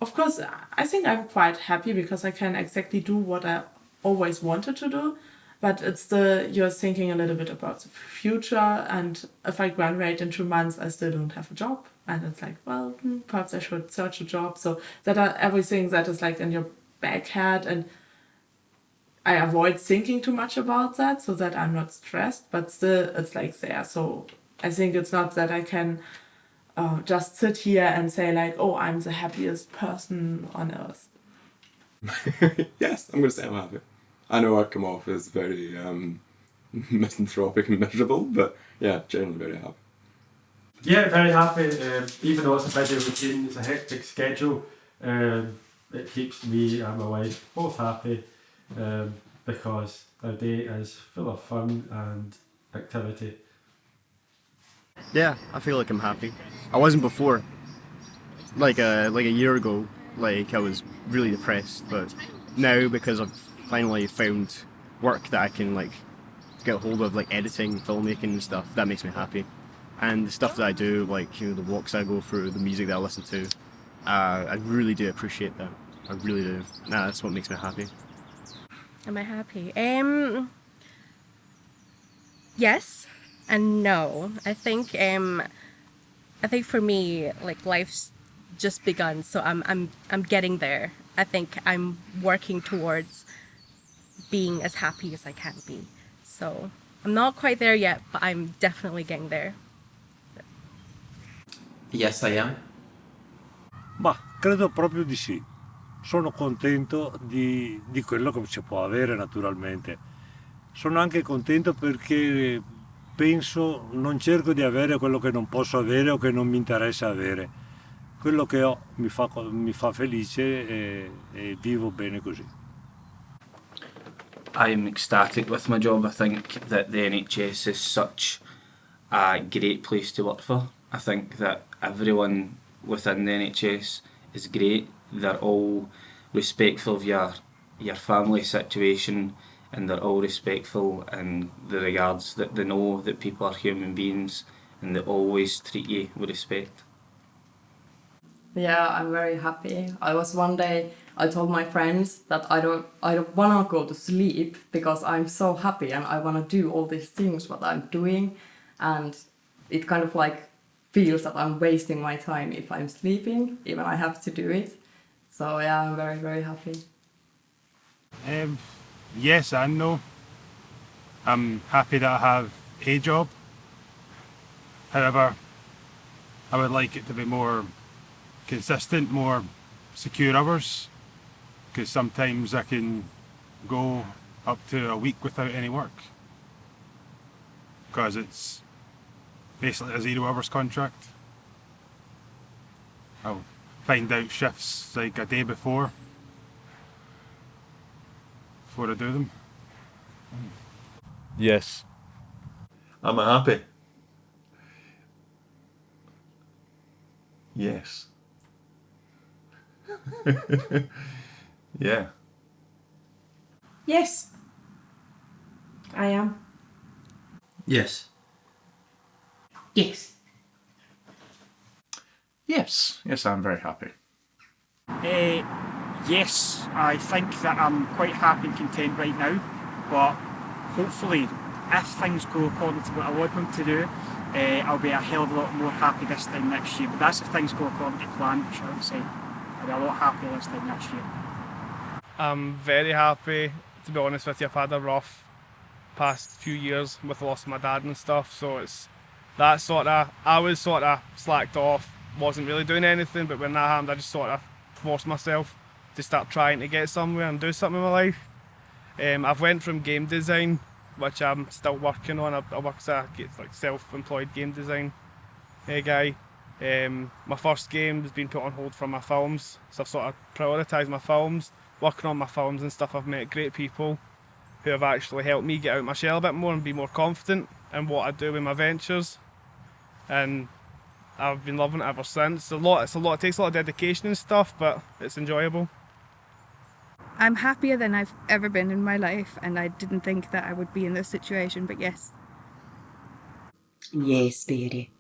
of course, I think I'm quite happy because I can exactly do what I always wanted to do. But it's you're thinking a little bit about the future, and if I graduate in 2 months, I still don't have a job. And it's like, well, perhaps I should search a job. So that are everything that is like in your back head, and I avoid thinking too much about that so that I'm not stressed, but still it's like there. So I think it's not that I can just sit here and say like, oh, I'm the happiest person on earth. Yes, I'm going to say I'm happy. I know I come off as very misanthropic and miserable, but yeah, generally very happy. Yeah, very happy. Even though it's a busy routine, it's a hectic schedule, it keeps me and my wife both happy because our day is full of fun and activity. Yeah, I feel like I'm happy. I wasn't before. Like a year ago, like I was really depressed, but now because I've finally found work that I can like get hold of, like editing, filmmaking and stuff, that makes me happy. And the stuff that I do, like the walks I go through, the music that I listen to, I really do appreciate that. I really do. That's what makes me happy. Am I happy? Yes and no. I think for me, like life's just begun, so I'm getting there. I think I'm working towards being as happy as I can be. So I'm not quite there yet, but I'm definitely getting there. Yes, I am. Ma credo proprio di sì. Sono contento di quello che si può avere naturalmente. Sono anche contento perché penso, non cerco di avere quello che non posso avere o che non mi interessa avere. Quello che ho mi fa felice e vivo bene così. I'm ecstatic with my job. I think that the NHS is such a great place to work for. I think that everyone within the NHS is great. They're all respectful of your family situation, and they're all respectful in the regards that they know that people are human beings, and they always treat you with respect. Yeah, I'm very happy. I was one day, I told my friends that I don't wanna go to sleep because I'm so happy and I wanna do all these things what I'm doing, and it kind of like feels that I'm wasting my time if I'm sleeping, even I have to do it. So yeah, I'm very, very happy. Yes and no. I'm happy that I have a job. However, I would like it to be more consistent, more secure hours, because sometimes I can go up to a week without any work because it's basically a 0 hours contract. I'll find out shifts like a day before I do them. Yes. Am I happy? Yes. Yeah. Yes, I am. Yes. Yes. Yes, yes, I'm very happy. Yes, I think that I'm quite happy and content right now, but hopefully if things go according to what I want them to do, I'll be a hell of a lot more happy this time next year. But that's if things go according to plan, which I would say. I'll be a lot happier this time next year. I'm very happy, to be honest with you. I've had a rough past few years with the loss of my dad and stuff, so it's that sort of, I was sort of slacked off, wasn't really doing anything, but when that happened I just sort of forced myself to start trying to get somewhere and do something in my life. I've went from game design, which I'm still working on. I work as a like self-employed game design guy. My first game has been put on hold for my films, so I've sort of prioritised my films, working on my films and stuff. I've met great people who have actually helped me get out of my shell a bit more and be more confident in what I do with my ventures, and I've been loving it ever since. It takes a lot of dedication and stuff, but it's enjoyable. I'm happier than I've ever been in my life, and I didn't think that I would be in this situation, but yes. Yes, Barry.